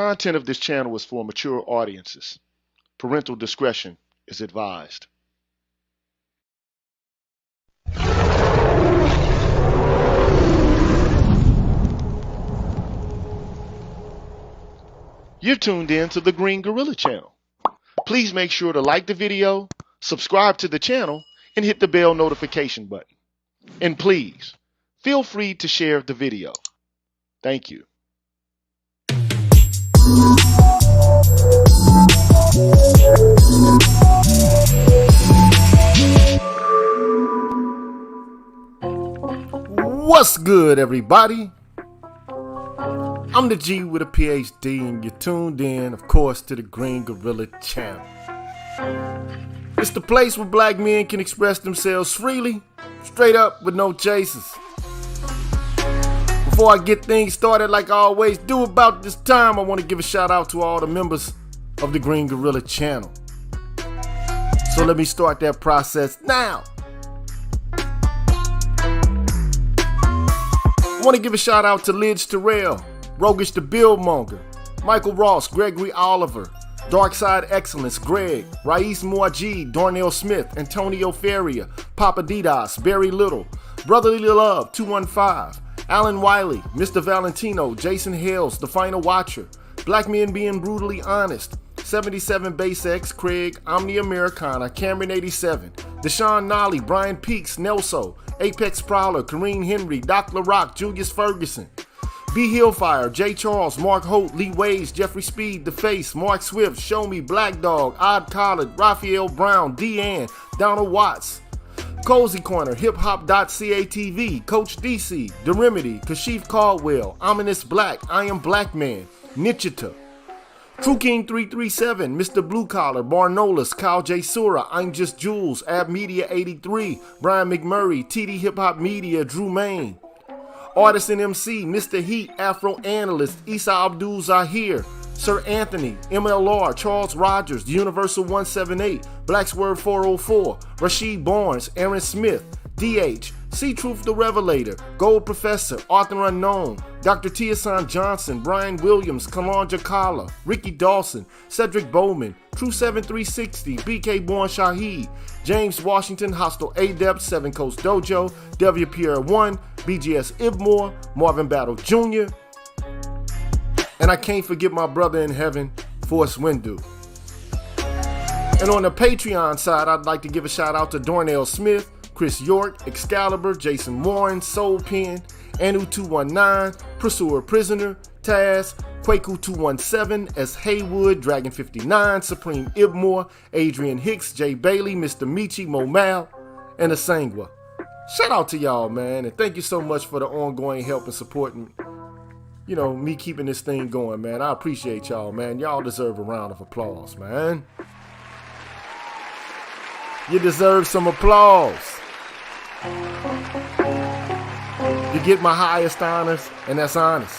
content of this channel is for mature audiences. Parental discretion is advised. You're tuned in to the Green Gorilla channel. Please make sure to like the video, subscribe to the channel, and hit the bell notification button. And please, feel free to share the video. Thank you. What's good, everybody? I'm the G with a PhD, and you're tuned in, of course, to the Green Gorilla channel. It's the place where black men can express themselves freely, straight up with no chasers. Before I get things started, like I always do about this time, I want to give a shout out to all the members of the Green Gorilla channel. So let me start that process now. I want to give a shout out to Lidge Terrell, Rogish the Billmonger, Michael Ross, Gregory Oliver, Darkside Excellence, Greg, Rais Muajid, Darnell Smith, Antonio Feria, Papa Didas, Barry Little, Brotherly Love 215, Alan Wiley, Mr. Valentino, Jason Hales, The Final Watcher, Black Men Being Brutally Honest, 77 Base X, Craig, Omni Americana, Cameron 87, Deshaun Nolly, Brian Peaks, Nelso, Apex Prowler, Kareem Henry, Doc LaRock, Julius Ferguson, B. Hillfire, J. Charles, Mark Holt, Lee Ways, Jeffrey Speed, The Face, Mark Swift, Show Me, Black Dog, Odd Collard, Raphael Brown, Deanne, Donald Watts, Cozy Corner, HipHop.catv, Coach DC, The Remedy, Kashif Caldwell, Ominous Black, I Am Black Man, Nichita, True King 337, Mr. Blue Collar, Barnolas, Kyle J. Sura, I'm Just Jules, Ab Media 83, Brian McMurray, TD Hip Hop Media, Drew Main, Artist and MC, Mr. Heat, Afro Analyst, Isa Abdul Zahir, Sir Anthony, MLR, Charles Rogers, Universal 178, Blacksword 404, Rashid Barnes, Aaron Smith, DH, C-Truth the Revelator, Gold Professor, Arthur Unknown, Dr. Tiasan Johnson, Brian Williams, Kalanja Kala, Ricky Dawson, Cedric Bowman, True 7360, BK Born Shaheed, James Washington, Hostile Adept, Seven Coast Dojo, W. Pierre 1, BGS Ibmore, Marvin Battle Jr., and I can't forget my brother in heaven, Force Windu. And on the Patreon side, I'd like to give a shout out to Darnell Smith, Chris York, Excalibur, Jason Warren, Soul Pen, Anu219, Pursuer Prisoner, Taz, Kwaku217, S. Haywood, Dragon59, Supreme Ibmore, Adrian Hicks, Jay Bailey, Mr. Michi, Mo Mal, and Asangwa. Shout out to y'all, man, and thank you so much for the ongoing help and support and, me keeping this thing going, man. I appreciate y'all, man. Y'all deserve a round of applause, man. You deserve some applause. You get my highest honors, and that's honest.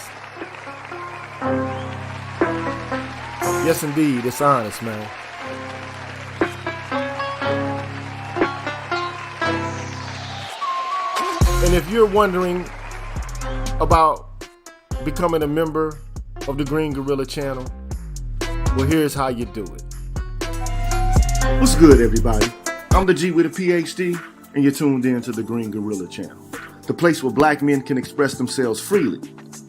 Yes, indeed, it's honest, man. And if you're wondering about becoming a member of the Green Gorilla channel, well, here's how you do it. What's good, everybody? I'm the G with a PhD, and you're tuned in to the Green Gorilla channel, the place where black men can express themselves freely,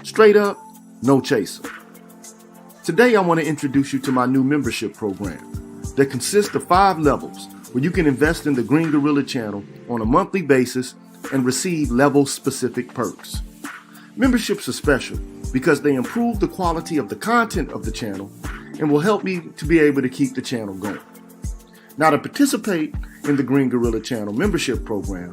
straight up, no chaser. Today, I want to introduce you to my new membership program that consists of 5 levels where you can invest in the Green Gorilla channel on a monthly basis and receive level-specific perks. Memberships are special because they improve the quality of the content of the channel and will help me to be able to keep the channel going. Now, to participate in the Green Gorilla channel membership program,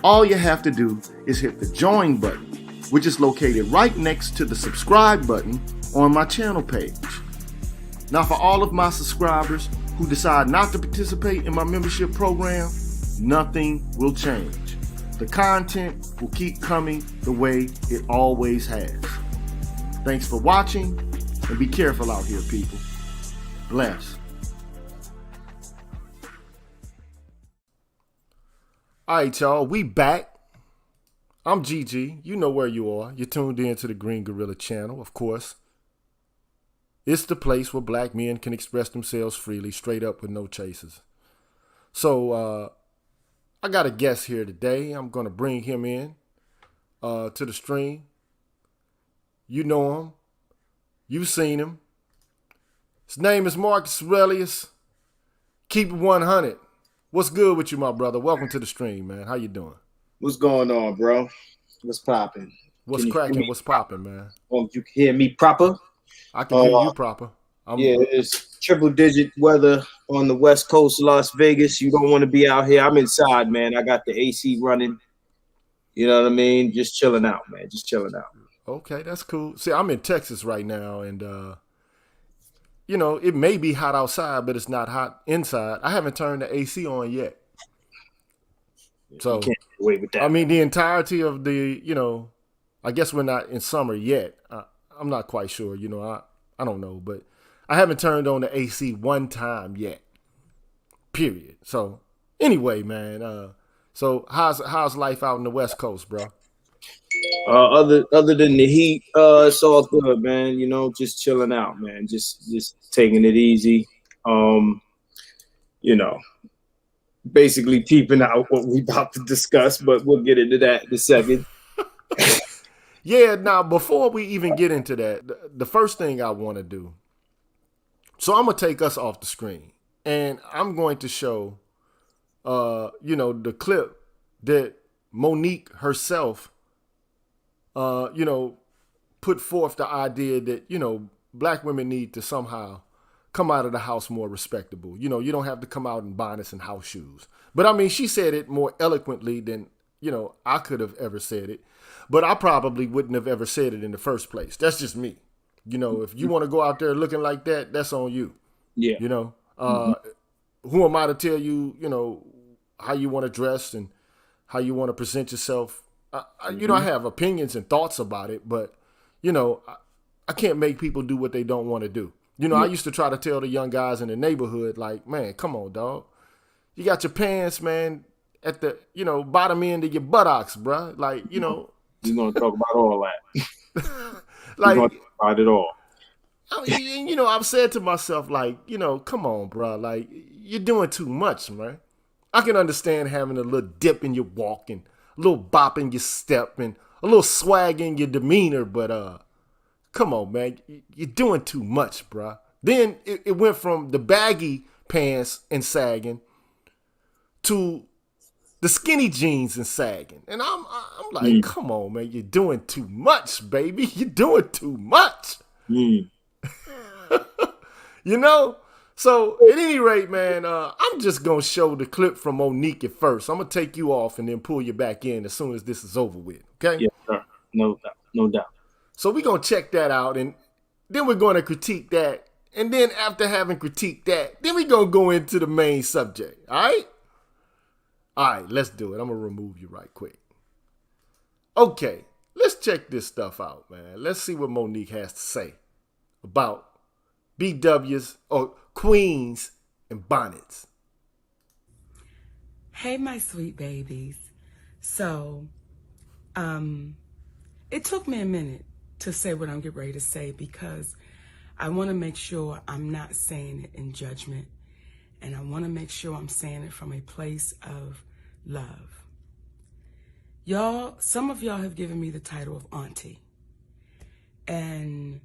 all you have to do is hit the join button, which is located right next to the subscribe button on my channel page. Now, for all of my subscribers who decide not to participate in my membership program, nothing will change. The content will keep coming the way it always has. Thanks for watching, and be careful out here, people. Bless. Alright, y'all, we back. I'm GG. You know where you are. You're tuned in to the Green Gorilla channel, of course. It's the place where black men can express themselves freely, straight up with no chasers. So I got a guest here today. I'm going to bring him in to the stream. You know him. You've seen him. His name is Marcus Aurelius. Keep it 100. What's good with you, my brother? Welcome to the stream, man. How you doing? What's going on, bro? What's popping? What's cracking? What's popping, man? Oh, you can hear me proper? I can hear you proper. Yeah, it's triple-digit weather on the West Coast, Las Vegas. You don't want to be out here. I'm inside, man. I got the AC running. You know what I mean? Just chilling out, man. Just chilling out. Okay, that's cool. See, I'm in Texas right now, and you know, it may be hot outside, but it's not hot inside. I haven't turned the AC on yet. So, you can't get away with that. I mean, the entirety of the, you know, I guess we're not in summer yet. I'm not quite sure. You know, I don't know, but I haven't turned on the AC one time yet. Period. So, anyway, man. So how's life out in the West Coast, bro? Other than the heat, it's all good, man. You know, just chilling out, man. Just taking it easy. You know, basically peeping out what we about to discuss, but we'll get into that in a second. Yeah, now before we even get into that, the first thing I want to do, so I'm gonna take us off the screen and I'm going to show you know, the clip that Monique herself you know, put forth the idea that, you know, black women need to somehow come out of the house more respectable. You know, you don't have to come out in bonnets and house shoes. But I mean, she said it more eloquently than, you know, I could have ever said it. But I probably wouldn't have ever said it in the first place. That's just me. You know, if you want to go out there looking like that, that's on you. Yeah. You know, who am I to tell you, you know, how you want to dress and how you want to present yourself? You know, I have opinions and thoughts about it, but, you know, I can't make people do what they don't want to do. You know, I used to try to tell the young guys in the neighborhood, like, man, come on, dog. You got your pants, man, at the, you know, bottom end of your buttocks, bruh. Like, you know. We're going to talk about all that. Like, we're going to talk about it all. I mean, you know, I've said to myself, like, you know, come on, bruh. Like, you're doing too much, man. I can understand having a little dip in your walk and a little bop in your step and a little swag in your demeanor, but come on, man, you're doing too much, bruh. Then it went from the baggy pants and sagging to the skinny jeans and sagging, and I'm like, come on, man, you're doing too much, baby. You're doing too much. You know. So, at any rate, man, I'm just going to show the clip from Monique at first. I'm going to take you off and then pull you back in as soon as this is over with, okay? Yeah, sure. No doubt. No doubt. So, we're going to check that out, and then we're going to critique that. And then after having critiqued that, then we're going to go into the main subject, all right? All right, let's do it. I'm going to remove you right quick. Okay, let's check this stuff out, man. Let's see what Monique has to say about BWs or queens and bonnets. Hey, my sweet babies. So, it took me a minute to say what I'm getting ready to say because I want to make sure I'm not saying it in judgment, and I want to make sure I'm saying it from a place of love. Y'all, some of y'all have given me the title of auntie, and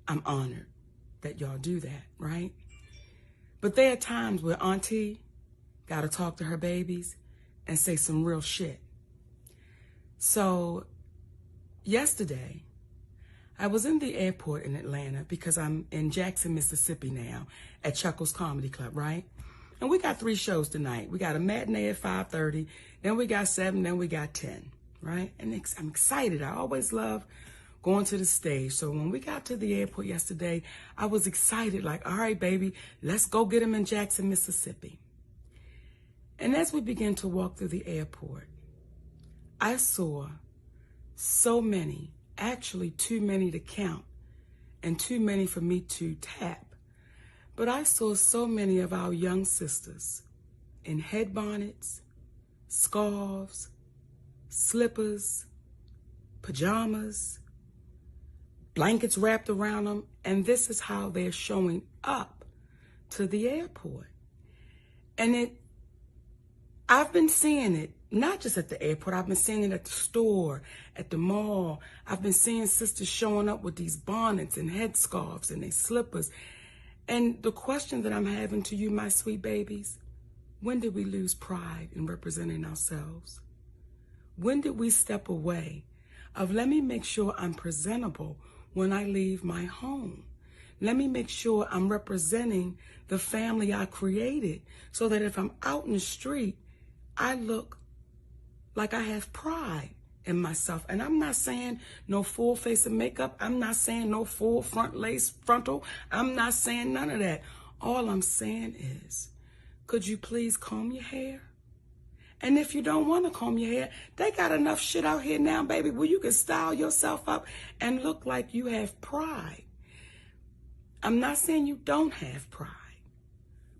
I'm honored that y'all do that, right? But there are times where auntie got to talk to her babies and say some real shit. So yesterday, I was in the airport in Atlanta because I'm in Jackson, Mississippi now at Chuckles Comedy Club, right? And we got 3 shows tonight. We got a matinee at 5:30, then we got 7, then we got 10, right? And I'm excited. I always love going to the stage. So when we got to the airport yesterday, I was excited, like, all right, baby, let's go get him in Jackson, Mississippi. And as we began to walk through the airport, I saw so many, actually too many to count and too many for me to tap. But I saw so many of our young sisters in head bonnets, scarves, slippers, pajamas, blankets wrapped around them, and this is how they're showing up to the airport. And I've been seeing it, not just at the airport, I've been seeing it at the store, at the mall. I've been seeing sisters showing up with these bonnets and headscarves and their slippers. And the question that I'm having to you, my sweet babies, when did we lose pride in representing ourselves? When did we step away of let me make sure I'm presentable when I leave my home? Let me make sure I'm representing the family I created so that if I'm out in the street, I look like I have pride in myself. And I'm not saying no full face of makeup. I'm not saying no full front lace frontal. I'm not saying none of that. All I'm saying is, could you please comb your hair? And if you don't want to comb your hair, they got enough shit out here now, baby, where you can style yourself up and look like you have pride. I'm not saying you don't have pride,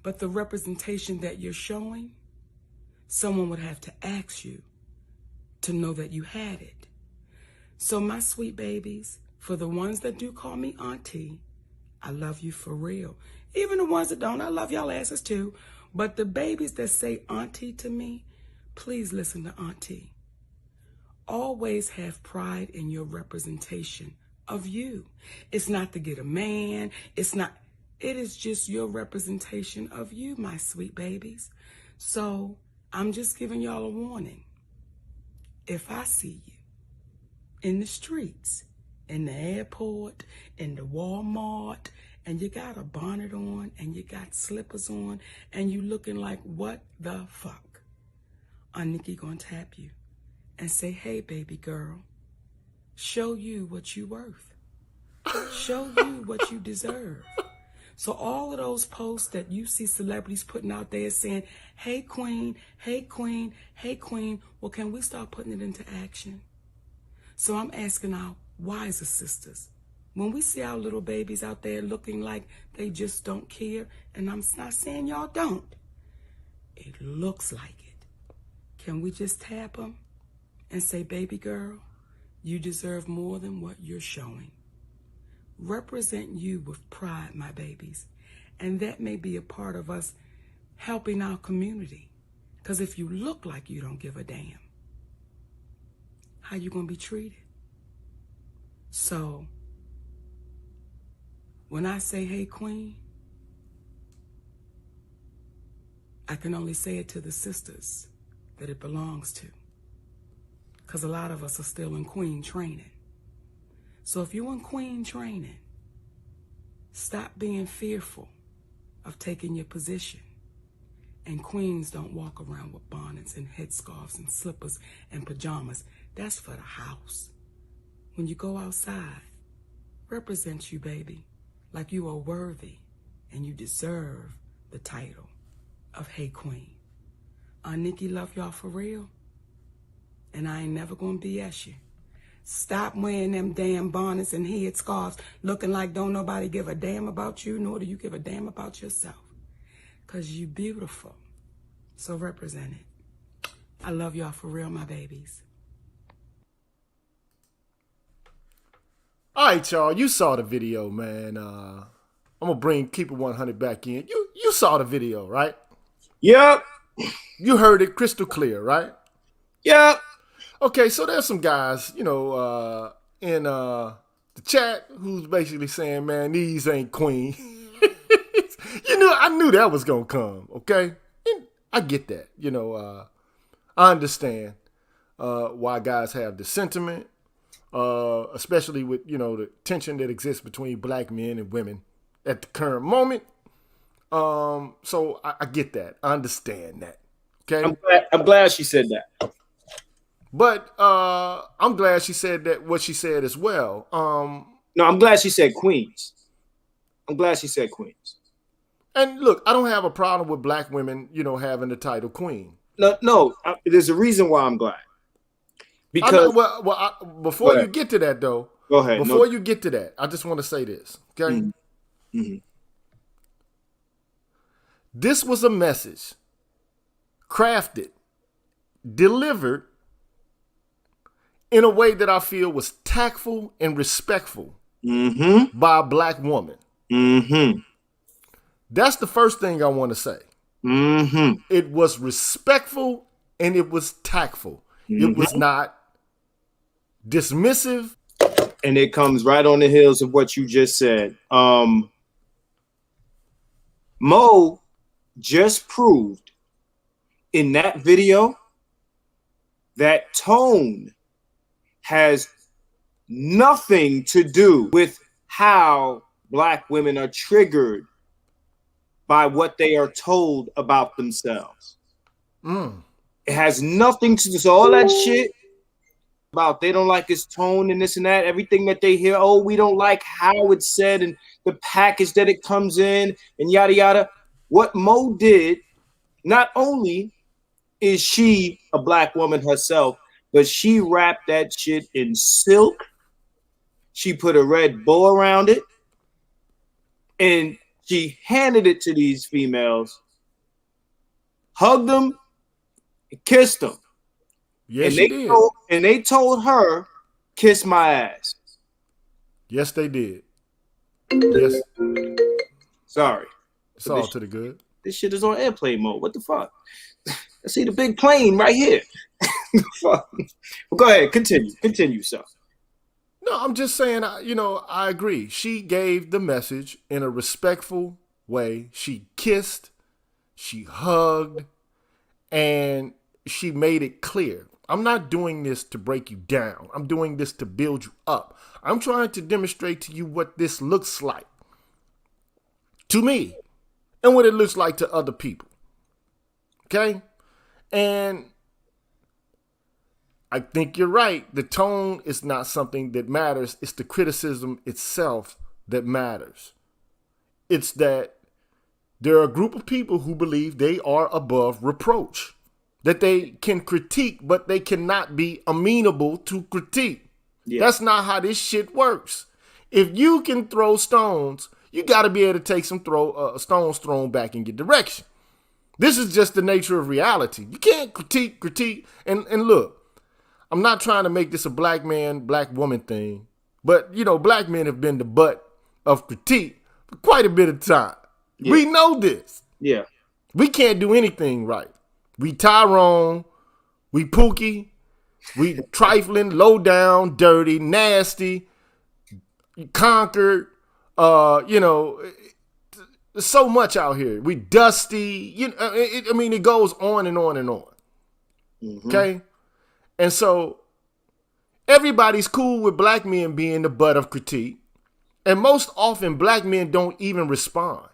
but the representation that you're showing, someone would have to ask you to know that you had it. So my sweet babies, for the ones that do call me auntie, I love you for real. Even the ones that don't, I love y'all asses too. But the babies that say auntie to me, please listen to auntie. Always have pride in your representation of you. It's not to get a man. It is just your representation of you, my sweet babies. So I'm just giving y'all a warning. If I see you in the streets, in the airport, in the Walmart, and you got a bonnet on and you got slippers on and you looking like what the fuck, Aunt Nikki gonna tap you and say, hey, baby girl, show you what you worth. Show you what you deserve. So all of those posts that you see celebrities putting out there saying, hey, queen, hey, queen, hey, queen, well, can we start putting it into action? So I'm asking our wiser sisters, when we see our little babies out there looking like they just don't care, and I'm not saying y'all don't, it looks like it. Can we just tap them and say, baby girl, you deserve more than what you're showing. Represent you with pride, my babies. And that may be a part of us helping our community. Because if you look like you don't give a damn, how you going to be treated? So, when I say, hey, queen, I can only say it to the sisters that it belongs to. Because a lot of us are still in queen training. So if you're in queen training, stop being fearful of taking your position. And queens don't walk around with bonnets and headscarves and slippers and pajamas. That's for the house. When you go outside, represent you, baby, like you are worthy and you deserve the title of Hey Queen. Aunt Nikki love y'all for real, and I ain't never gonna BS you. Stop wearing them damn bonnets and headscarves looking like don't nobody give a damn about you, nor do you give a damn about yourself. Because you beautiful. So represent it. I love y'all for real, my babies. All right, y'all. You saw the video, man. I'm gonna keep it 100 back in. You saw the video, right? Yep. You heard it crystal clear, right? Yep. Okay, so there's some guys, in the chat who's basically saying, man, these ain't queen. I knew that was gonna come. Okay, and I get that. I understand why guys have the sentiment. Especially with, the tension that exists between black men and women at the current moment. So I get that. I understand that. Okay. I'm glad she said that. But I'm glad she said that what she said as well. No, I'm glad she said queens. I'm glad she said queens. And look, I don't have a problem with black women, having the title queen. No, there's a reason why I'm glad. Because before you get to that, though, go ahead. Before you get to that, I just want to say this, okay? Mm-hmm. Mm-hmm. This was a message crafted, delivered in a way that I feel was tactful and respectful Mm-hmm. by a black woman. Mm-hmm. That's the first thing I want to say. Mm-hmm. It was respectful and it was tactful. It was Mm-hmm. not dismissive. And it comes right on the heels of what you just said. Mo just proved in that video that tone has nothing to do with how black women are triggered by what they are told about themselves. It has nothing to do. So all that shit about they don't like his tone and this and that, everything that they hear, oh, we don't like how it's said and the package that it comes in and yada yada. What Mo did, not only is she a black woman herself, but she wrapped that shit in silk. She put a red bow around it and she handed it to these females, hugged them, and kissed them. Yes, and she did. they told her, kiss my ass. Yes, they did. Yes. Sorry. It's all to the good. This shit is on airplane mode. What the fuck? I see the big plane right here. Fuck. Well, go ahead. Continue, sir. No, I'm just saying, I agree. She gave the message in a respectful way. She kissed, she hugged, and she made it clear. I'm not doing this to break you down. I'm doing this to build you up. I'm trying to demonstrate to you what this looks like to me and what it looks like to other people. Okay? And I think you're right. The tone is not something that matters. It's the criticism itself that matters. It's that there are a group of people who believe they are above reproach, that they can critique, but they cannot be amenable to critique. Yeah. That's not how this shit works. If you can throw stones, you got to be able to take some stones thrown back in your direction. This is just the nature of reality. You can't critique. And look, I'm not trying to make this a black man, black woman thing, but, black men have been the butt of critique for quite a bit of time. Yeah. We know this. Yeah. We can't do anything right. We Tyrone, we Pookie, we trifling, low down, dirty, nasty, conquered, there's so much out here. We dusty, it goes on and on and on. Mm-hmm. Okay? And so everybody's cool with black men being the butt of critique. And most often black men don't even respond.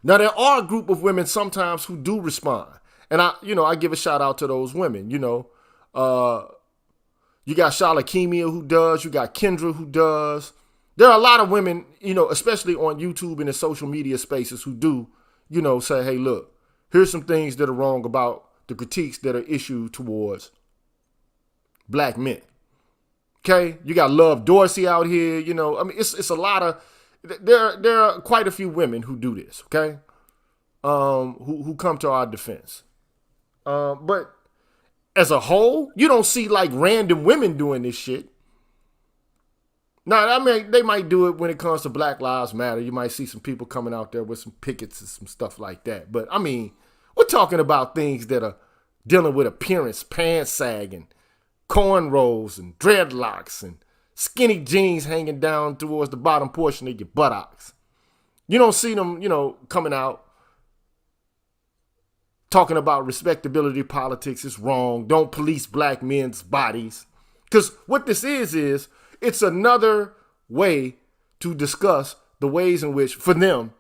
Now, there are a group of women sometimes who do respond. And I give a shout out to those women. You got Shalakemia who does. You got Kendra who does. There are a lot of women, especially on YouTube and in social media spaces who do, say, hey, look, here's some things that are wrong about the critiques that are issued towards black men. Okay? You got Love Dorsey out here. It's a lot of... There are quite a few women who do this, okay? Who come to our defense. But as a whole, you don't see like random women doing this shit. Now, they might do it when it comes to Black Lives Matter. You might see some people coming out there with some pickets and some stuff like that. But we're talking about things that are dealing with appearance, pants sagging, cornrows and dreadlocks and skinny jeans hanging down towards the bottom portion of your buttocks. You don't see them, coming out talking about respectability politics is wrong. Don't police black men's bodies. Because what this is it's another way to discuss the ways in which, for them,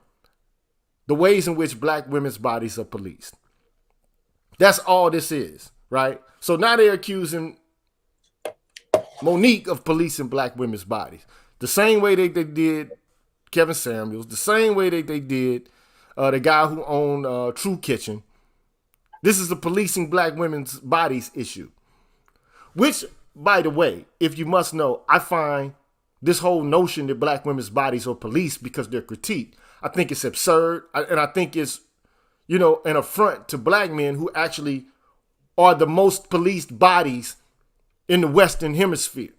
the ways in which black women's bodies are policed. That's all this is, right? So now they're accusing Monique of policing black women's bodies. The same way they did Kevin Samuels, the same way they did the guy who owned True Kitchen. This is a policing black women's bodies issue. Which, by the way, if you must know, I find this whole notion that black women's bodies are policed because they're critiqued, I think it's absurd. And I think it's, an affront to black men who actually are the most policed bodies in the Western Hemisphere.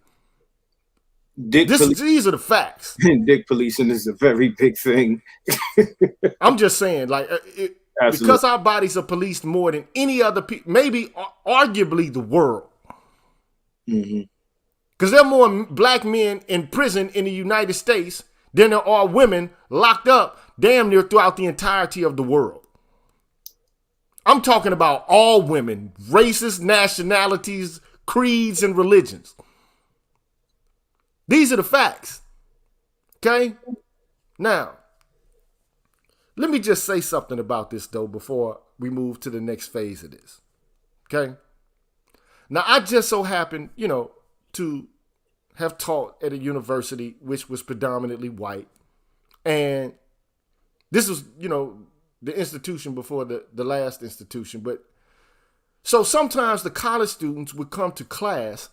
These are the facts. Dick policing is a very big thing. I'm just saying, like, because our bodies are policed more than any other people, maybe arguably the world. Because there are more black men in prison in the United States than there are women locked up damn near throughout the entirety of the world. I'm talking about all women, races, nationalities, creeds, and religions. These are the facts. Okay? Now, let me just say something about this, though, before we move to the next phase of this. Okay? Now, I just so happen, to have taught at a university which was predominantly white. And this was, the institution before the last institution. But so sometimes the college students would come to class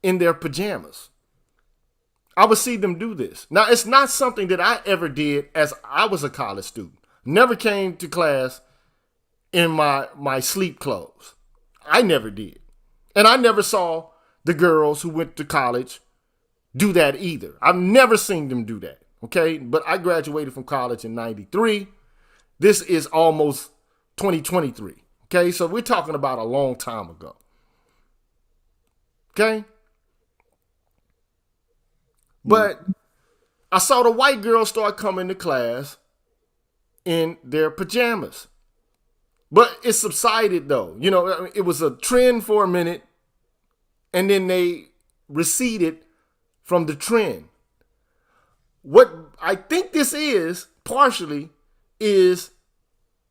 in their pajamas. I would see them do this. Now, it's not something that I ever did as I was a college student. Never came to class in my sleep clothes. I never did. And I never saw the girls who went to college do that either. I've never seen them do that. Okay? But I graduated from college in 93. This is almost 2023. Okay? So we're talking about a long time ago. Okay? But I saw the white girls start coming to class in their pajamas. But it subsided though. It was a trend for a minute and then they receded from the trend. What I think this is partially is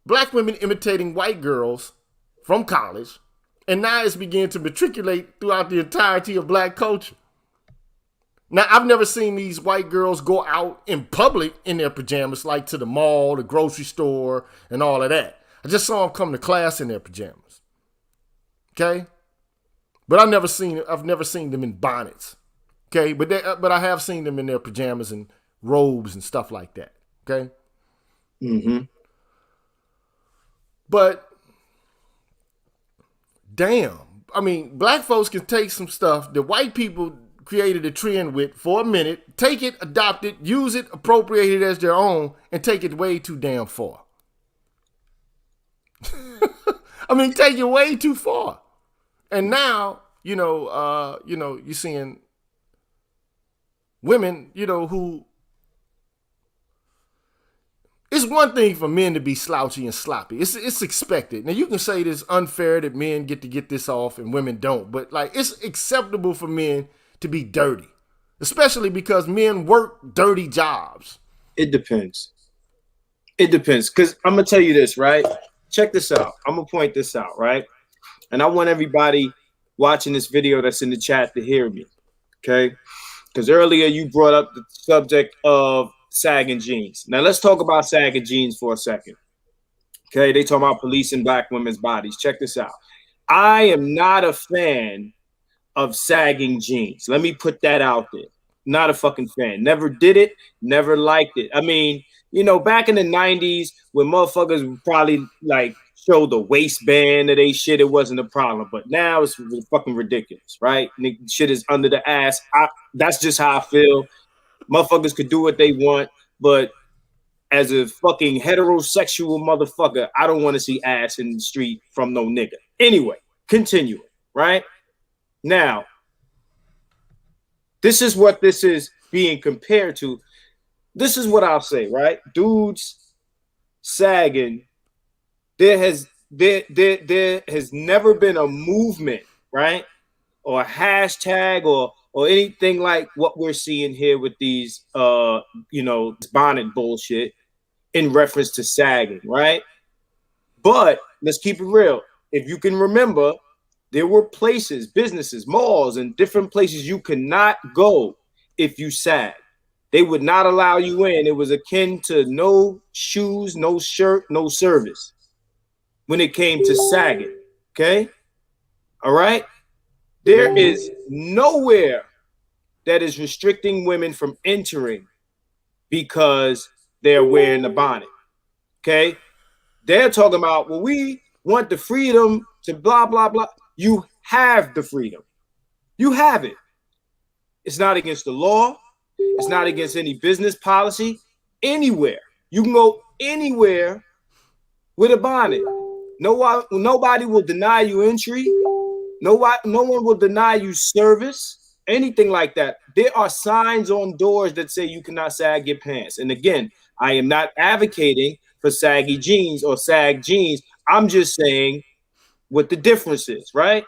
black women imitating white girls from college, and now it's beginning to matriculate throughout the entirety of black culture. Now, I've never seen these white girls go out in public in their pajamas, like to the mall, the grocery store, and all of that. I just saw them come to class in their pajamas. Okay? But I've never seen them in bonnets. Okay? But I have seen them in their pajamas and robes and stuff like that. Okay? But damn, I mean, black folks can take some stuff that white people created a trend with for a minute, take it, adopt it, use it, appropriate it as their own, and take it way too damn far. I mean, take it way too far. And now, you're seeing women, who, it's one thing for men to be slouchy and sloppy. It's expected. Now, you can say it's unfair that men get to get this off and women don't, but like, it's acceptable for men to be dirty, especially because men work dirty jobs. It depends. Because I'm going to tell you this, right? Check this out. I'm going to point this out, right? And I want everybody watching this video that's in the chat to hear me, okay? Because earlier you brought up the subject of sagging jeans. Now let's talk about sagging jeans for a second. Okay, they talk about policing black women's bodies. Check this out. I am not a fan of sagging jeans. Let me put that out there. Not a fucking fan. Never did it. Never liked it. I mean, back in the 90s when motherfuckers would probably like show the waistband of they shit, it wasn't a problem. But now it's fucking ridiculous, right? Shit is under the ass. That's just how I feel. Motherfuckers could do what they want, but as a fucking heterosexual motherfucker, I don't want to see ass in the street from no nigga. Anyway, continuing, right? Now, this is what this is being compared to. This is what I'll say, right? Dudes sagging. There has never been a movement, right? Or a hashtag or anything like what we're seeing here with these, bonnet bullshit in reference to sagging, right? But let's keep it real. If you can remember, there were places, businesses, malls, and different places you could not go if you sag. They would not allow you in. It was akin to no shoes, no shirt, no service when it came to sagging, okay? All right? There is nowhere that is restricting women from entering because they're wearing the bonnet, okay? They're talking about, well, we want the freedom to blah, blah, blah. You have the freedom. You have it. It's not against the law. It's not against any business policy. Anywhere. You can go anywhere with a bonnet. Nobody will deny you entry. No one will deny you service, anything like that. There are signs on doors that say you cannot sag your pants. And again, I am not advocating for saggy jeans or sag jeans. I'm just saying what the difference is, right?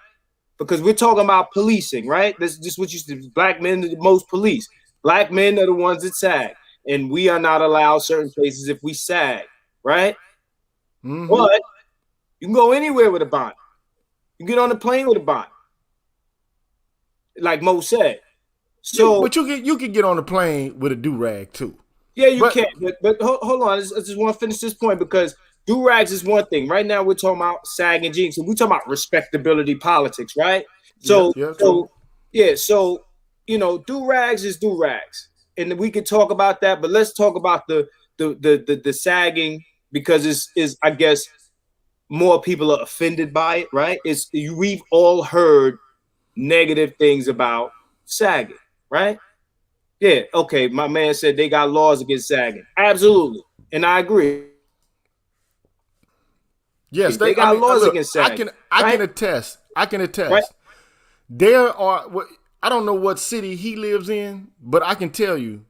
Because we're talking about policing, right? This is just what you said. Black men are the most police. Black men are the ones that sag. And we are not allowed certain places if we sag, right? Mm-hmm. But you can go anywhere with a bonnet. You can get on a plane with a bonnet. Like Mo said. So, but you can get on a plane with a do-rag too. Yeah, you can. But hold on. I just want to finish this point because do-rags is one thing. Right now we're talking about sagging jeans. So we're talking about respectability politics, right? So, you know, do-rags is do-rags. And we could talk about that, but let's talk about the sagging because is I guess more people are offended by it, right? We've all heard negative things about sagging, right? Yeah, okay. My man said they got laws against sagging. Absolutely. And I agree. Yes, they got laws against sagging. I can attest. Right? There are, I don't know what city he lives in, but I can tell you,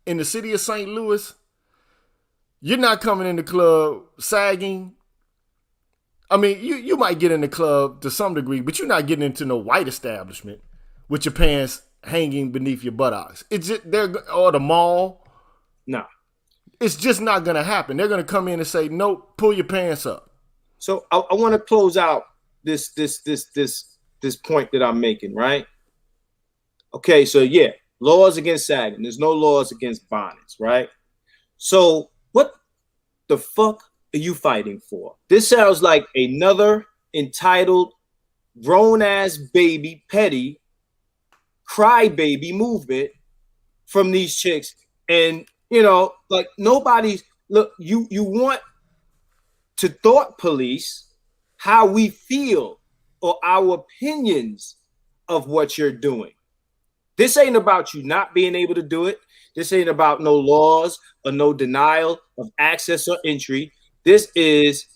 in the city of St. Louis, you're not coming in the club sagging. I mean, you might get in the club to some degree, but you're not getting into no white establishment with your pants hanging beneath your buttocks. It's just or the mall. No, it's just not gonna happen. They're gonna come in and say, "Nope, pull your pants up." So I want to close out this point that I'm making, right? Okay, so yeah, laws against sagging. There's no laws against bonnets, right? So what the fuck are you fighting for? This sounds like another entitled, grown-ass baby, petty, crybaby movement from these chicks. And, you know, like nobody's, look, you want to thought police how we feel or our opinions of what you're doing. This ain't about you not being able to do it. This ain't about no laws or no denial of access or entry. This is,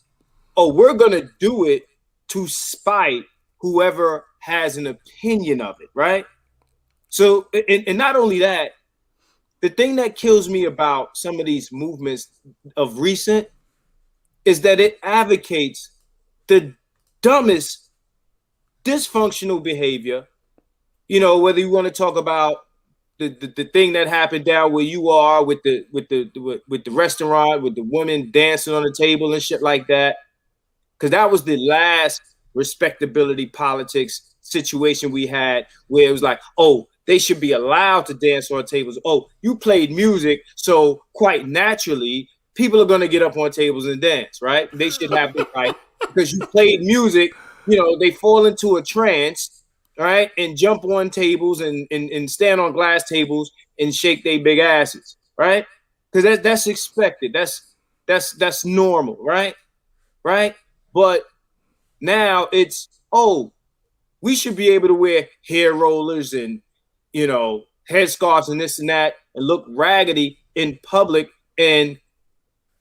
we're going to do it to spite whoever has an opinion of it, right? So, and not only that, the thing that kills me about some of these movements of recent is that it advocates the dumbest dysfunctional behavior. You know, whether you want to talk about the thing that happened down where you are with the restaurant with the woman dancing on the table and shit like that, because that was the last respectability politics situation we had where it was like, oh, they should be allowed to dance on tables. Oh, you played music, so quite naturally people are going to get up on tables and dance, right? They should have the right because you played music. You know, they fall into a trance. Right, and jump on tables and stand on glass tables and shake their big asses, right? Because that's expected. That's normal, right? Right. But now it's we should be able to wear hair rollers and headscarves and this and that and look raggedy in public, and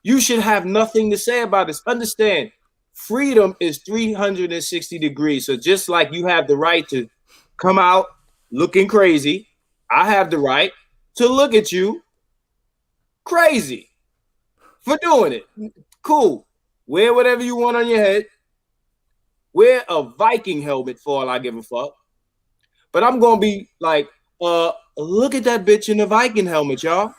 you should have nothing to say about this. Understand? Freedom is 360 degrees. So just like you have the right to come out looking crazy, I have the right to look at you crazy for doing it. Cool. Wear whatever you want on your head. Wear a Viking helmet for all I give a fuck. But I'm going to be like, look at that bitch in the Viking helmet, y'all.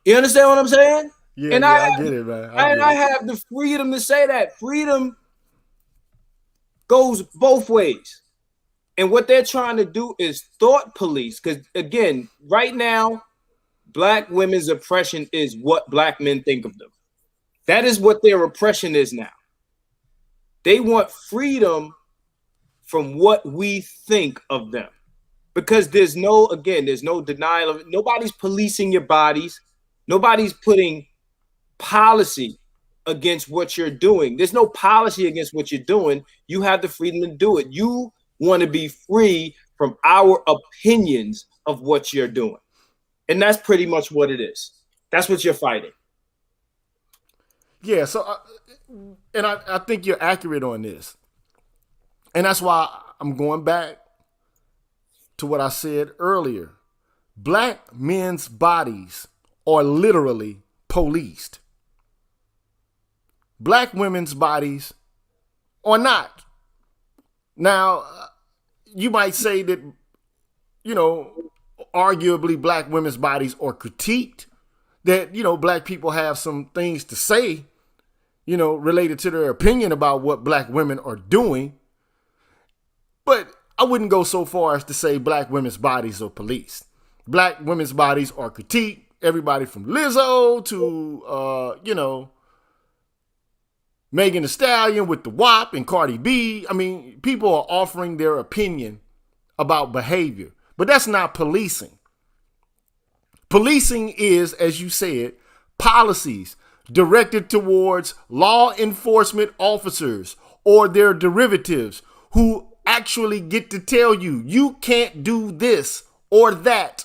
You understand what I'm saying? Yeah, and I get it, man. I have the freedom to say that. Freedom goes both ways. And what they're trying to do is thought police. Because, again, right now, black women's oppression is what black men think of them. That is what their oppression is now. They want freedom from what we think of them. Because there's no denial of it. Nobody's policing your bodies. Nobody's putting policy against what you're doing. There's no policy against what you're doing. You have the freedom to do it. You want to be free from our opinions of what you're doing. And that's pretty much what it is. That's what you're fighting. Yeah, so, and I think you're accurate on this. And that's why I'm going back to what I said earlier. Black men's bodies are literally policed. Black women's bodies are not. Now, you might say that, you know, arguably black women's bodies are critiqued, that, you know, black people have some things to say, you know, related to their opinion about what black women are doing. But I wouldn't go so far as to say black women's bodies are policed. Black women's bodies are critiqued. Everybody from Lizzo to, you know, Megan Thee Stallion with the WAP and Cardi B. I mean, people are offering their opinion about behavior, but that's not policing. Policing is, as you said, policies directed towards law enforcement officers or their derivatives who actually get to tell you, you can't do this or that.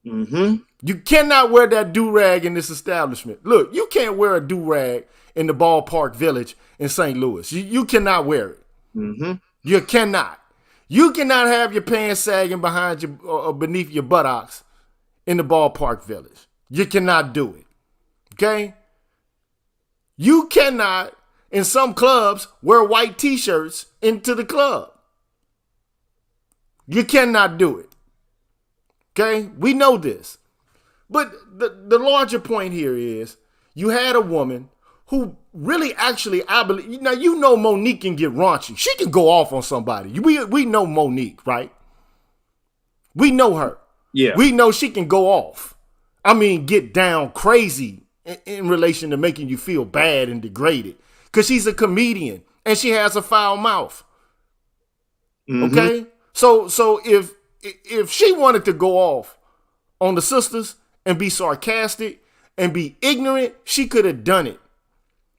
Mm-hmm. You cannot wear that do-rag in this establishment. Look, you can't wear a do-rag in the ballpark village in St. Louis. You cannot wear it. Mm-hmm. You cannot. You cannot have your pants sagging behind you or beneath your buttocks in the ballpark village. You cannot do it. Okay? You cannot, in some clubs, wear white t-shirts into the club. You cannot do it. Okay? We know this. But the larger point here is you had a woman who really actually, I believe, now you know Monique can get raunchy. She can go off on somebody. We know Monique, right? We know her. Yeah. We know she can go off. I mean, get down crazy in relation to making you feel bad and degraded. Because she's a comedian and she has a foul mouth. Mm-hmm. Okay? So if she wanted to go off on the sisters and be sarcastic and be ignorant, she could have done it.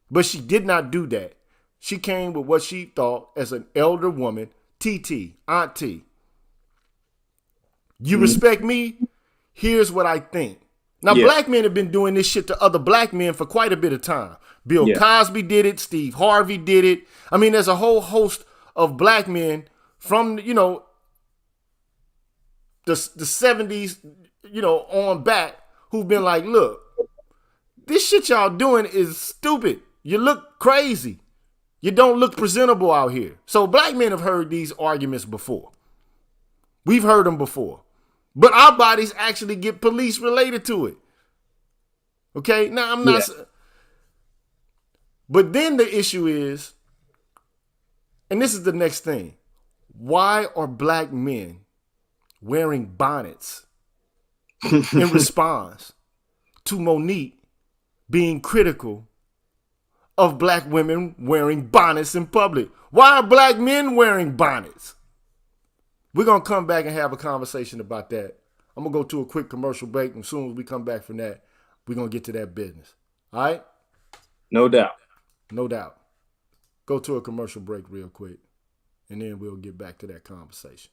But she did not do that. She came with what she thought as an elder woman, TT, auntie. You respect me? Here's what I think. Now, black men have been doing this shit to other black men for quite a bit of time. Bill Cosby did it. Steve Harvey did it. I mean, there's a whole host of black men from, you know, the 70s, you know, on back who've been like, look, this shit y'all doing is stupid. You look crazy. You don't look presentable out here. So black men have heard these arguments before. We've heard them before. But our bodies actually get police related to it. Okay? Now, I'm not... Yeah. But then the issue is, and this is the next thing, why are black men wearing bonnets in response to Monique being critical of black women wearing bonnets in public? Why are black men wearing bonnets? We're going to come back and have a conversation about that. I'm going to go to a quick commercial break, and as soon as we come back from that, we're going to get to that business. All right? No doubt. No doubt. Go to a commercial break real quick, and then we'll get back to that conversation.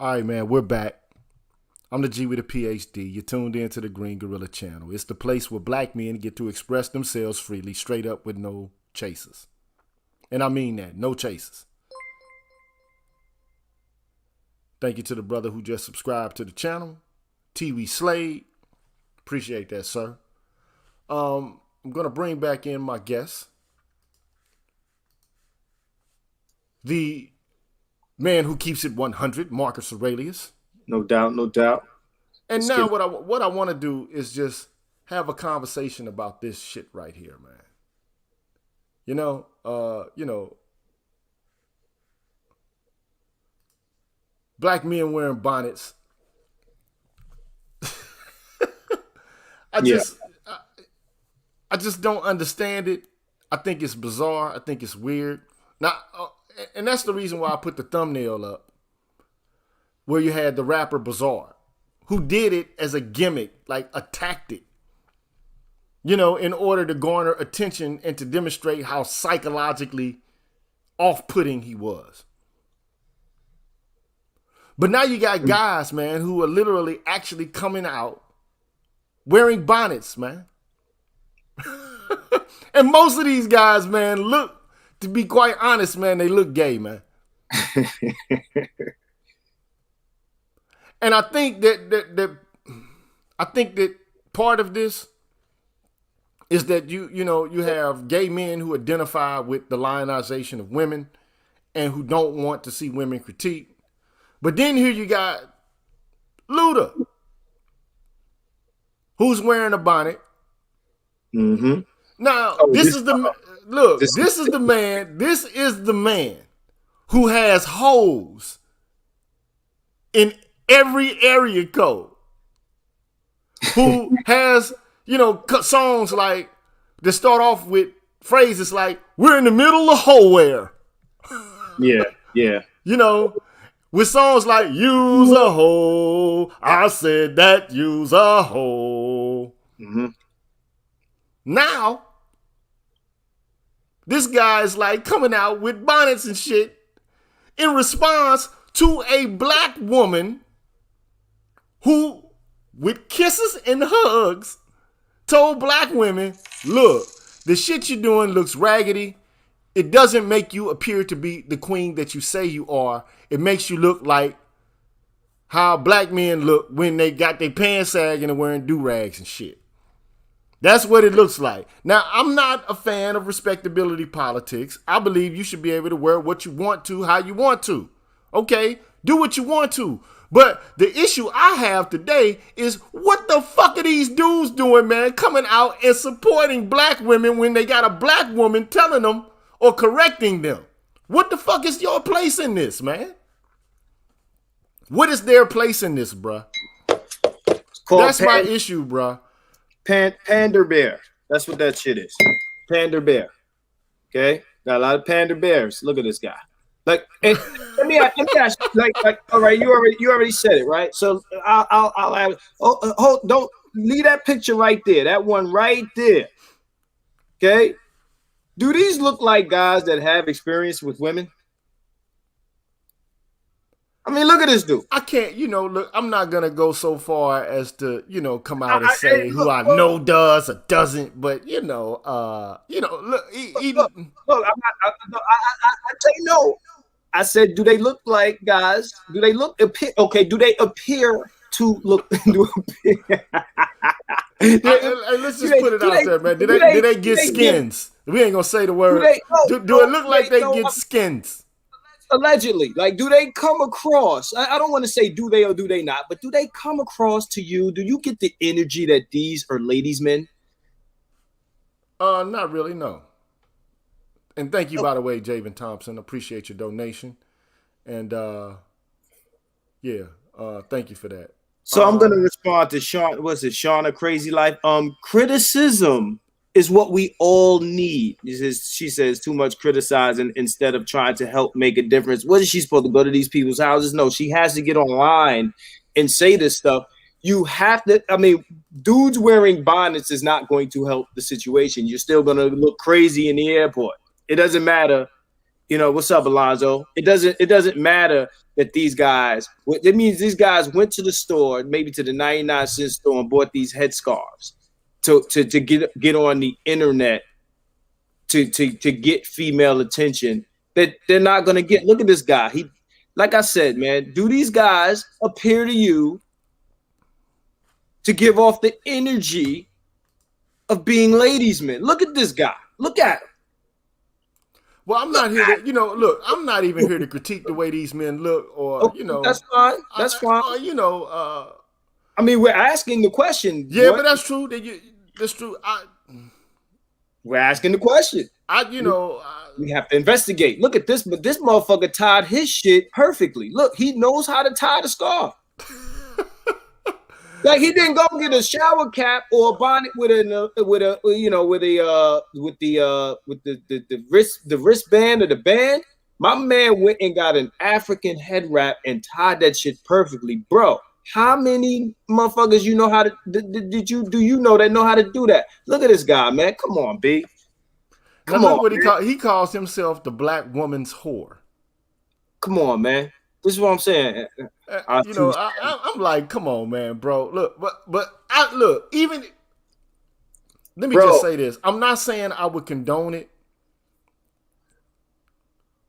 All right, man, we're back. I'm the G with a PhD. You're tuned in to the Green Gorilla channel. It's the place where black men get to express themselves freely, straight up with no chasers. And I mean that, no chasers. Thank you to the brother who just subscribed to the channel, TV Slade. Appreciate that, sir. I'm going to bring back in my guest, the man who keeps it 100, Marcus Aurelius. No doubt, no doubt. And now what I want to do is just have a conversation about this shit right here, man. You know, black men wearing bonnets. I just don't understand it. I think it's bizarre. I think it's weird. Now, and that's the reason why I put the thumbnail up where you had the rapper Bizarre, who did it as a gimmick, like a tactic, you know, in order to garner attention and to demonstrate how psychologically off-putting he was. But now you got guys, man, who are literally actually coming out wearing bonnets, man. And most of these guys, man, look, to be quite honest, man, they look gay, man. And I think that part of this is that you have gay men who identify with the lionization of women and who don't want to see women critiqued. But then here you got Luda, who's wearing a bonnet. Mm-hmm. Now, this is the man who has hoes in every area code, who has, songs like that start off with phrases like, we're in the middle of wholeware. Yeah. With songs like, use a hoe, I said that, use a hoe. Mm-hmm. Now, this guy is like coming out with bonnets and shit in response to a black woman who, with kisses and hugs, told black women, look, the shit you're doing looks raggedy. It doesn't make you appear to be the queen that you say you are. It makes you look like how black men look when they got their pants sagging and wearing do-rags and shit. That's what it looks like. Now, I'm not a fan of respectability politics. I believe you should be able to wear what you want to, how you want to. Okay, do what you want to. But the issue I have today is, what the fuck are these dudes doing, man, coming out and supporting black women when they got a black woman telling them or correcting them? What the fuck is your place in this, man? What is their place in this, bruh? That's my issue, bruh. Pander bear. That's what that shit is. Pander bear. Okay? Got a lot of pander bears. Look at this guy. Like, let me ask you, like, all right, you already said it, right? So I'll add, don't leave that picture right there. That one right there. Okay? Do these look like guys that have experience with women? I mean, look at this dude. I can't, look, I'm not going to go so far as to, come out and say who I know does or doesn't, but, look, I tell you no. I said, do they look like guys? Do they do they appear to look? Let's just put it out there, man. Did they get skins? We ain't going to say the word. Do it look like they get skins? Allegedly, like, do they come across? I don't want to say do they or do they not, but do they come across to you? Do you get the energy that these are ladies' men? Not really, no. And thank you, by the way, Javen Thompson. Appreciate your donation. And thank you for that. So I'm gonna respond to Sean. What's it, Shauna Crazy Life? Criticism is what we all need. She says too much criticizing instead of trying to help make a difference. What is she supposed to go to these people's houses? No, she has to get online and say this stuff. You have to, dudes wearing bonnets is not going to help the situation. You're still going to look crazy in the airport. It doesn't matter. What's up, Alonzo? It doesn't matter that these guys, that means these guys went to the store, maybe to the 99-cent store, and bought these headscarves to get on the internet to get female attention that they're not going to get. Look at this guy. He, like I said, man, do these guys appear to you to give off the energy of being ladies' men? Look at this guy. Look at him. Well, I'm not here to, look, I'm not even here to critique the way these men look, or, That's fine. That's fine. I mean, we're asking the question. Yeah, but that's true. That's true. We're asking the question. We have to investigate. Look at this, but this motherfucker tied his shit perfectly. Look, he knows how to tie the scarf. Like, he didn't go get a shower cap or a bonnet with the wristband or the band. My man went and got an African head wrap and tied that shit perfectly, bro. How many motherfuckers do you know that know how to do that? Look at this guy, man. Come on, B. Come on. What he calls himself the black woman's whore. Come on, man. This is what I'm saying. I'm like, come on, man, bro. Look, even let me just say this. I'm not saying I would condone it.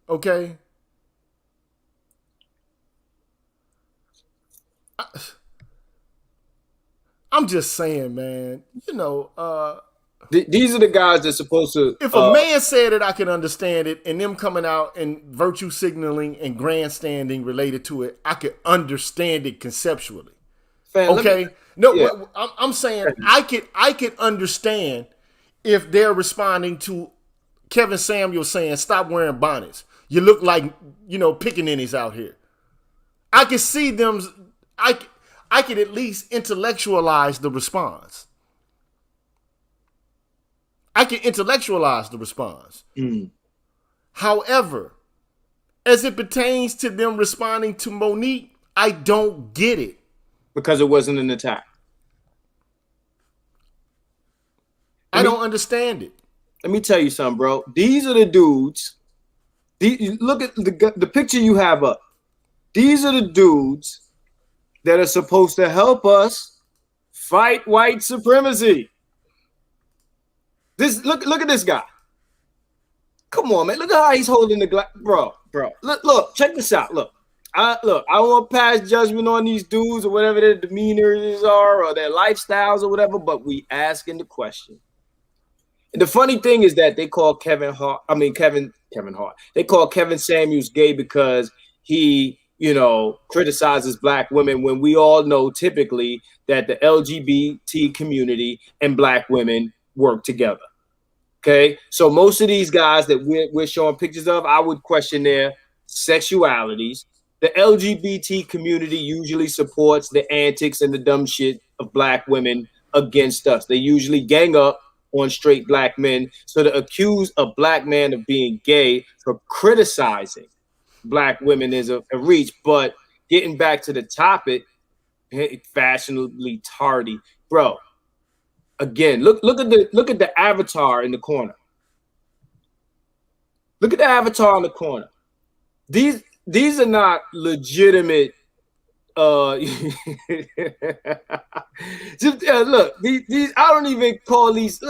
Okay. I'm just saying, man, these are the guys that's supposed to. If a man said it, I can understand it, and them coming out and virtue signaling and grandstanding related to it, I could understand it conceptually. Okay, I'm saying I could understand if they're responding to Kevin Samuels saying, "Stop wearing bonnets. You look like pickaninnies out here." I could see them. I could at least intellectualize the response. I can intellectualize the response. However, as it pertains to them responding to Monique, I don't get it. Because it wasn't an attack. I don't understand it. Let me tell you something, bro. These are the dudes. Look at the picture you have up. These are the dudes that are supposed to help us fight white supremacy. Look at this guy. Come on, man. Look at how he's holding the glass, bro. Look, check this out. Look, I don't want to pass judgment on these dudes or whatever their demeanors are or their lifestyles or whatever, but we asking the question. And the funny thing is that they call Kevin Hart. They call Kevin Samuels gay because he, criticizes black women, when we all know typically that the LGBT community and black women work together. Okay, so most of these guys that we're showing pictures of, I would question their sexualities. The LGBT community usually supports the antics and the dumb shit of black women against us. They usually gang up on straight black men. So to accuse a black man of being gay for criticizing black women is a reach. But getting back to the topic, fashionably tardy, bro. Again, look at the avatar in the corner. Look at the avatar in the corner. These are not legitimate. Look, these I don't even call these.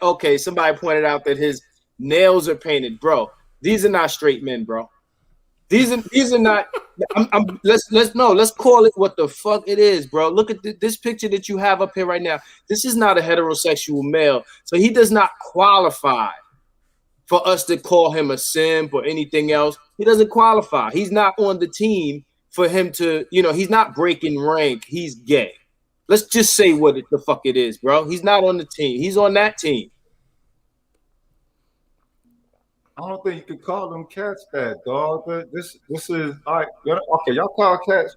Okay. Somebody pointed out that his nails are painted, bro. These are not straight men, bro. These are not. Let's call it what the fuck it is, bro. Look at this picture that you have up here right now. This is not a heterosexual male, so he does not qualify for us to call him a simp or anything else. He doesn't qualify. He's not on the team for him to, he's not breaking rank. He's gay. Let's just say what the fuck it is, bro. He's not on the team. He's on that team. I don't think you could call them cats that, dog. But this is all right. Okay, y'all call cats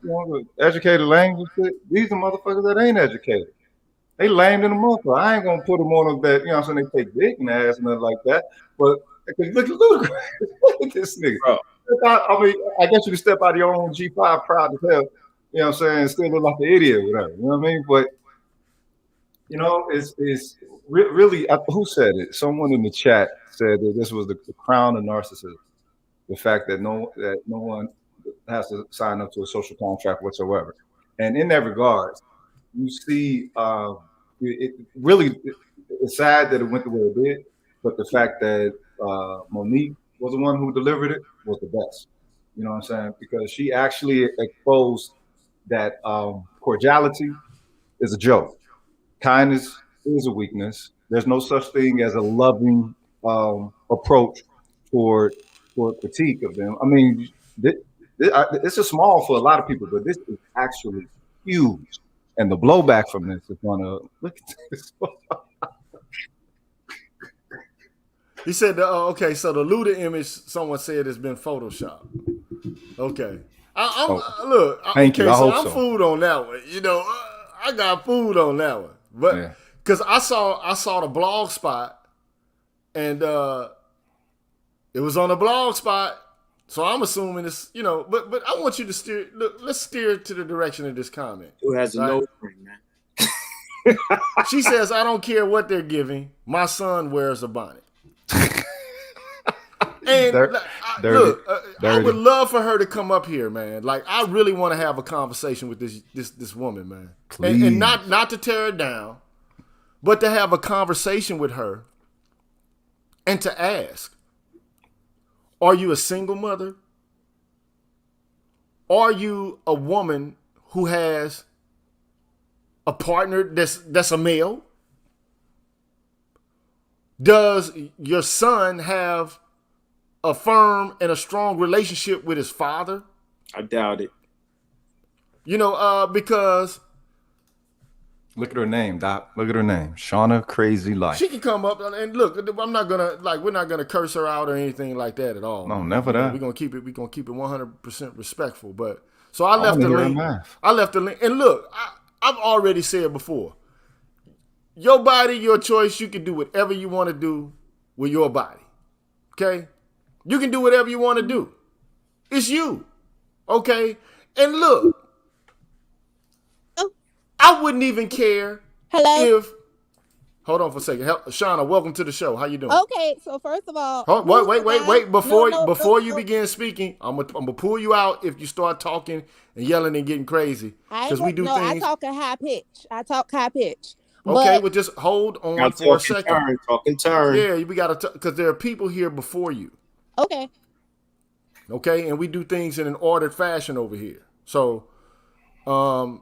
educated language. These are motherfuckers that ain't educated. They lame in the motherfucker. I ain't gonna put them on them that I'm saying they take dick and ass and nothing like that. But look at this nigga. Bro. I guess you can step out of your own G5 proud as hell. You know what I'm saying? Still look like an idiot, whatever. You know what I mean? But it's really who said it? Someone in the chat said that this was the crown of narcissism. The fact that no one has to sign up to a social contract whatsoever. And in that regard, you see, it's sad that it went the way it did, but the fact that Monique was the one who delivered it was the best. You know what I'm saying? Because she actually exposed that cordiality is a joke. Kindness is a weakness. There's no such thing as a loving approach toward critique of them. I mean, this is small for a lot of people, but this is actually huge. And the blowback from this is going to look at this. He said, okay, so the Luda image, someone said has been photoshopped. Okay. Thank you. I hope I'm so. food on that one. You know, I got food on that one. But because I saw the blog spot, and it was on the blog spot, so I'm assuming it's, you know, but I want you to steer. Look, let's steer to the direction of this comment. Who has a nose ring, man? She says, "I don't care what they're giving. My son wears a bonnet." And I would love for her to come up here, man. Like, I really want to have a conversation with this woman, man. And not to tear her down, but to have a conversation with her and to ask, are you a single mother? Are you a woman who has a partner that's a male? Does your son have a firm and a strong relationship with his father? I doubt it. You know, because look at her name, Doc. Look at her name, Shauna Crazy Life. She can come up and look. I'm not gonna we're not gonna curse her out or anything like that at all. No, never that. We're gonna keep it 100% respectful. But so I left the link. I left the link, and look, I've already said before. Your body, your choice. You can do whatever you want to do with your body. Okay. You can do whatever you want to do. It's you. Okay? And look, I wouldn't even care if... Hold on for a second. Shauna, welcome to the show. How you doing? Okay, so first of all... Wait. Before you begin speaking, I'm gonna pull you out if you start talking and yelling and getting crazy. Because we do things... I talk high pitch. Okay, well, just hold on for a second. Talking turn. Yeah, we got to... Because there are people here before you. Okay, and we do things in an ordered fashion over here. So, go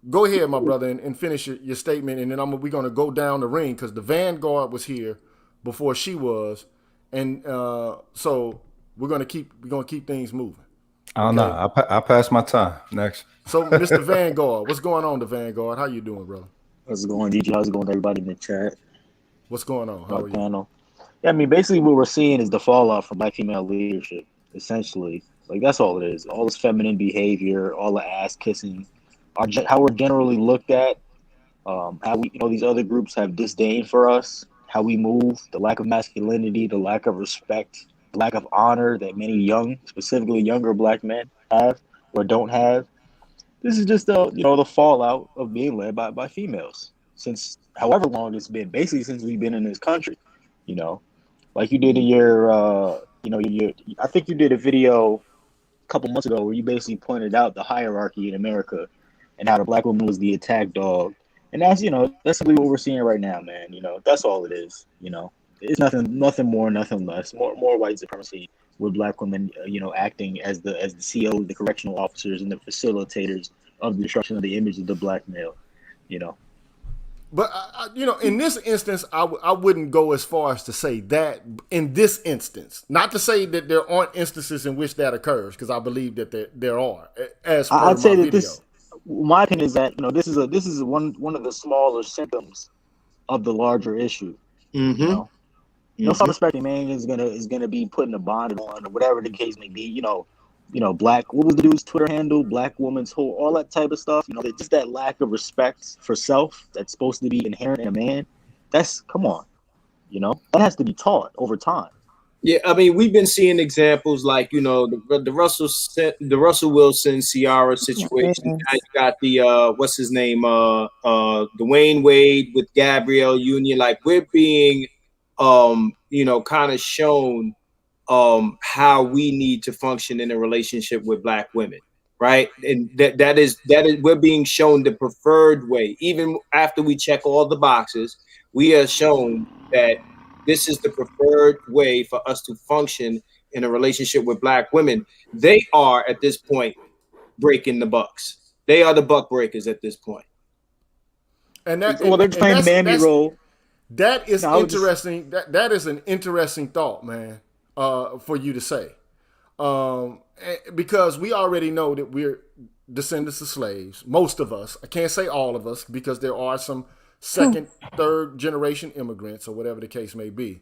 ahead, my brother, and finish your statement, and then we're going to go down the ring because the Vanguard was here before she was, and so we're going to keep things moving. I don't know. I passed my time. Next. So, Mr. Vanguard, what's going on, the Vanguard? How you doing, brother? How's it going, DJ? How's it going, everybody in the chat? What's going on? How are you? Panel. Yeah, I mean, basically what we're seeing is the fallout from Black female leadership, essentially. Like, that's all it is. All this feminine behavior, all the ass kissing, how we're generally looked at, how we, these other groups have disdain for us, how we move, the lack of masculinity, the lack of respect, the lack of honor that many specifically younger Black men have or don't have. This is just the fallout of being led by females since however long it's been, basically since we've been in this country, like you did in your, I think you did a video a couple months ago where you basically pointed out the hierarchy in America and how the Black woman was the attack dog. And that's simply what we're seeing right now, man. That's all it is. It's nothing more, nothing less. More white supremacy with Black women, acting as the CEOs, the correctional officers, and the facilitators of the destruction of the image of the Black male. But in this instance, I wouldn't go as far as to say that in this instance. Not to say that there aren't instances in which that occurs, because I believe that there are. As per I'd say my that video. My opinion is that this is one of the smaller symptoms of the larger issue. Mm-hmm. Self-respecting man is gonna be putting a bond on, or whatever the case may be. Black, what was the dude's Twitter handle? Black woman's whole, all that type of stuff. Just that lack of respect for self that's supposed to be inherent in a man. Come on, that has to be taught over time. Yeah, I mean, we've been seeing examples like, the Russell Wilson Ciara situation. Now you got the what's his name, Dwayne Wade with Gabrielle Union. Like, we're being kind of shown how we need to function in a relationship with Black women, right? And that is we're being shown the preferred way. Even after we check all the boxes, we are shown that this is the preferred way for us to function in a relationship with Black women. They are at this point breaking the bucks. They are the buck breakers at this point. And that, Well, they're playing the mammy role. That is No, interesting. That is an interesting thought, man, for you to say, because we already know that we're descendants of slaves. Most of us. I can't say all of us because there are some second, third generation immigrants or whatever the case may be.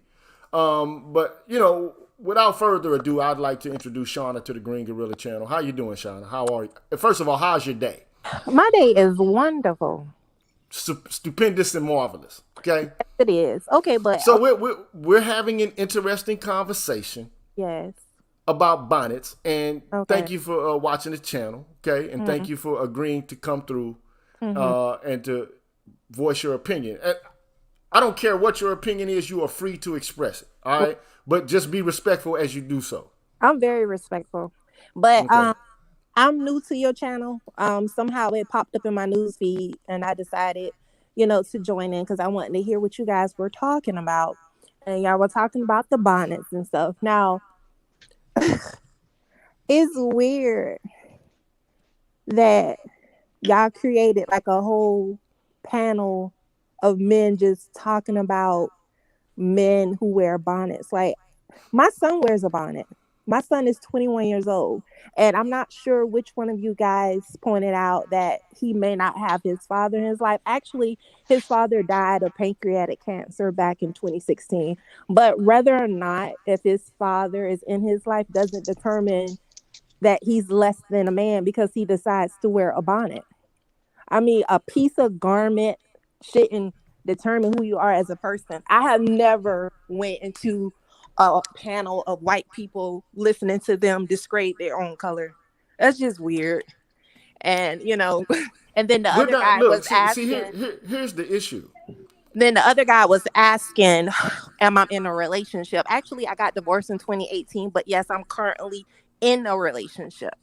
But you know, without further ado, I'd like to introduce Shauna to the Green Gorilla channel. How you doing, Shauna? How are you? First of all, how's your day? My day is wonderful. Stupendous and marvelous. Okay, It is. Okay, but so we're having an interesting conversation yes. about bonnets, and Okay. thank you for watching the channel. Okay, and thank you for agreeing to come through and to voice your opinion. And I don't care what your opinion is; you are free to express it. All right, but just be respectful as you do so. I'm very respectful. But Okay. I'm new to your channel. Somehow it popped up in my news feed, and I decided, to join in because I wanted to hear what you guys were talking about. And y'all were talking about the bonnets and stuff. Now, it's weird that y'all created like a whole panel of men just talking about men who wear bonnets. Like, my son wears a bonnet. My son is 21 years old, and I'm not sure which one of you guys pointed out that he may not have his father in his life. Actually, his father died of pancreatic cancer back in 2016. But whether or not if his father is in his life doesn't determine that he's less than a man because he decides to wear a bonnet. I mean, a piece of garment shouldn't determine who you are as a person. I have never went into a panel of white people listening to them describe their own color. That's just weird. And and then the We're other not. guy Look, was see asking. here's the issue. Then the other guy was asking, "Am I in a relationship?" Actually, I got divorced in 2018, but yes, I'm currently in a relationship.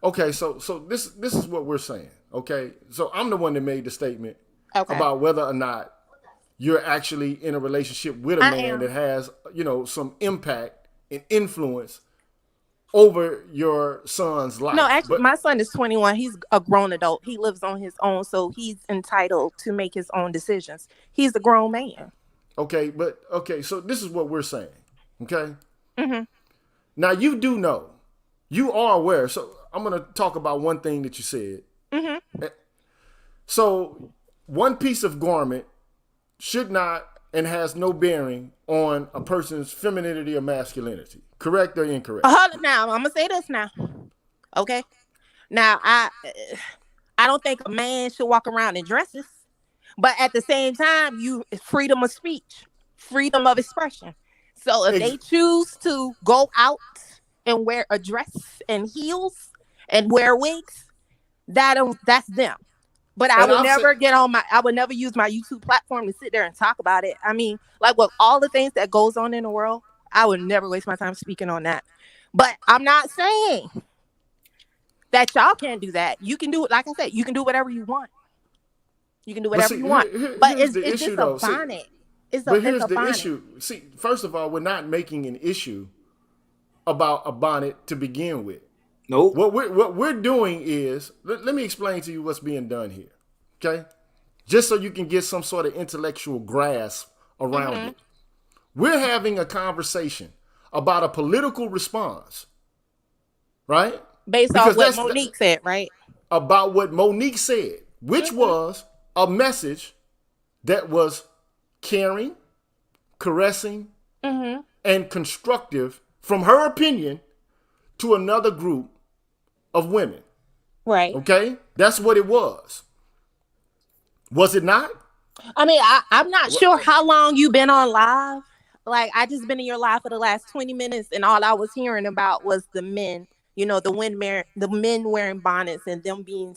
Okay, so this is what we're saying. Okay, so I'm the one that made the statement Okay, about whether or not you're actually in a relationship with a I man am. that has, some impact and influence over your son's No, life. actually, But my son is 21. He's a grown adult. He lives on his own, so he's entitled to make his own decisions. He's a grown man. okay, so this is what we're saying. Okay? Hmm. Now you do know. You are aware. So I'm going to talk about one thing that you said. Hmm. So one piece of garment should not and has no bearing on a person's femininity or masculinity. Correct or incorrect? Hold it now. I'm gonna say this now. Okay. Now, I don't think a man should walk around in dresses, but at the same time, freedom of speech, freedom of expression. So if Ex- they choose to go out and wear a dress and heels and wear wigs, that's them. But I and would I've said, never I would never use my YouTube platform to sit there and talk about it. I mean, like with all the things that goes on in the world, I would never waste my time speaking on that. But I'm not saying that y'all can't do that. You can do it. Like I said, you can do whatever you want. You can do but whatever see, you want. But here's the it's issue just a though. See, bonnet. It's but it's here's a the bonnet. issue. See, first of all, we're not making an issue about a bonnet to begin with. Nope. What we're doing is let me explain to you what's being done here. Okay? Just so you can get some sort of intellectual grasp around Hmm. it. We're having a conversation about a political response, right? Based off Because what that's Monique said, right? about what Monique said, which Hmm. was a message that was caring, caressing, Hmm. and constructive from her opinion to another group of women. Right. Okay? That's what it was. Was it not? I mean, I'm not sure how long you've been on live. Like, I just been in your live for the last 20 minutes, and all I was hearing about was the men, the men wearing bonnets and them being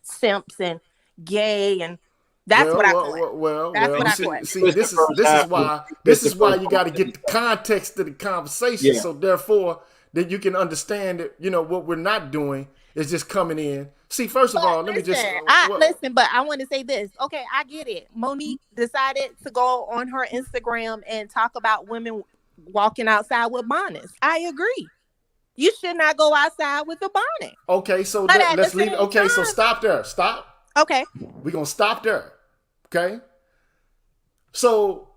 simps and gay and That's what I caught. That's what I caught. See, this is why you got to get the context of the conversation. Yeah. So therefore, that you can understand that, you know, what we're not doing is just coming in. See, first of all, let me just listen. But I want to say this. Okay, I get it. Monique decided to go on her Instagram and talk about women walking outside with bonnets. I agree. You should not go outside with a bonnet. Okay, so let's leave. Okay, so stop there. Stop. Okay. We're going to stop there. Okay? So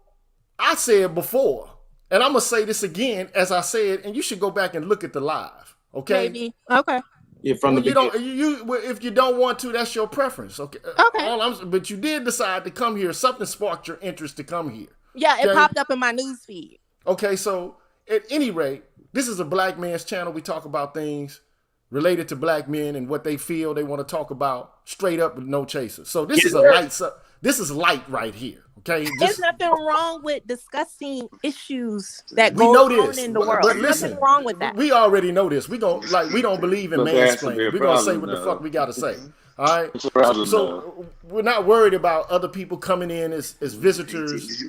I said before, and I'm going to say this again, as I said, and you should go back and look at the live. Okay? Maybe. Okay. Yeah, from the beginning. If you don't want to, that's your preference. Okay. Okay. But you did decide to come here. Something sparked your interest to come here. Yeah, it popped up in my news feed. Okay, so at any rate, this is a black man's channel. We talk about things related to black men and what they feel they want to talk about, straight up with no chasers. So this is a light. This is light right here. Okay, there's nothing wrong with discussing issues that we go know on this, in the world. But There's listen, nothing wrong with that. We already know this. We don't believe in mansplaining. We're gonna say what the fuck we gotta say. All right. So we're not worried about other people coming in as visitors,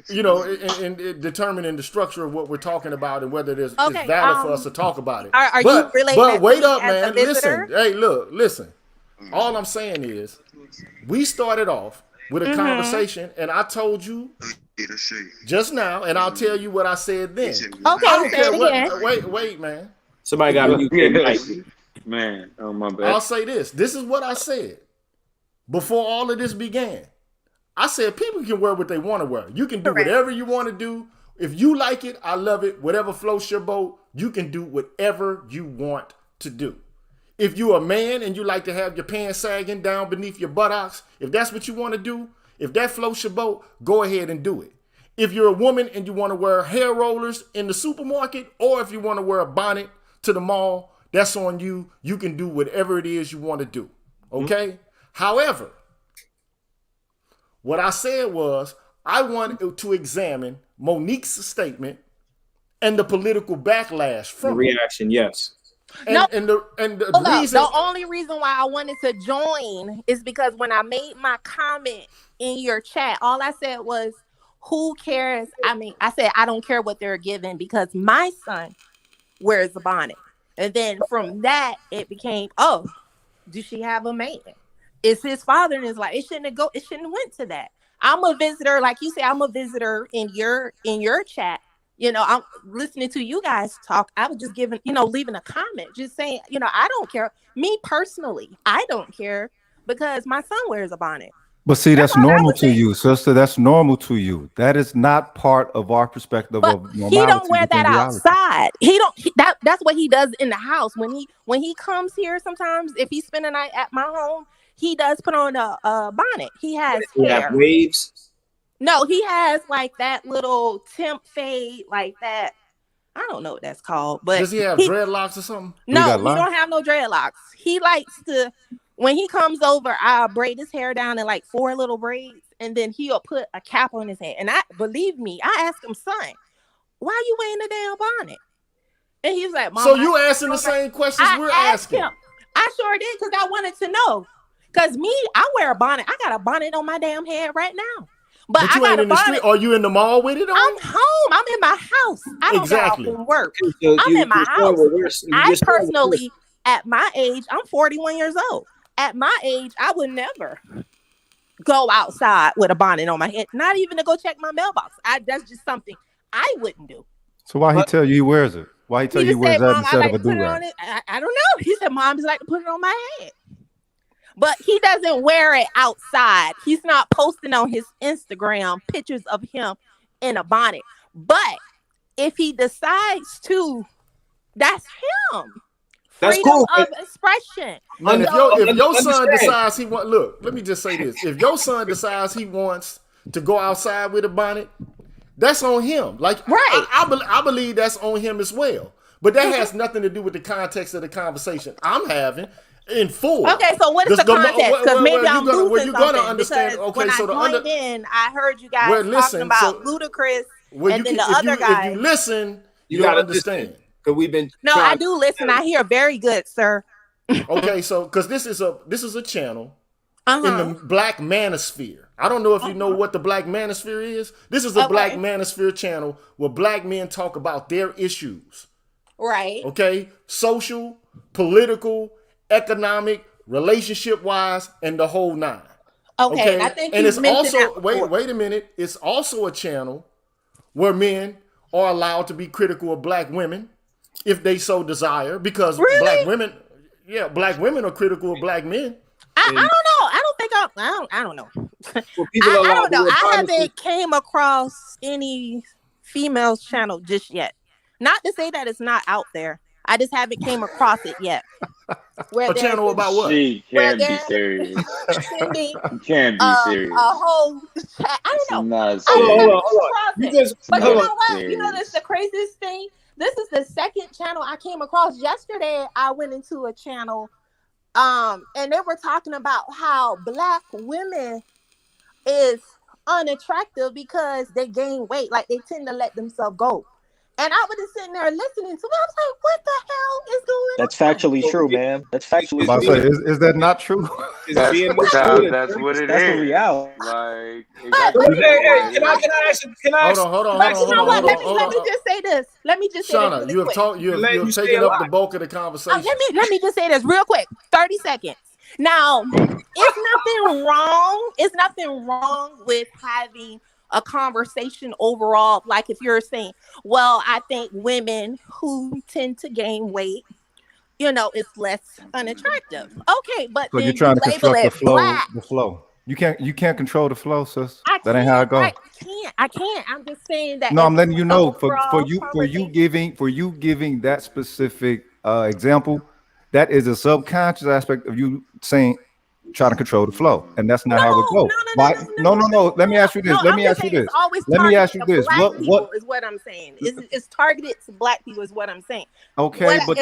you know, and determining the structure of what we're talking about and whether it's valid for us to talk about it. Are you related? But wait up, man. Listen. Hey, listen. All I'm saying is, we started off with a conversation, and I told you just now, and I'll tell you what I said then. Okay, I don't care what. Wait, man. Somebody got to Man, oh my bad. I'll say this. This is what I said before all of this began. I said people can wear what they want to wear. You can do whatever you want to do. If you like it, I love it. Whatever floats your boat, you can do whatever you want to do. If you're a man and you like to have your pants sagging down beneath your buttocks, if that's what you want to do, if that floats your boat, go ahead and do it. If you're a woman and you want to wear hair rollers in the supermarket, or if you want to wear a bonnet to the mall, that's on you. You can do whatever it is you want to do. Okay? Mm-hmm. However, what I said was I wanted to examine Monique's statement and the political backlash from the reaction. Yes. And the reason, the only reason why I wanted to join is because when I made my comment in your chat, all I said was, who cares? I mean, I said, I don't care what they're giving because my son wears a bonnet. And then from that, it became, oh, does she have a man? It's his father, and it's like it shouldn't have went to that. I'm a visitor, like you say, I'm a visitor in your chat. You know, I'm listening to you guys talk. I was just leaving a comment, just saying, I don't care. Me personally, I don't care because my son wears a bonnet. But see, that's normal to you, sister. That's normal to you. That is not part of our perspective of normality. He don't wear that outside. That's what he does in the house. When he comes here, sometimes if he's spending the night at my home, he does put on a bonnet. He has hair. Waves. No, he has like that little temp fade, like that. I don't know what that's called, but does he have dreadlocks or something? No, he don't have no dreadlocks. He likes to. When he comes over, I'll braid his hair down in like 4 little braids, and then he'll put a cap on his head. And believe me, I asked him, son, why are you wearing the damn bonnet? And he's like, Mom. So you asking the same questions we're asking? Him. I sure did because I wanted to know. Because me, I wear a bonnet. I got a bonnet on my damn head right now. But you ain't in the street. Are you in the mall with it on? I'm home. I'm in my house. I don't get out from work. I'm in my house. I personally, at my age, I'm 41 years old. At my age, I would never go outside with a bonnet on my head, not even to go check my mailbox. That's just something I wouldn't do. So why he tell you he wears it? Why he tell you he wears that instead of a do-rag? I don't know. He said, Mom just like to put it on my head. But he doesn't wear it outside. He's not posting on his Instagram pictures of him in a bonnet. But if he decides to, that's him. That's freedom cool. of expression. Man, if your son decides he wants, look, let me just say this. If your son decides he wants to go outside with a bonnet, that's on him. Like, right. I believe that's on him as well. But that has nothing to do with the context of the conversation I'm having in full. Okay, so what is the context? Because maybe I'm losing something. Understand, okay, when so I joined in, I heard you guys talking about Ludacris and then the other guy. If you listen, you gotta understand. Because we've been I do listen. I hear very good, sir. Okay, so because this is a channel in the Black Manosphere. I don't know if you know what the Black Manosphere is. This is a Black Manosphere channel where black men talk about their issues. Right. Okay? Social, political, economic, relationship-wise, and the whole nine. Okay, and I think and it's also that wait a minute. It's also a channel where men are allowed to be critical of black women if they so desire, because black women are critical of black men. I don't know. I don't think I don't know. I don't know. I haven't came across any females channel just yet. Not to say that it's not out there. I just haven't came across it yet. A channel about what? She can't be serious. You can't be serious. A whole chat. I don't know. Hold on. But you know what? You know that's the craziest thing? This is the second channel I came across. Yesterday, I went into a channel, and they were talking about how black women is unattractive because they gain weight. Like, they tend to let themselves go. And I was just sitting there listening to it. I was like, what the hell is going on? That's factually true, man. That's factually true. Is that not true? That's what it That's is. the reality. Like, Hey, can I ask? Hold on. But you know what? Let me just say this. Let me just say this. Shauna, you have taken up the bulk of the conversation. Let me just say this real quick. 30 seconds. Now, it's nothing wrong with having a conversation overall. Like, if you're saying, well, I think women who tend to gain weight, it's less unattractive. Okay, but So you're trying to construct the flow. You can't control the flow, sis. That ain't how it goes. I can't. I'm just saying that. No, I'm letting you know for you giving that specific example, that is a subconscious aspect of you saying trying to control the flow, and that's not how it goes. No. Let me ask you this. Let me ask you this. What is what I'm saying? It's targeted to black people is what I'm saying. Okay, but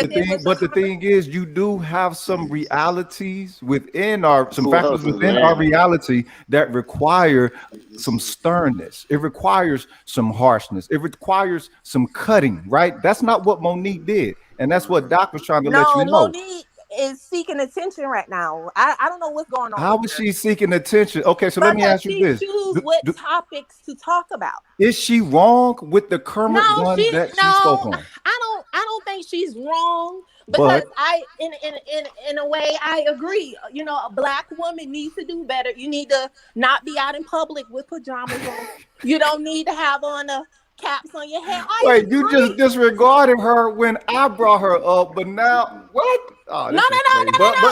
the thing is, you do have some realities within factors within our reality that require some sternness. It requires some harshness. It requires some cutting, right? That's not what Monique did, and that's what Doc was trying to let you know. Monique is seeking attention right now. I don't know what's going on. How is she seeking attention? Okay, so let me ask you this: choose what topics to talk about. Is she wrong with the Kermit one that she spoke on? I don't think she's wrong, because in a way I agree. A black woman needs to do better. You need to not be out in public with pajamas on. You don't need to have on a caps on your head. Wait, you just disregarded her when I brought her up, but now what? Oh, no.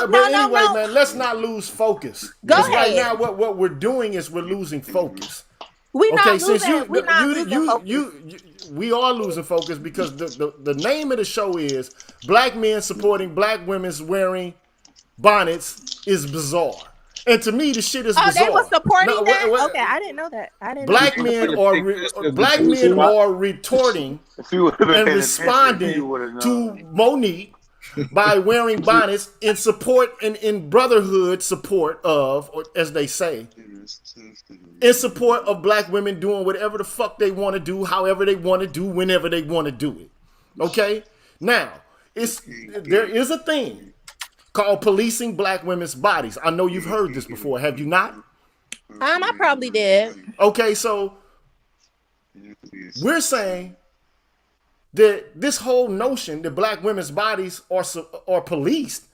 But anyway, man, let's not lose focus. Go ahead. Right now, what we're doing is we're losing focus. We are losing focus because the name of the show is Black Men Supporting Black Women's Wearing Bonnets is Bizarre. And to me, the shit is bizarre. They were supporting that? Okay, I didn't know that. Black men are retorting and responding to Monique by wearing bonnets in support and in brotherhood support of, or as they say, in support of black women doing whatever the fuck they want to do, however they want to do, whenever they want to do it. Okay? Now, there is a thing called policing black women's bodies. I know you've heard this before. Have you not? I probably did. Okay, so we're saying that this whole notion that black women's bodies are policed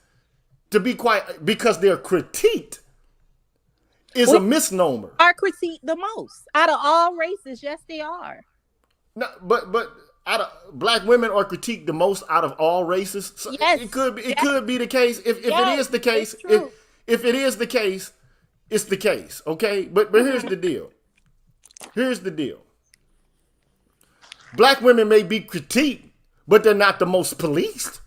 because they're critiqued is a misnomer. Are critiqued the most out of all races? Yes, they are. No, but black women are critiqued the most out of all races. So yes, it could be the case. If it is the case, if it is the case, it's the case. Okay, but here's the deal. Here's the deal. Black women may be critiqued, but they're not the most policed.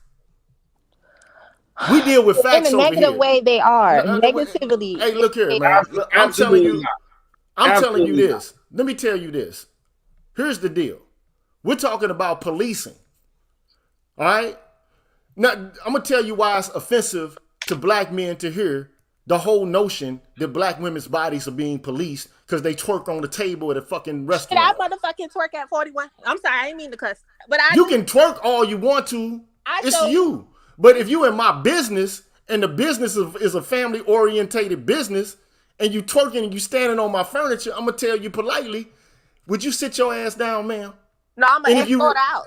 We deal with facts in a negative way. They are negatively. Hey, look here, man. I'm telling you this. Let me tell you this. Here's the deal. We're talking about policing. All right? Now, I'm going to tell you why it's offensive to black men to hear the whole notion that black women's bodies are being policed because they twerk on the table at a fucking restaurant. Did I motherfucking twerk at 41? I'm sorry, I didn't mean to cuss. But you can twerk all you want to. It's you. But if you in my business and the business is a family orientated business, and you twerking and you standing on my furniture, I'm gonna tell you politely, would you sit your ass down, ma'am? No, I'm gonna And if you escort out.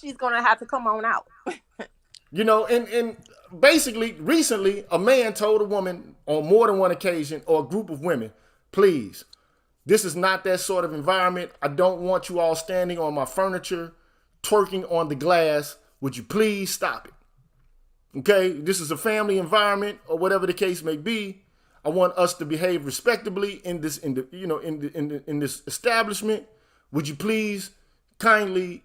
She's gonna have to come on out. You know, and basically, recently, a man told a woman on more than one occasion, or a group of women, please, this is not that sort of environment. I don't want you all standing on my furniture, twerking on the glass. Would you please stop it? Okay, this is a family environment, or whatever the case may be. I want us to behave respectably in this establishment. Would you please kindly,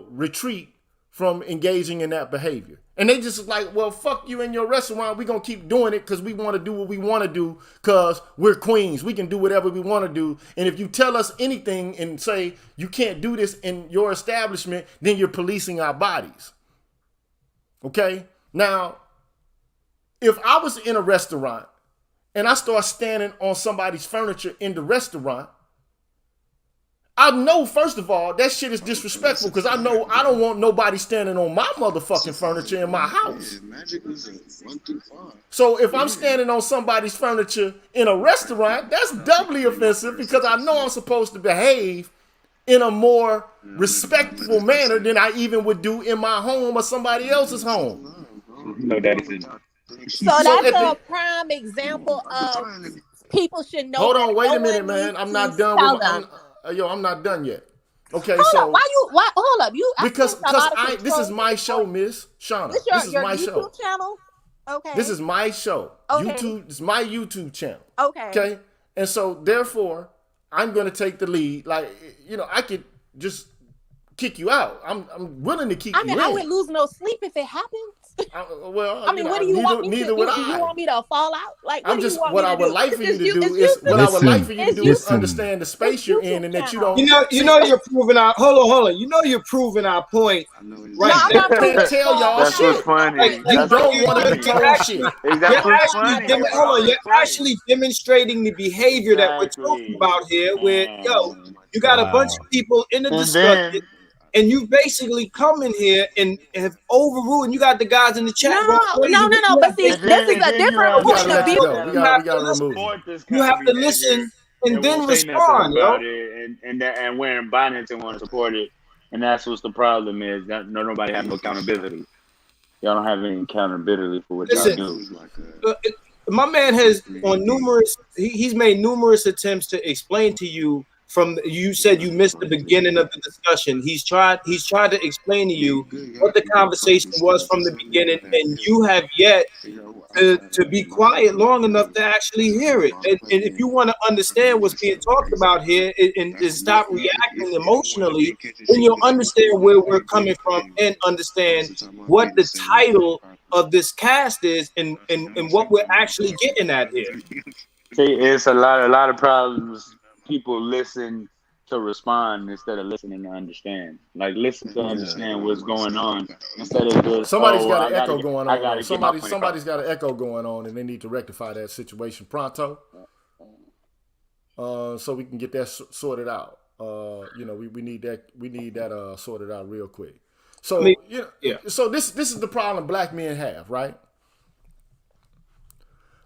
retreat from engaging in that behavior? And they just like, well, fuck you in your restaurant. We're going to keep doing it because we want to do what we want to do because we're queens. We can do whatever we want to do. And if you tell us anything and say you can't do this in your establishment, then you're policing our bodies. Okay? Now, if I was in a restaurant and I start standing on somebody's furniture in the restaurant, I know, first of all, that shit is disrespectful because I know I don't want nobody standing on my motherfucking furniture in my house. So if I'm standing on somebody's furniture in a restaurant, that's doubly offensive because I know I'm supposed to behave in a more respectful manner than I even would do in my home or somebody else's home. No, that isn't. So that's a prime example of people should know. Hold on, wait a minute, man. I'm not done with I'm not done yet. Okay, so why hold up? Because this is my show, Miss Shauna. This is my YouTube show. Channel? Okay. This is my show. Okay. YouTube is my YouTube channel. Okay. Okay. And so therefore, I'm gonna take the lead. Like, I could just kick you out. I'm willing to keep you in. I wouldn't lose no sleep if it happens. What do you want me to do? You want me to fall out? Like, what I would like for you to do is understand the space you're in and that you don't. You're proving our. Hold on. You're proving our point. Right. No, I'm not tell y'all That's shit. what's funny. You don't want to control shit. You're actually demonstrating the behavior that we're talking about here. Where you got a bunch of people in the discussion. And you basically come in here and have overruled. And you got the guys in the chat. No. But see, this is a different point of view. You have to listen and then respond, yo. And wearing bonnets and want to support it. And that's what's the problem is. That nobody has no accountability. Y'all don't have any accountability for what y'all do. My man has he's made numerous attempts to explain to you. You said you missed the beginning of the discussion. He's tried to explain to you what the conversation was from the beginning, and you have yet to be quiet long enough to actually hear it. And if you want to understand what's being talked about here and stop reacting emotionally, then you'll understand where we're coming from and understand what the title of this cast is and what we're actually getting at here. See, it's a lot of problems. People listen to respond instead of listening to understand. Like, listen to understand what's going on instead of just somebody's got an echo going on. Somebody's got an echo going on, and they need to rectify that situation pronto. So we can get that sorted out. We need that sorted out real quick. So So this is the problem black men have, right?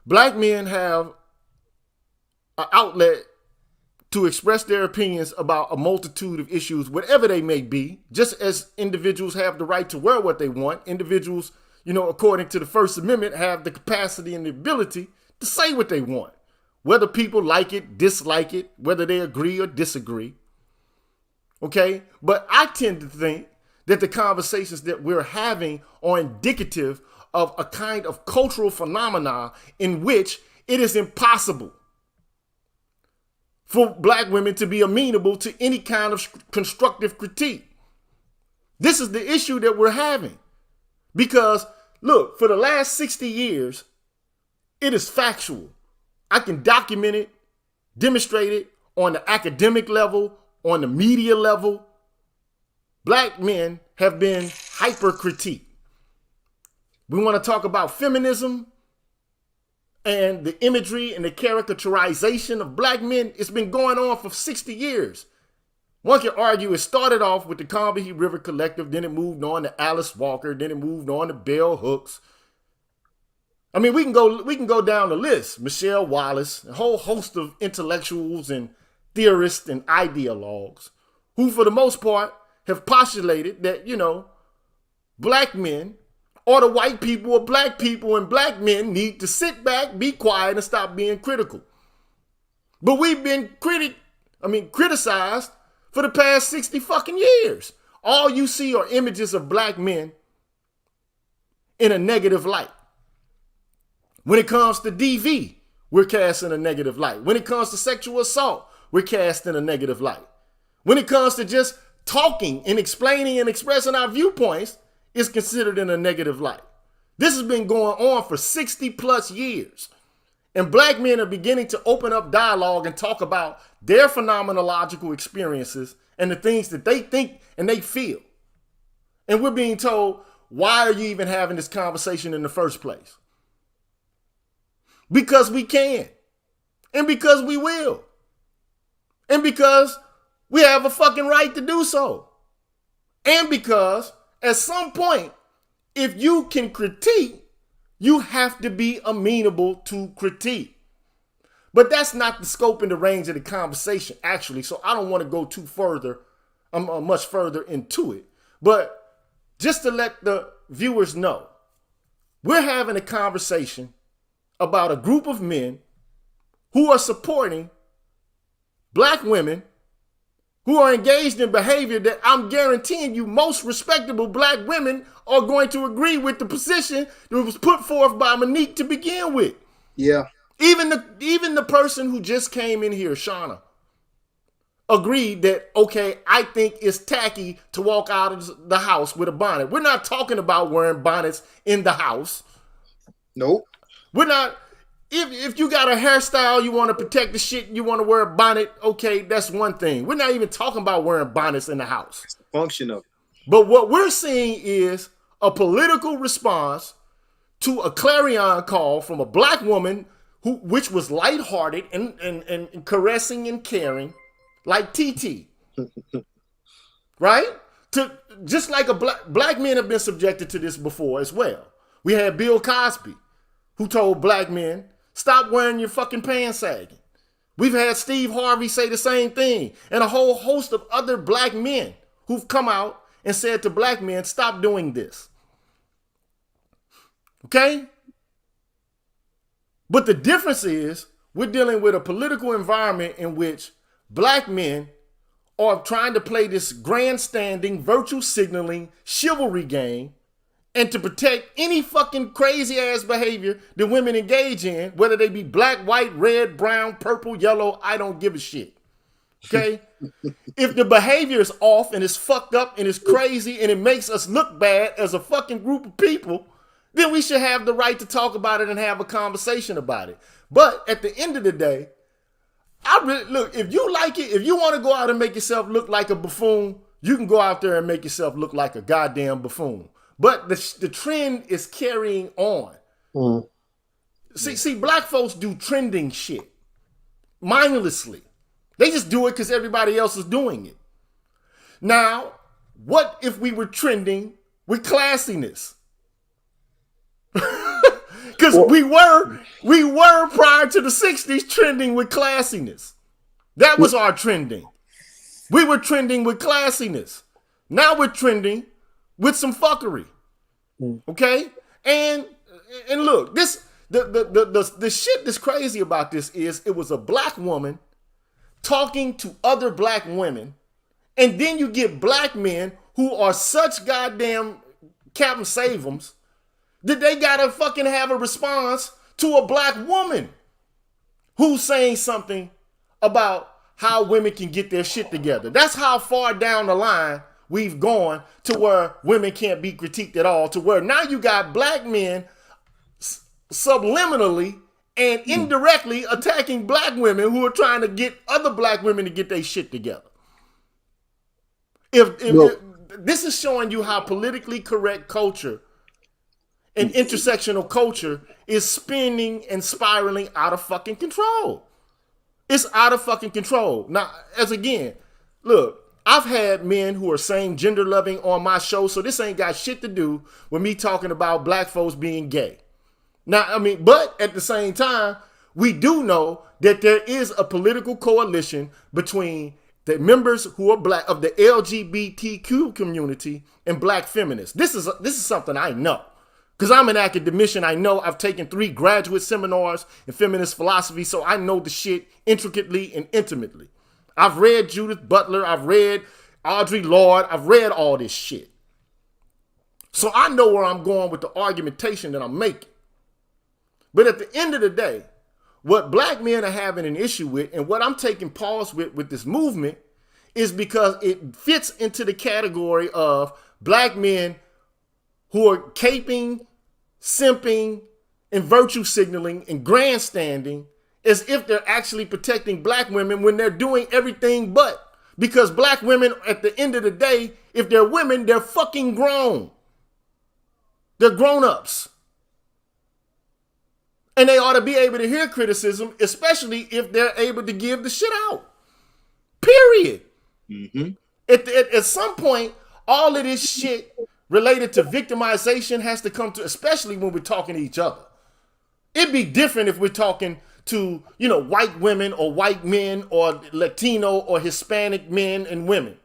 Black men have an outlet to express their opinions about a multitude of issues, whatever they may be, just as individuals have the right to wear what they want. Individuals, according to the First Amendment, have the capacity and the ability to say what they want, whether people like it, dislike it, whether they agree or disagree. Okay? But I tend to think that the conversations that we're having are indicative of a kind of cultural phenomena in which it is impossible for black women to be amenable to any kind of constructive critique. This is the issue that we're having. Because, look, for the last 60 years, it is factual. I can document it, demonstrate it on the academic level, on the media level. Black men have been hyper-critiqued. We want to talk about feminism and the imagery and the caricaturization of black men. It's been going on for 60 years. One can argue it started off with the Combahee River Collective, then it moved on to Alice Walker, then it moved on to Bell Hooks. I mean, we can go down the list. Michelle Wallace, a whole host of intellectuals and theorists and ideologues who, for the most part, have postulated that, black men or the white people or black people and black men need to sit back, be quiet, and stop being critical. But we've been criticized for the past 60 fucking years. All you see are images of black men in a negative light. When it comes to DV, we're cast in a negative light. When it comes to sexual assault, we're cast in a negative light. When it comes to just talking and explaining and expressing our viewpoints, it's considered in a negative light. This has been going on for 60 plus years. And black men are beginning to open up dialogue and talk about their phenomenological experiences and the things that they think and they feel. And we're being told, why are you even having this conversation in the first place? Because we can. And because we will. And because we have a fucking right to do so. And because at some point, if you can critique, you have to be amenable to critique. But that's not the scope and the range of the conversation, actually. So I don't want to go much further into it. But just to let the viewers know, we're having a conversation about a group of men who are supporting black women who are engaged in behavior that I'm guaranteeing you most respectable black women are going to agree with the position that was put forth by Monique to begin with. Yeah. Even the person who just came in here, Shauna, agreed that, okay, I think it's tacky to walk out of the house with a bonnet. We're not talking about wearing bonnets in the house. Nope. We're not, if you got a hairstyle, you want to protect the shit, you want to wear a bonnet, okay, that's one thing. We're not even talking about wearing bonnets in the house. It's the function of it. But what we're seeing is a political response to a clarion call from a black woman which was lighthearted and caressing and caring, like TT. Right? Just like black men have been subjected to this before as well. We had Bill Cosby, who told black men, stop wearing your fucking pants sagging. We've had Steve Harvey say the same thing, and a whole host of other black men who've come out and said to black men, stop doing this. Okay? But the difference is we're dealing with a political environment in which black men are trying to play this grandstanding, virtue signaling, chivalry game, and to protect any fucking crazy ass behavior that women engage in, whether they be black, white, red, brown, purple, yellow, I don't give a shit. Okay? If the behavior is off and it's fucked up and it's crazy and it makes us look bad as a fucking group of people, then we should have the right to talk about it and have a conversation about it. But at the end of the day, look, if you like it, if you want to go out and make yourself look like a buffoon, you can go out there and make yourself look like a goddamn buffoon. But the trend is carrying on. Mm. See, black folks do trending shit mindlessly. They just do it because everybody else is doing it. Now, what if we were trending with classiness? Because we were prior to the 60s trending with classiness. That was our trending. We were trending with classiness. Now we're trending with some fuckery. Okay? And look, the shit that's crazy about this is it was a black woman talking to other black women, and then you get black men who are such goddamn Captain Save-ems that they gotta fucking have a response to a black woman who's saying something about how women can get their shit together. That's how far down the line we've gone to where women can't be critiqued at all, to where now you got black men subliminally and indirectly attacking black women who are trying to get other black women to get their shit together. If this is showing you how politically correct culture and intersectional culture is spinning and spiraling out of fucking control. It's out of fucking control. Now, look, I've had men who are same gender loving on my show, so this ain't got shit to do with me talking about black folks being gay. Now, I mean, but at the same time, we do know that there is a political coalition between the members who are black of the LGBTQ community and black feminists. This is something I know. Because I'm an academician, I know I've taken 3 graduate seminars in feminist philosophy, so I know the shit intricately and intimately. I've read Judith Butler, I've read Audre Lorde, I've read all this shit. So I know where I'm going with the argumentation that I'm making. But at the end of the day, what black men are having an issue with, and what I'm taking pause with this movement, is because it fits into the category of black men who are caping, simping, and virtue signaling and grandstanding as if they're actually protecting black women when they're doing everything but. Because black women, at the end of the day, if they're women, they're fucking grown. They're grown-ups. And they ought to be able to hear criticism, especially if they're able to give the shit out. Period. Mm-hmm. At some point, all of this shit related to victimization has to come to, especially when we're talking to each other. It'd be different if we're talking to, white women or white men or Latino or Hispanic men and women.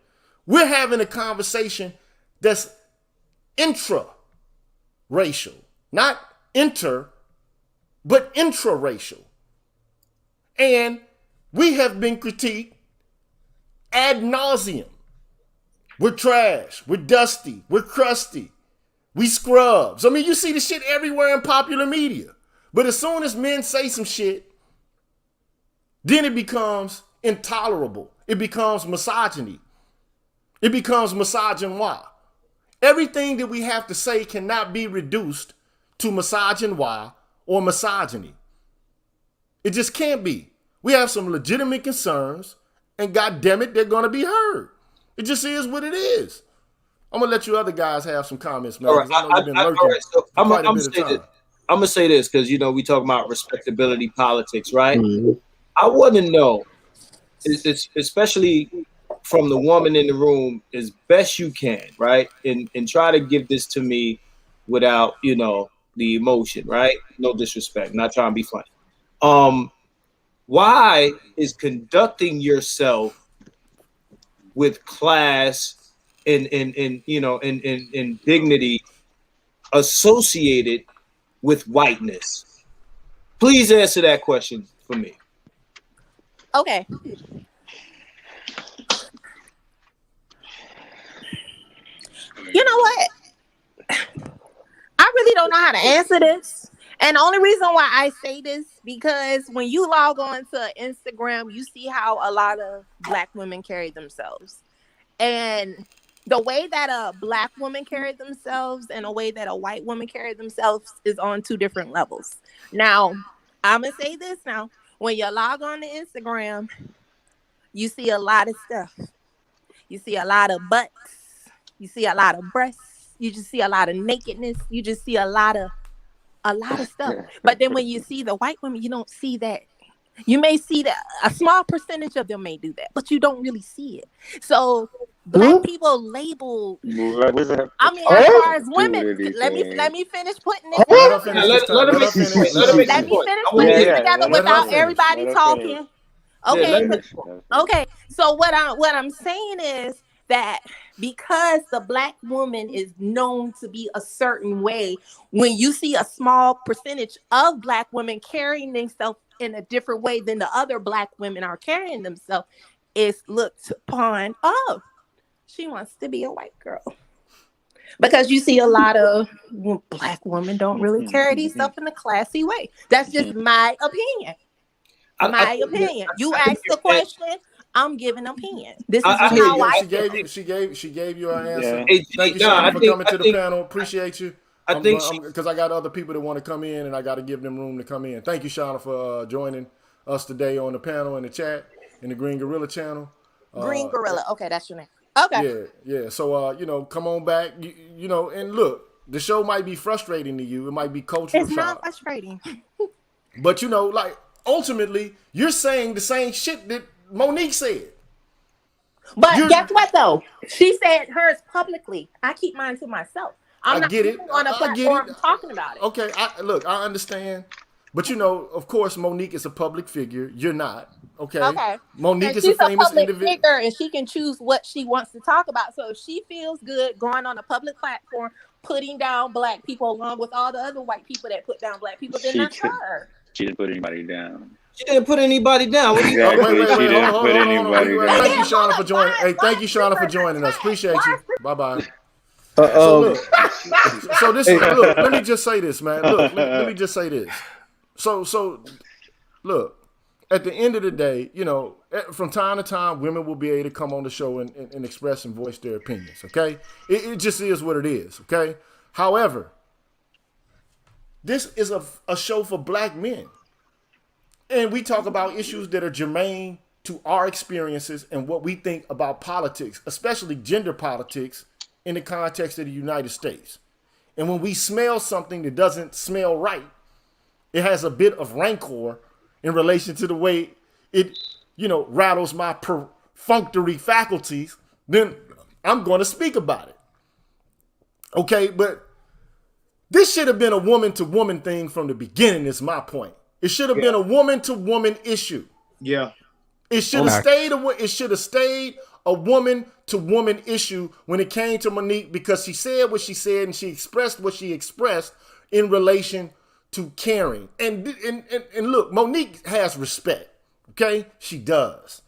We're having a conversation that's intra-racial, not inter, but intra-racial. And we have been critiqued ad nauseum. We're trash. We're dusty. We're crusty. We scrubs. I mean, you see the shit everywhere in popular media. But as soon as men say some shit, then it becomes intolerable. It becomes misogyny. It becomes misogynoir. Everything that we have to say cannot be reduced to misogynoir or misogyny. It just can't be. We have some legitimate concerns, and God damn it, they're going to be heard. It just is what it is. I'm going to let you other guys have some comments, man. All right, I know you've been lurking so I'm quite a going bit of time. to say this because, we talk about respectability politics, right? Mm-hmm. I want to know, especially from the woman in the room, as best you can, right? And try to give this to me without, the emotion, right? No disrespect, not trying to be funny. Why is conducting yourself with class and dignity associated with whiteness? Please answer that question for me. Okay. You know what? I really don't know how to answer this. And the only reason why I say this, because when you log on to Instagram, you see how a lot of black women carry themselves. And the way that a black woman carried themselves and the way that a white woman carried themselves is on 2 different levels. Now, I'm going to say this now. When you log on to Instagram, you see a lot of stuff. You see a lot of butts. You see a lot of breasts. You just see a lot of nakedness. You just see a lot of stuff. But then when you see the white women, you don't see that. You may see that a small percentage of them may do that, but you don't really see it. So black people label. I mean, as far as women, let me finish putting it. Let me finish putting it together without everybody talking. Okay. So what I'm saying is that because the black woman is known to be a certain way, when you see a small percentage of black women carrying themselves in a different way than the other black women are carrying themselves, it's looked upon, oh, she wants to be a white girl. Because you see a lot of black women don't really carry themselves in a classy way. That's just my opinion. You asked the question, I'm giving an opinion. This is how I feel. She gave you an answer. Yeah. Thank you, Sean, for coming to the panel. Appreciate you. Because I got other people that want to come in, and I got to give them room to come in. Thank you, Shauna, for joining us today on the panel in the chat in the Green Gorilla channel. Green Gorilla. Okay, that's your name. Okay. Yeah. So, come on back. And look, the show might be frustrating to you. It might be cultural shock. It's not frustrating. But, ultimately, you're saying the same shit that Monique said. But guess what, though? She said hers publicly. I keep mine to myself. I'm not get it. on a platform talking about it. Okay, I understand. But of course, Monique is a public figure. You're not. Okay. Monique and is she's a famous public individual, figure, and she can choose what she wants to talk about. So if she feels good going on a public platform, putting down black people along with all the other white people that put down black people, then that's her. She didn't put anybody down. She didn't put anybody down. Exactly. Wait, She didn't put anybody down. Thank you, Shauna, for joining. Hey, thank you, Shauna, for joining us. Appreciate you. Bye-bye. So this is, look, let me just say this, man. Look, let me just say this. So look, at the end of the day, from time to time, women will be able to come on the show and express and voice their opinions, okay? It just is what it is, okay? However, this is a show for black men. And we talk about issues that are germane to our experiences and what we think about politics, especially gender politics, in the context of the United States. And when we smell something that doesn't smell right, it has a bit of rancor in relation to the way it, rattles my perfunctory faculties, then I'm going to speak about it. Okay, but this should have been a woman-to-woman thing from the beginning, is my point. It should have been a woman-to-woman issue. Yeah. It should have stayed a woman-to-woman issue when it came to Monique, because she said what she said and she expressed what she expressed in relation to caring. And look, Monique has respect. Okay? She does.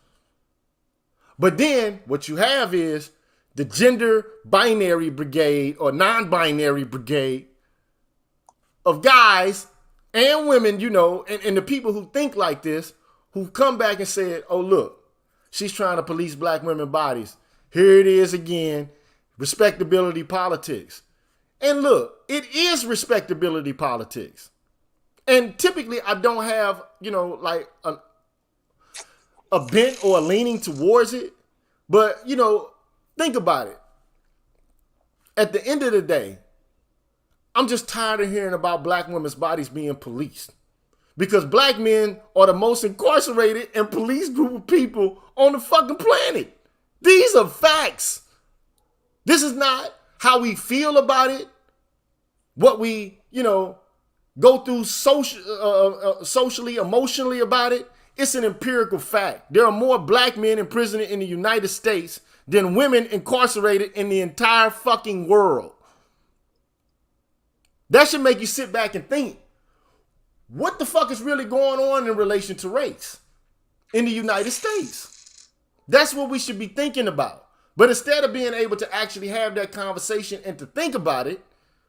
But then what you have is the gender binary brigade or non-binary brigade of guys and women, and the people who think like this, who come back and said, oh, look, she's trying to police black women's bodies. Here it is again, respectability politics. And look, it is respectability politics. And typically I don't have, like a bent or a leaning towards it. But, think about it. At the end of the day, I'm just tired of hearing about black women's bodies being policed. Because black men are the most incarcerated and policed group of people on the fucking planet. These are facts. This is not how we feel about it, what we, go through socially, emotionally about it. It's an empirical fact. There are more black men in prison in the United States than women incarcerated in the entire fucking world. That should make you sit back and think, what the fuck is really going on in relation to race in the United States? That's what we should be thinking about. But instead of being able to actually have that conversation and to think about it,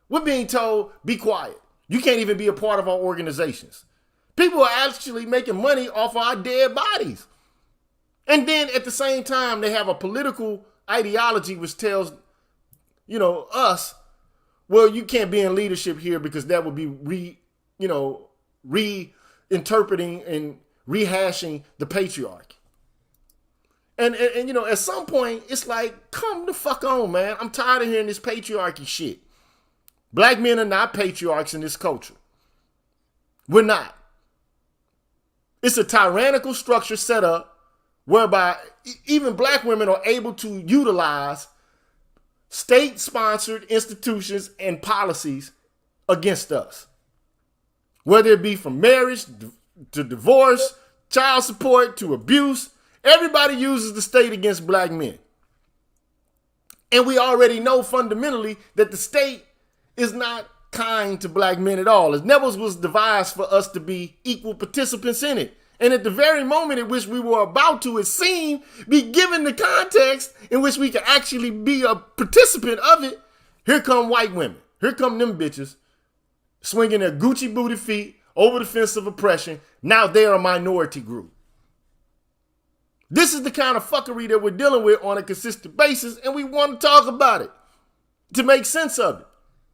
we're being told, be quiet. You can't even be a part of our organizations. People are actually making money off our dead bodies. And then at the same time, they have a political ideology which tells, us, well, you can't be in leadership here because that would be reinterpreting and rehashing the patriarchy. And at some point, it's like, come the fuck on, man. I'm tired of hearing this patriarchy shit. Black men are not patriarchs in this culture. We're not. It's a tyrannical structure set up whereby even black women are able to utilize state-sponsored institutions and policies against us. Whether it be from marriage to divorce, child support to abuse, everybody uses the state against black men. And we already know fundamentally that the state is not kind to black men at all. It never was devised for us to be equal participants in it. And at the very moment in which we were about to, it seemed, be given the context in which we could actually be a participant of it, here come white women. Here come them bitches swinging their Gucci booty feet over the fence of oppression. Now they're a minority group. This is the kind of fuckery that we're dealing with on a consistent basis, and we want to talk about it to make sense of it.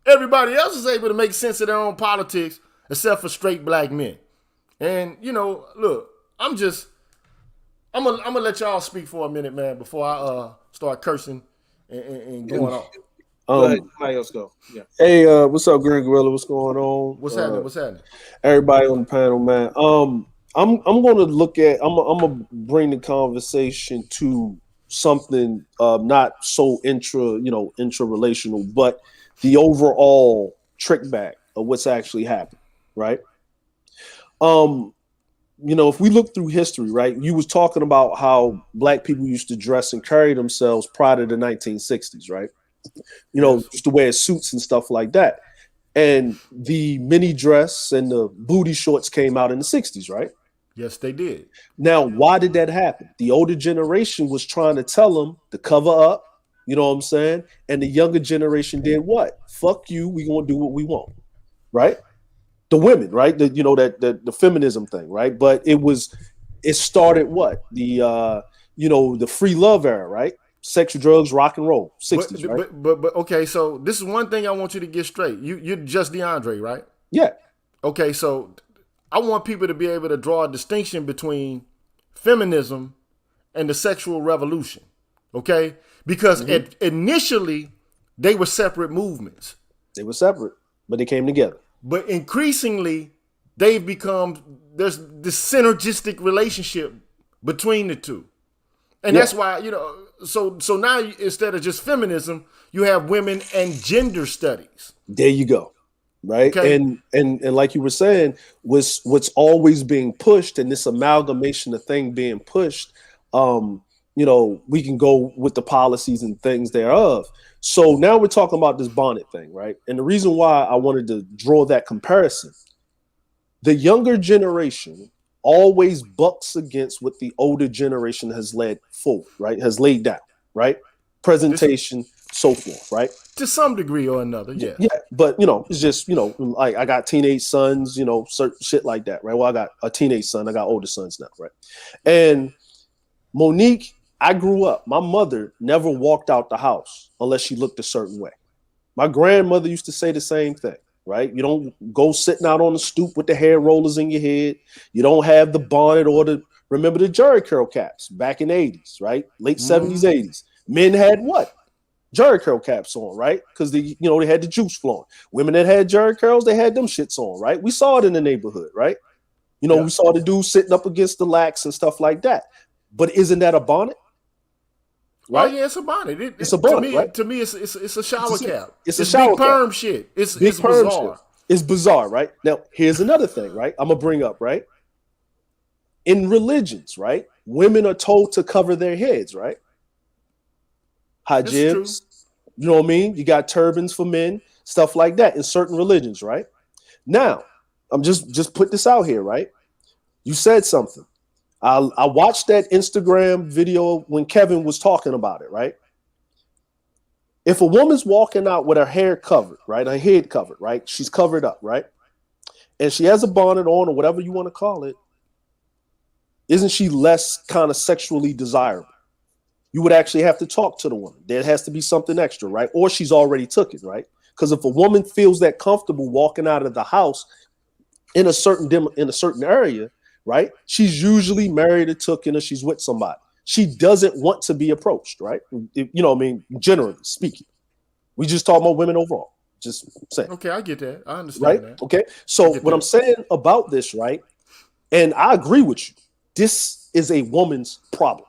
Everybody else is able to make sense of their own politics except for straight black men. And, look, I'm gonna let y'all speak for a minute, man, before I start cursing and going on. Go ahead, somebody else go. Yeah. Hey, what's up, Green Gorilla? What's going on? What's happening? Everybody on the panel, man. I'm gonna bring the conversation to something not so intra-relational, but the overall trick back of what's actually happened, right? If we look through history, right, you was talking about how black people used to dress and carry themselves prior to the 1960s, right? Just to wear suits and stuff like that. And the mini dress and the booty shorts came out in the 60s, right? Yes, they did. Now, why did that happen? The older generation was trying to tell them to cover up, you know what I'm saying? And the younger generation did what? Fuck you, we gonna do what we want, right? The women, right? The feminism thing, right? But it started what? The free love era, right? Sex, drugs, rock and roll, 60s, right? But okay, so this is one thing I want you to get straight. You're just DeAndre, right? Yeah. Okay, so I want people to be able to draw a distinction between feminism and the sexual revolution, okay? Because initially, they were separate movements. They were separate, but they came together. But increasingly, there's this synergistic relationship between the two. And that's why, so now instead of just feminism, you have women and gender studies. There you go. Right. Okay. And like you were saying, what's always being pushed, and this amalgamation of thing being pushed, we can go with the policies and things thereof. So now we're talking about this bonnet thing, right? And the reason why I wanted to draw that comparison, the younger generation always bucks against what the older generation has led forward, right? Has laid down, right? Presentation, so forth, right? To some degree or another, yeah. Yeah, but it's just, like I got teenage sons, certain shit like that, right? Well, I got a teenage son, I got older sons now, right? And Monique, I grew up, my mother never walked out the house unless she looked a certain way. My grandmother used to say the same thing, right? You don't go sitting out on the stoop with the hair rollers in your head. You don't have the bonnet or remember the Jerry curl caps back in the 80s, right? Late 70s, 80s. Men had what? Jerry curl caps on, right? Because they had the juice flowing. Women that had Jerry curls, they had them shits on, right? We saw it in the neighborhood, right? We saw the dude sitting up against the lax and stuff like that. But isn't that a bonnet? Right? Oh, yeah, it's a bonnet. It's a bonnet, right? To me, it's a shower cap. It's a shower big perm cap. Shit. It's perm bizarre. Shit. It's bizarre, right? Now, here's another thing, right? I'm gonna bring up, right? In religions, right? Women are told to cover their heads, right? Hijabs, you know what I mean? You got turbans for men, stuff like that in certain religions, right? Now, I'm just put this out here, right? You said something. I watched that Instagram video when Kevin was talking about it, right? If a woman's walking out with her hair covered, right? Her head covered, right? She's covered up, right? And she has a bonnet on or whatever you want to call it. Isn't she less kind of sexually desirable? You would actually have to talk to the woman. There has to be something extra, right? Or she's already took it, right? Because if a woman feels that comfortable walking out of the house in a certain area, right? She's usually married or taken, or she's with somebody. She doesn't want to be approached, right? Generally speaking. We just talk about women overall. Just saying. Okay, I get that. I understand right? that. Okay. So what I'm saying about this, right? And I agree with you. This is a woman's problem.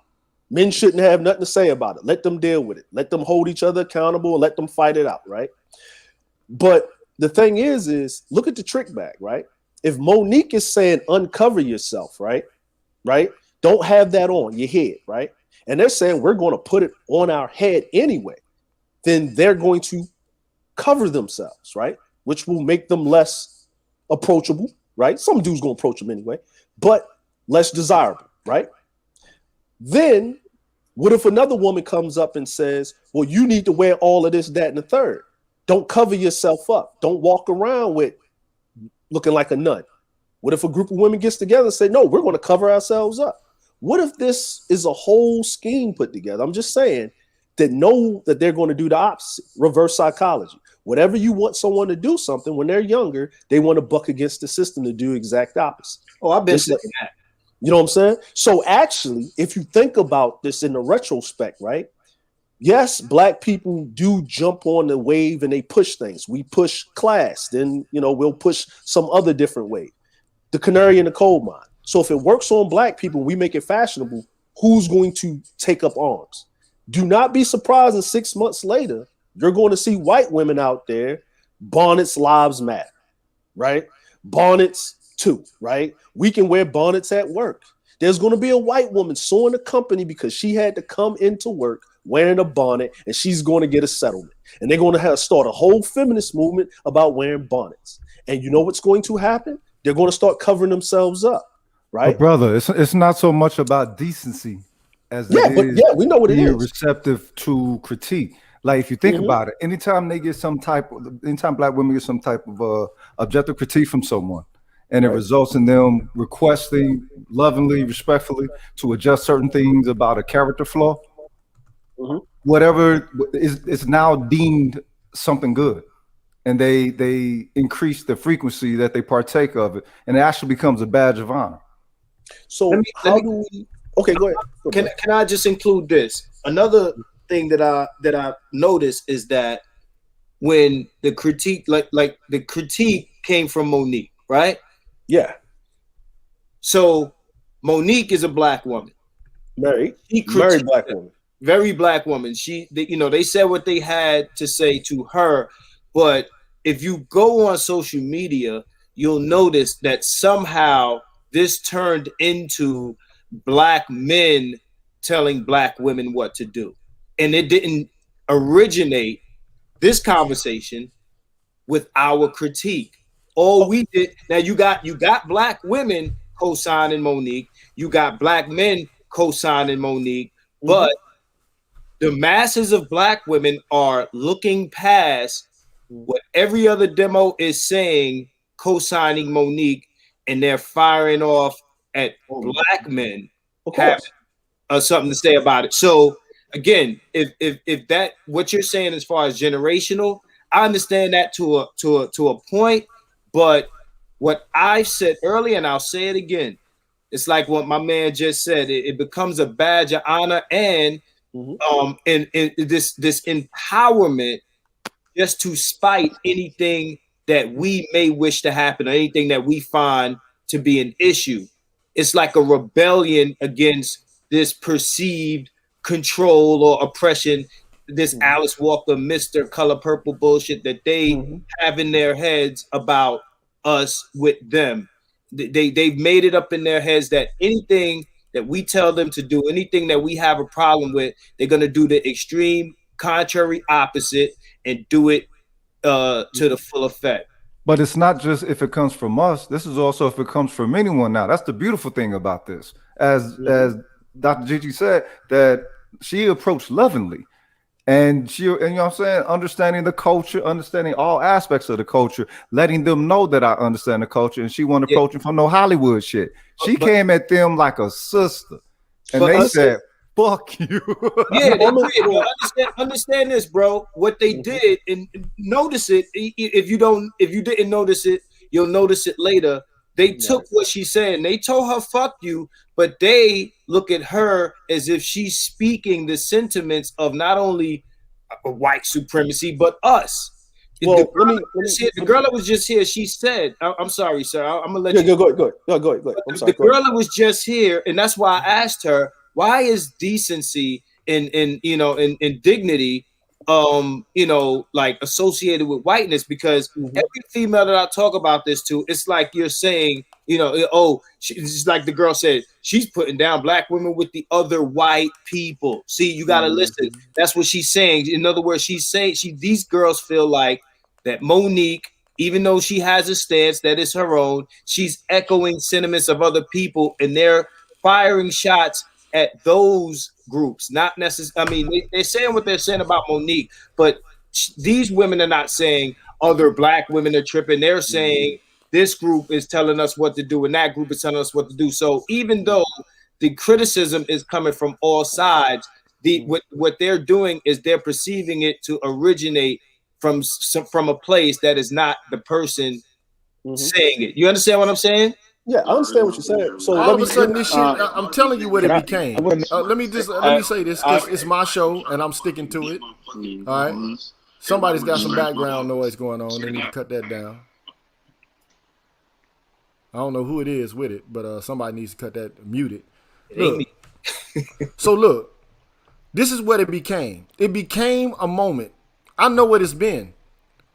Men shouldn't have nothing to say about it. Let them deal with it. Let them hold each other accountable and let them fight it out, right? But the thing is look at the trick bag, right? If Monique is saying uncover yourself, right? Don't have that on your head, right? And they're saying we're going to put it on our head anyway. Then they're going to cover themselves, right? Which will make them less approachable, right? Some dudes going to approach them anyway, but less desirable, right? Then what if another woman comes up and says, well, you need to wear all of this, that, and the third. Don't cover yourself up. Don't walk around with looking like a nun. What if a group of women gets together and say, no, we're going to cover ourselves up? What if this is a whole scheme put together? I'm just saying that know that they're going to do the opposite, reverse psychology. Whatever you want someone to do something when they're younger, they want to buck against the system to do exact opposite. Oh, I've been saying that. You know what I'm saying? So actually, if you think about this in the retrospect, right? Yes, black people do jump on the wave and they push things. We push class, then we'll push some other different wave. The canary in the coal mine. So if it works on black people, we make it fashionable. Who's going to take up arms? Do not be surprised in 6 months later, you're going to see white women out there, bonnets lives matter, right? Bonnets too, right? We can wear bonnets at work. There's going to be a white woman suing a company because she had to come into work wearing a bonnet, and she's going to get a settlement. And they're going to start a whole feminist movement about wearing bonnets. And you know what's going to happen? They're going to start covering themselves up, right? But brother, it's not so much about decency as we know what it is. Receptive to critique. Like if you think about it, anytime black women get some type of objective critique from someone, and it results in them requesting lovingly, respectfully to adjust certain things about a character flaw, whatever is now deemed something good. And they increase the frequency that they partake of it, and it actually becomes a badge of honor. So okay, go ahead. Can I just include this? Another thing that I noticed is that when the critique, like the critique came from Monique, right? Yeah. So Monique is a black woman, married black woman, very black woman. They said what they had to say to her, but if you go on social media, you'll notice that somehow this turned into black men telling black women what to do. And it didn't originate this conversation with our critique. All we did, now you got black women co-signing Monique, you got black men co-signing Monique, but the masses of black women are looking past what every other demo is saying, co-signing Monique, and they're firing off at black men have something to say about it. So again, if that what you're saying as far as generational, I understand that to a point, but what I said earlier, and I'll say it again, it's like what my man just said. It becomes a badge of honor and this empowerment just to spite anything that we may wish to happen or anything that we find to be an issue. It's like a rebellion against this perceived control or oppression, this Alice Walker, Mr. Color Purple bullshit that they have in their heads about us with them. They've made it up in their heads that anything that we tell them to do, anything that we have a problem with, they're going to do the extreme contrary opposite and do it to the full effect. But it's not just if it comes from us. This is also if it comes from anyone now. That's the beautiful thing about this. As Dr. Gigi said, that she approached lovingly. And you know what I'm saying, understanding the culture, understanding all aspects of the culture, letting them know that I understand the culture, and she wasn't approaching from no Hollywood shit. She came at them like a sister, and they said, "Fuck you." Yeah, they did. Well, understand this, bro. What they did, and notice it. If you didn't notice it, you'll notice it later. They took what she said and they told her "fuck you," but they look at her as if she's speaking the sentiments of not only white supremacy but us. Well, the girl that was just here, she said, "I'm sorry, sir. I'm gonna let you go ahead. I'm sorry. The girl that was just here, and that's why I asked her, why is decency and dignity like associated with whiteness? Because every female that I talk about this to, it's like you're saying, it's like the girl said, she's putting down black women with the other white people. See, you gotta listen. That's what she's saying. In other words, she's saying these girls feel like that Monique, even though she has a stance that is her own, she's echoing sentiments of other people, and they're firing shots at those groups. Not necessarily. I mean, they're saying what they're saying about Monique, but these women are not saying other black women are tripping. They're saying this group is telling us what to do, and that group is telling us what to do. So even though the criticism is coming from all sides, what they're doing is they're perceiving it to originate from a place that is not the person saying it. You understand what I'm saying? Yeah, I understand what you're saying. So all of a sudden, this shit, I'm telling you what it became. Let me say this, because it's my show and I'm sticking to it. All right, somebody's got some background noise going on. They need to cut that down. I don't know who it is with it, but somebody needs to cut that, mute it. Look. So look, This is what it became. It became a moment. I know what it's been.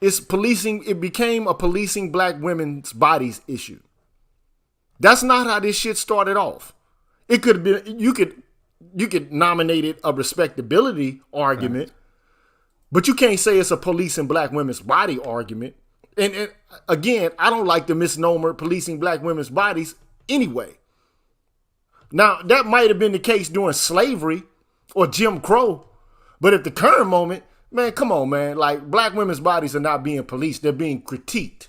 It's policing. It became a policing black women's bodies issue. That's not how this shit started off. It could have been. You could nominate it a respectability argument, but you can't say it's a policing black women's body argument. And again, I don't like the misnomer policing black women's bodies anyway. Now, that might have been the case during slavery or Jim Crow, but at the current moment, man, come on, man. Like, black women's bodies are not being policed. They're being critiqued.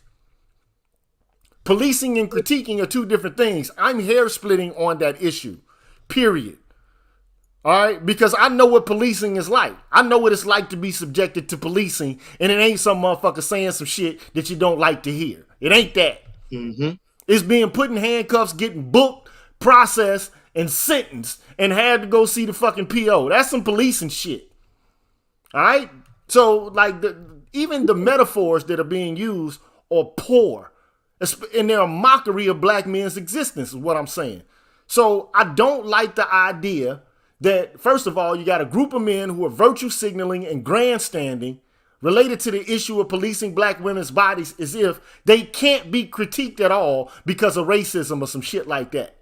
Policing and critiquing are two different things. I'm hair splitting on that issue, period. All right, because I know what policing is like. I know what it's like to be subjected to policing, and it ain't some motherfucker saying some shit that you don't like to hear. It ain't that. Mm-hmm. It's being put in handcuffs, getting booked, processed, and sentenced, and had to go see the fucking PO. That's some policing shit. All right? So, like, even the metaphors that are being used are poor, and they're a mockery of black men's existence, is what I'm saying. So, I don't like the idea that, first of all, you got a group of men who are virtue signaling and grandstanding related to the issue of policing black women's bodies as if they can't be critiqued at all because of racism or some shit like that.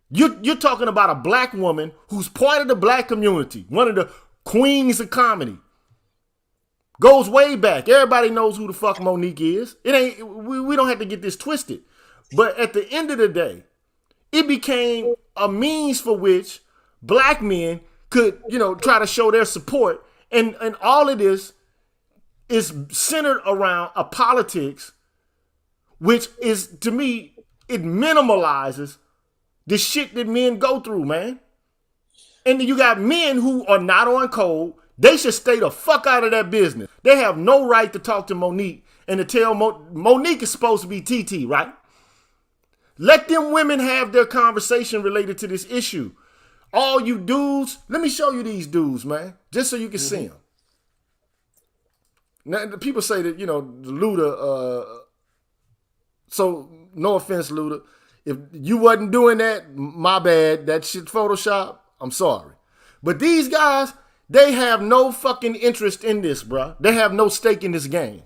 You're talking about a black woman who's part of the black community, one of the queens of comedy. Goes way back. Everybody knows who the fuck Monique is. It ain't. We don't have to get this twisted. But at the end of the day, it became a means for which black men could, try to show their support. And all of this is centered around a politics which is, to me, it minimalizes the shit that men go through, man. And you got men who are not on code. They should stay the fuck out of that business. They have no right to talk to Monique and to tell Monique is supposed to be TT, right? Let them women have their conversation related to this issue. All you dudes, let me show you these dudes, man, just so you can see them. Now, the people say that, Luda, so no offense, Luda. If you wasn't doing that, my bad. That shit Photoshop, I'm sorry. But these guys, they have no fucking interest in this, bruh. They have no stake in this game.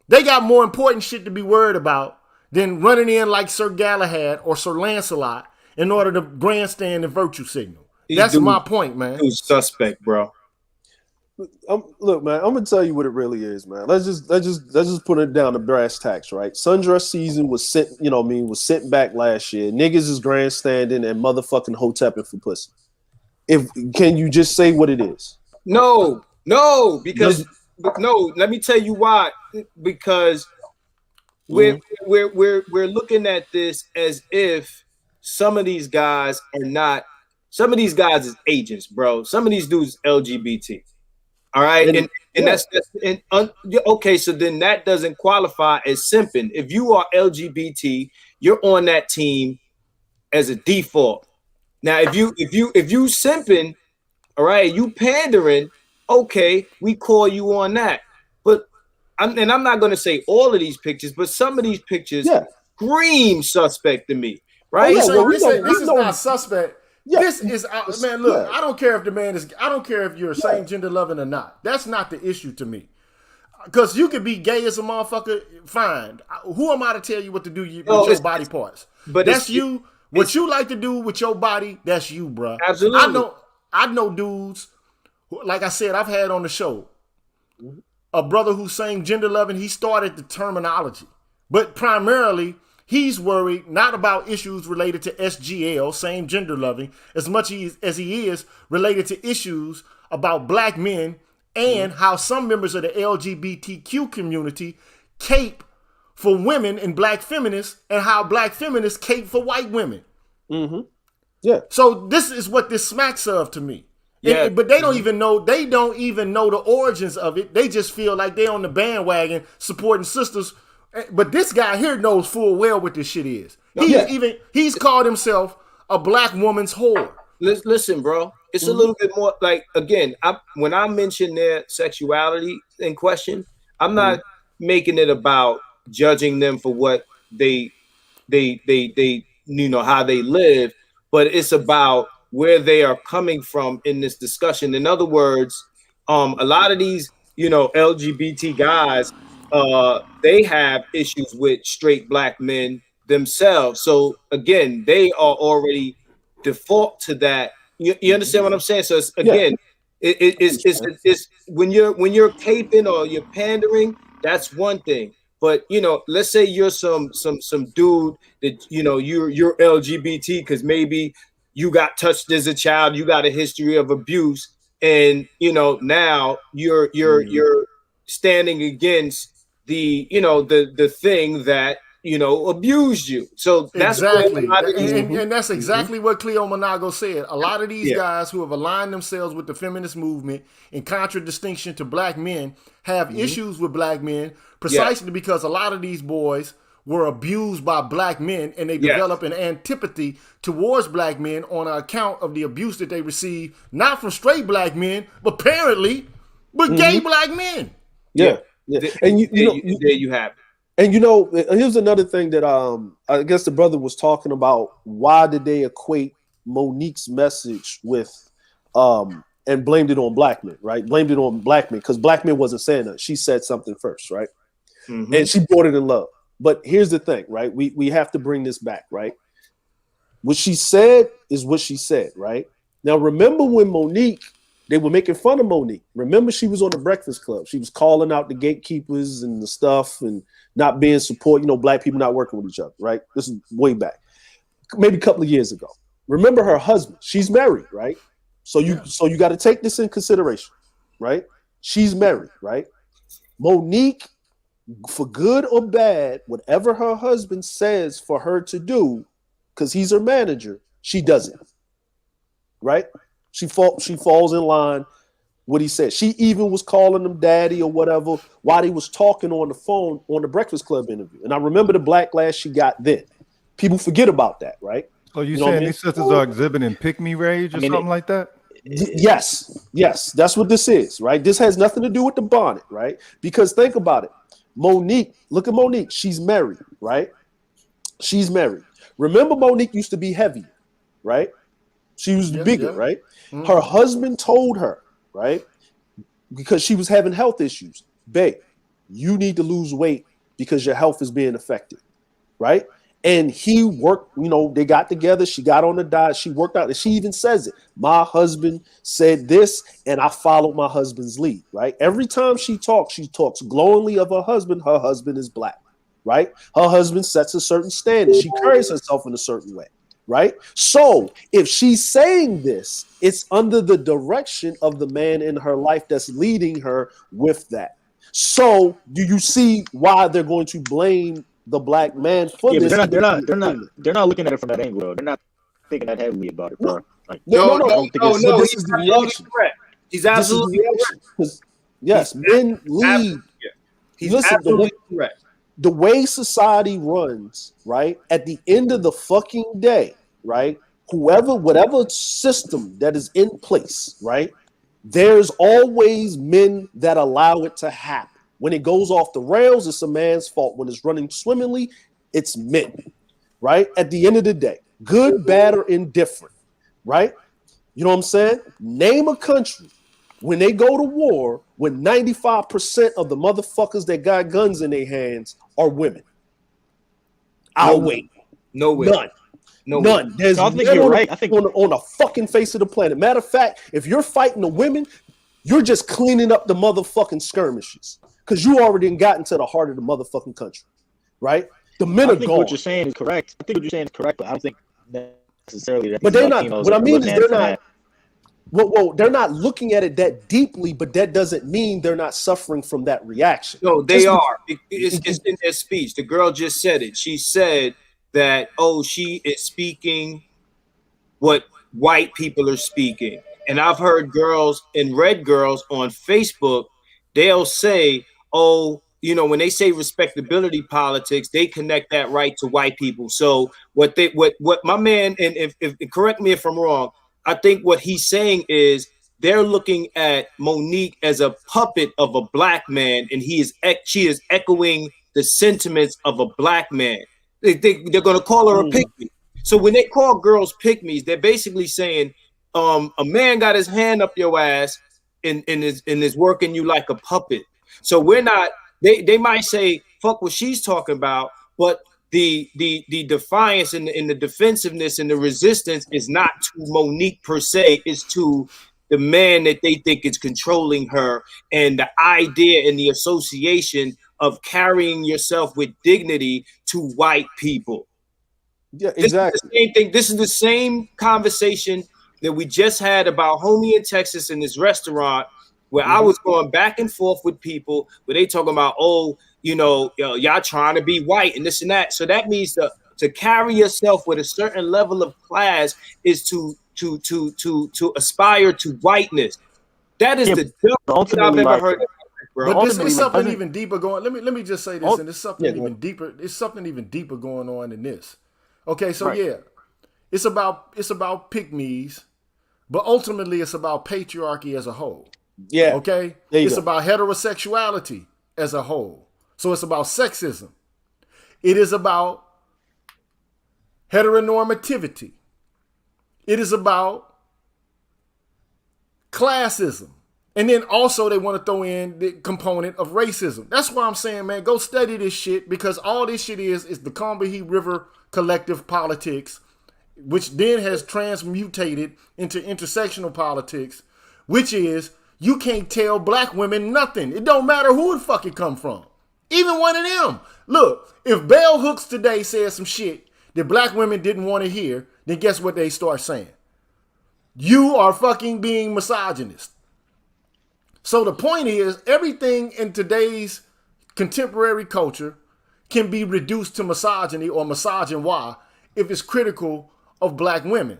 They got more important shit to be worried about than running in like Sir Galahad or Sir Lancelot in order to grandstand and virtue signal. That's my point, man. Who's suspect, bro? Look, man, I'm gonna tell you what it really is, man. Let's just put it down to brass tacks, right? Sundress season was sent back last year. Niggas is grandstanding and motherfucking hotepping for pussy. Can you just say what it is? No, because let me tell you why. Because we're looking at this as if some of these guys is agents, bro. Some of these dudes LGBT. All right, okay. So then that doesn't qualify as simping. If you are LGBT, you're on that team as a default. Now, if you simping, all right, you pandering, okay, we call you on that. But I'm not going to say all of these pictures, but some of these pictures scream suspect to me, right? This is not suspect. Yeah. This is, man, look, I don't care if the man is, I don't care if you're same gender loving or not. That's not the issue to me. Because you could be gay as a motherfucker, fine. Who am I to tell you what to do with your body parts? But that's you. What you like to do with your body, that's you, bro. Absolutely. I know dudes, like I said, I've had on the show, a brother who's same gender loving, he started the terminology. But primarily, he's worried not about issues related to SGL, same gender loving, as much as he is related to issues about black men and how some members of the LGBTQ community cape for women and black feminists and how black feminists cape for white women. Mm-hmm. Yeah. So this is what this smacks of to me. Yeah. But they don't even know the origins of it. They just feel like they're on the bandwagon supporting sisters. But this guy here knows full well what this shit is. He's called himself a black woman's whore. Listen, bro, it's a little bit more like, again, when I mention their sexuality in question, I'm not making it about judging them for what they how they live, but it's about where they are coming from in this discussion. In other words, a lot of these, LGBT guys, they have issues with straight black men themselves. So again, they are already default to that. You understand what I'm saying? So it's, again, it's when you're caping or you're pandering, that's one thing. But let's say you're some dude that you're LGBT because maybe you got touched as a child, you got a history of abuse, and now you're standing against the the thing that abused you. So that's exactly, where and that's exactly what Cleo Monago said. A lot of these guys who have aligned themselves with the feminist movement, in contradistinction to black men, have issues with black men precisely because a lot of these boys were abused by black men, and they develop an antipathy towards black men on account of the abuse that they receive, not from straight black men, but apparently, but gay black men. Yeah. And there you have it. And here's another thing that I guess the brother was talking about. Why did they equate Monique's message with and blamed it on black men, right? Blamed it on black men because black men wasn't saying that. She said something first, right? And she brought it in love. But here's the thing, right? We have to bring this back, right? What she said is what she said, right? Now remember when Monique, they were making fun of Monique. Remember, she was on the Breakfast Club. She was calling out the gatekeepers and the stuff and not being support, black people not working with each other, right? This is way back, maybe a couple of years ago. Remember her husband. She's married, right? So you got to take this in consideration, right? She's married, right? Monique, for good or bad, whatever her husband says for her to do, because he's her manager, she does it, right? She falls in line what he said. She even was calling him daddy or whatever while he was talking on the phone on the Breakfast Club interview. And I remember the backlash she got then. People forget about that, right? So you saying these sisters are exhibiting pick-me rage or something like that? Yes, that's what this is, right? This has nothing to do with the bonnet, right? Because think about it. Monique, look at Monique. She's married, right? She's married. Remember, Monique used to be heavy, right? She was bigger, right? Her husband told her, right? Because she was having health issues. Babe, you need to lose weight because your health is being affected, right? And he worked, they got together. She got on the diet. She worked out. And she even says it. My husband said this, and I followed my husband's lead, right? Every time she talks glowingly of her husband. Her husband is black, right? Her husband sets a certain standard. She carries herself in a certain way, right? So if she's saying this, it's under the direction of the man in her life that's leading her with that. So do you see why they're going to blame the black man for this? They're not looking at it from that angle. They're not thinking that heavily about it, bro. No. This is the reaction. Correct. He's absolutely correct. Yes, men lead. He's absolutely correct. The way society runs, right? At the end of the fucking day, right? Whatever system that is in place, right? There's always men that allow it to happen. When it goes off the rails, it's a man's fault. When it's running swimmingly, it's men, right? At the end of the day, good, bad, or indifferent, right? You know what I'm saying? Name a country when they go to war when 95% of the motherfuckers that got guns in their hands are women. I'll wait. No way. None. There's I think you're right. I think on the fucking face of the planet. Matter of fact, if you're fighting the women, you're just cleaning up the motherfucking skirmishes. Because you already got into the heart of the motherfucking country, right? The men are gone. What you're saying is correct. I think what you're saying is correct, but I don't think necessarily that. But they're not. What I mean is they're not. Well, they're not looking at it that deeply, but that doesn't mean they're not suffering from that reaction. No, they are. It's in their speech. The girl just said it. She said that, she is speaking what white people are speaking. And I've heard girls and read girls on Facebook, they'll say, when they say respectability politics, they connect that right to white people. So what my man, and if correct me if I'm wrong, I think what he's saying is they're looking at Monique as a puppet of a black man, and she is echoing the sentiments of a black man. They're going to call her a pick-me. So when they call girls pick-me's, they're basically saying a man got his hand up your ass and is working you like a puppet. So we're not. They might say fuck what she's talking about, but the defiance and the defensiveness and the resistance is not to Monique per se. It's to the man that they think is controlling her, and the idea and the association of carrying yourself with dignity to white people. Yeah, exactly. This is the same thing. This is the same conversation that we just had about homie in Texas in this restaurant where I was going back and forth with people where they talking about, oh, y'all trying to be white and this and that. So that means to carry yourself with a certain level of class is to aspire to whiteness. That is the dumbest thing I've ever heard. Bro. But this is something even deeper going. Let me just say this, and it's something even deeper. It's something even deeper going on than this. Okay, so yeah, it's about pick-me's, but ultimately it's about patriarchy as a whole. Yeah. Okay, it's about heterosexuality as a whole. So it's about sexism. It is about heteronormativity. It is about classism. And then also they want to throw in the component of racism. That's why I'm saying, man, go study this shit, because all this shit is the Combahee River collective politics, which then has transmutated into intersectional politics, which is you can't tell black women nothing. It don't matter who the fuck it come from. Even one of them. Look, if Bell Hooks today said some shit that black women didn't want to hear, then guess what they start saying? You are fucking being misogynist. So the point is, everything in today's contemporary culture can be reduced to misogyny or misogyny if it's critical of black women.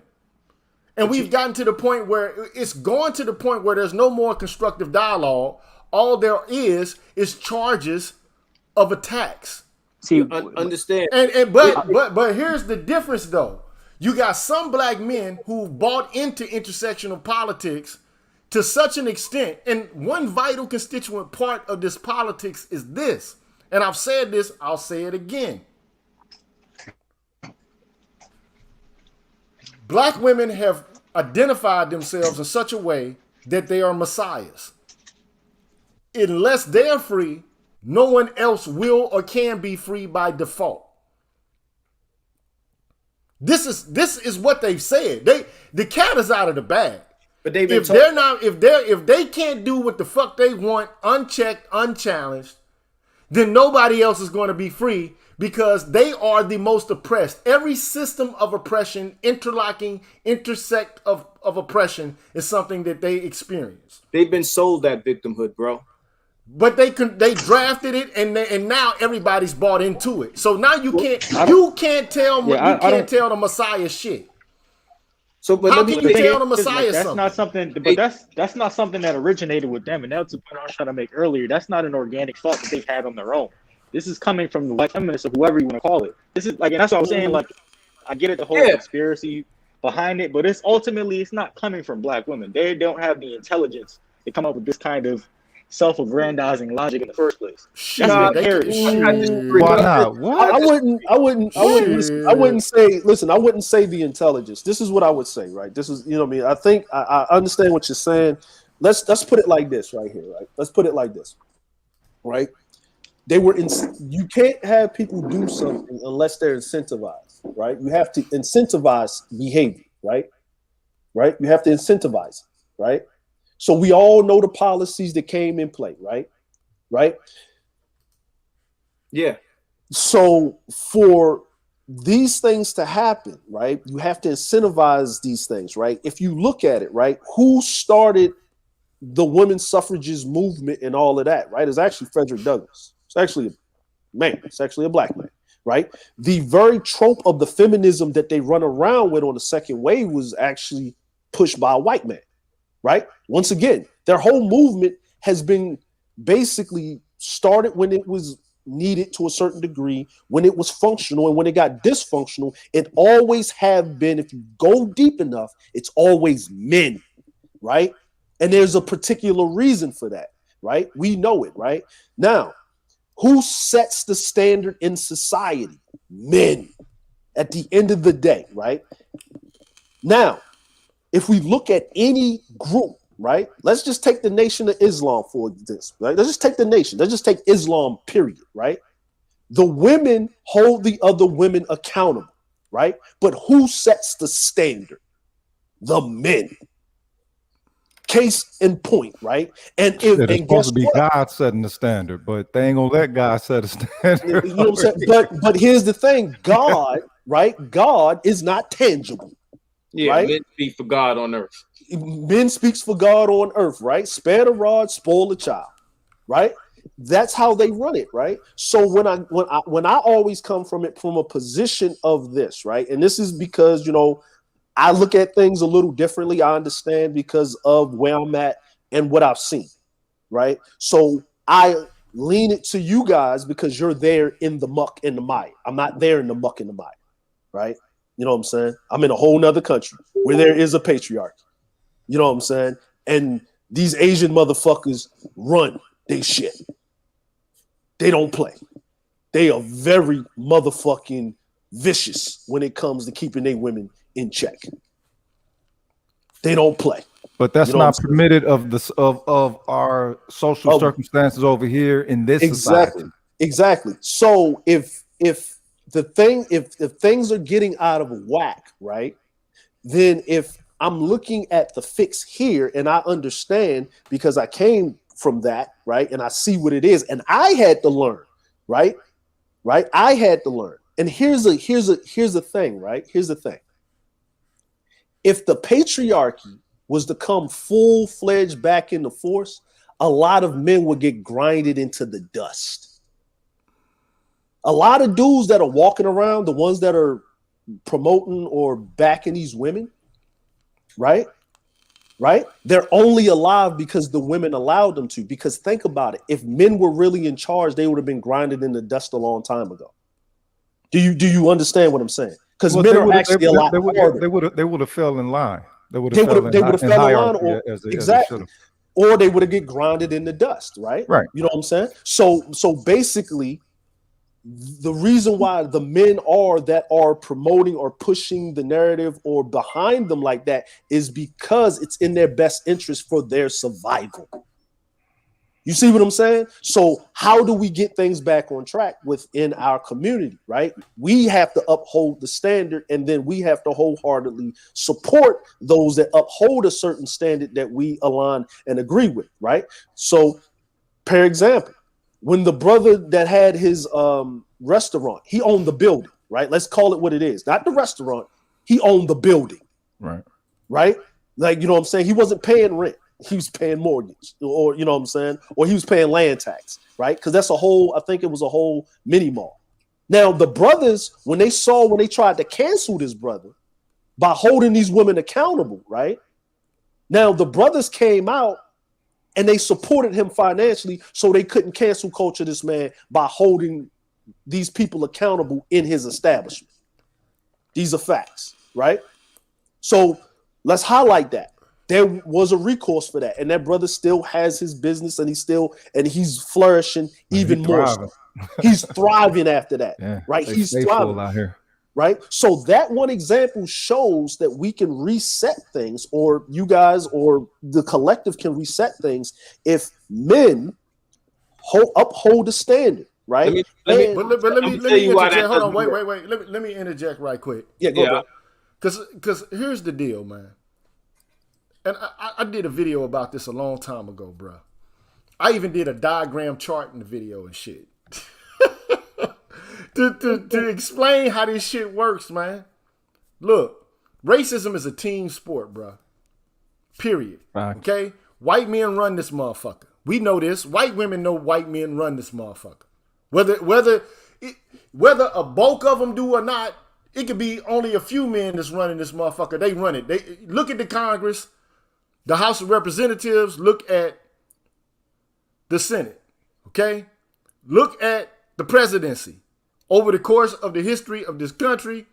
And we've gotten to the point where it's gone to the point where there's no more constructive dialogue. All there is charges of attacks. See, understand. But here's the difference though. You got some black men who bought into intersectional politics to such an extent, and one vital constituent part of this politics is this. And I've said this, I'll say it again. Black women have identified themselves in such a way that they are messiahs. Unless they're free, no one else will or can be free by default. This is what they've said. The cat is out of the bag. But they've been if they can't do what the fuck they want, unchecked, unchallenged, then nobody else is going to be free, because they are the most oppressed. Every system of oppression, interlocking, intersect of oppression is something that they experience. They've been sold that victimhood, bro. But they drafted it, and now everybody's bought into it. So now you can't tell the Messiah shit. So, but how can you tell the Messiah that's something? Not something, but that's not something that originated with them, and that's the point I was trying to make earlier. That's not an organic thought that they've had on their own. This is coming from the white feminists, or whoever you want to call it. This is like, and that's what I'm saying. Like, I get it, the whole conspiracy behind it, but it's not coming from black women. They don't have the intelligence to come up with this kind of self-aggrandizing logic in the first place. Why not? What? I wouldn't say the intelligence. This is what I would say, right? This is, what I mean? I think I understand what you're saying. Let's put it like this right here, right? Let's put it like this, right? You can't have people do something unless they're incentivized, right? You have to incentivize behavior, right? Right? You have to incentivize, right? So we all know the policies that came in play, right? Right? Yeah. So for these things to happen, right, you have to incentivize these things, right? If you look at it, right, who started the women's suffrages movement and all of that, right? It's actually Frederick Douglass. It's actually a man. It's actually a black man, right? The very trope of the feminism that they run around with on the second wave was actually pushed by a white man. Right? Once again, their whole movement has been basically started when it was needed to a certain degree, when it was functional, and when it got dysfunctional, it always have been, if you go deep enough, it's always men, right? And there's a particular reason for that, right? We know it, right? Now, who sets the standard in society? Men, at the end of the day, right? Now, if we look at any group, right? Let's just take the Nation of Islam for this, right? Let's just take the nation. Let's just take Islam, period, right? The women hold the other women accountable, right? But who sets the standard? The men. Case in point, right? And if it's and supposed guess to be what? God setting the standard, but they ain't gonna let God set a standard. You know what I'm saying? But here's the thing: God, right? God is not tangible. Yeah, right? men speak for God on earth. Men speaks for God on earth, right? Spare the rod, spoil the child, right? That's how they run it, right? So when I always come from it from a position of this, right? And this is because, you know, I look at things a little differently. I understand because of where I'm at and what I've seen, right? So I lean it to you guys because you're there in the muck and the mire. I'm not there in the muck and the mire, right? You know what I'm saying? I'm in a whole nother country where there is a patriarchy. You know what I'm saying? And these Asian motherfuckers run they shit. They don't play. They are very motherfucking vicious when it comes to keeping their women in check. They don't play. But that's You know not permitted of our social circumstances over here in this society. Exactly. So if things are getting out of whack, right? Then if I'm looking at the fix here and I understand because I came from that, right? And I see what it is, and I had to learn, right? Right? I had to learn. And here's a thing, right? Here's the thing. If the patriarchy was to come full-fledged back into force, a lot of men would get grinded into the dust. A lot of dudes that are walking around, the ones that are promoting or backing these women, right? They're only alive because the women allowed them to. Because think about it. If men were really in charge, they would have been grinded in the dust a long time ago. Do you understand what I'm saying? Because men are actually a lot harder. They would have fell in line. They would have have fell in line, or exactly. Or they would have get grinded in the dust, right? Right. You know what I'm saying? So basically, the reason why the men are promoting or pushing the narrative or behind them like that is because it's in their best interest for their survival. You see what I'm saying? So how do we get things back on track within our community, right? We have to uphold the standard, and then we have to wholeheartedly support those that uphold a certain standard that we align and agree with, right? So, for example, when the brother that had his restaurant, he owned the building, right? Let's call it what it is. Not the restaurant. He owned the building. Right? Like, you know what I'm saying? He wasn't paying rent. He was paying mortgage, or, you know what I'm saying? Or he was paying land tax, right? Because I think it was a whole mini mall. Now, the brothers, when they tried to cancel this brother by holding these women accountable, right? Now, the brothers came out and they supported him financially so they couldn't cancel culture this man by holding these people accountable in his establishment. These are facts, right? So let's highlight that. There was a recourse for that, and that brother still has his business, and he's flourishing even more. So. He's thriving after that, right? He's thriving out here, right? So that one example shows that we can reset things, or you guys or the collective can reset things if men uphold the standard, right? Let me interject. Hold on, wait. Let me interject right quick. Yeah, go ahead. Because here's the deal, man. And I did a video about this a long time ago, bro. I even did a diagram chart in the video and shit. to explain how this shit works, man. Look, racism is a team sport, bro. Period. Right. Okay? White men run this motherfucker. We know this. White women know white men run this motherfucker. Whether a bulk of them do or not, it could be only a few men that's running this motherfucker. They run it. They look at the Congress, the House of Representatives, look at the Senate, okay? Look at the presidency over the course of the history of this country,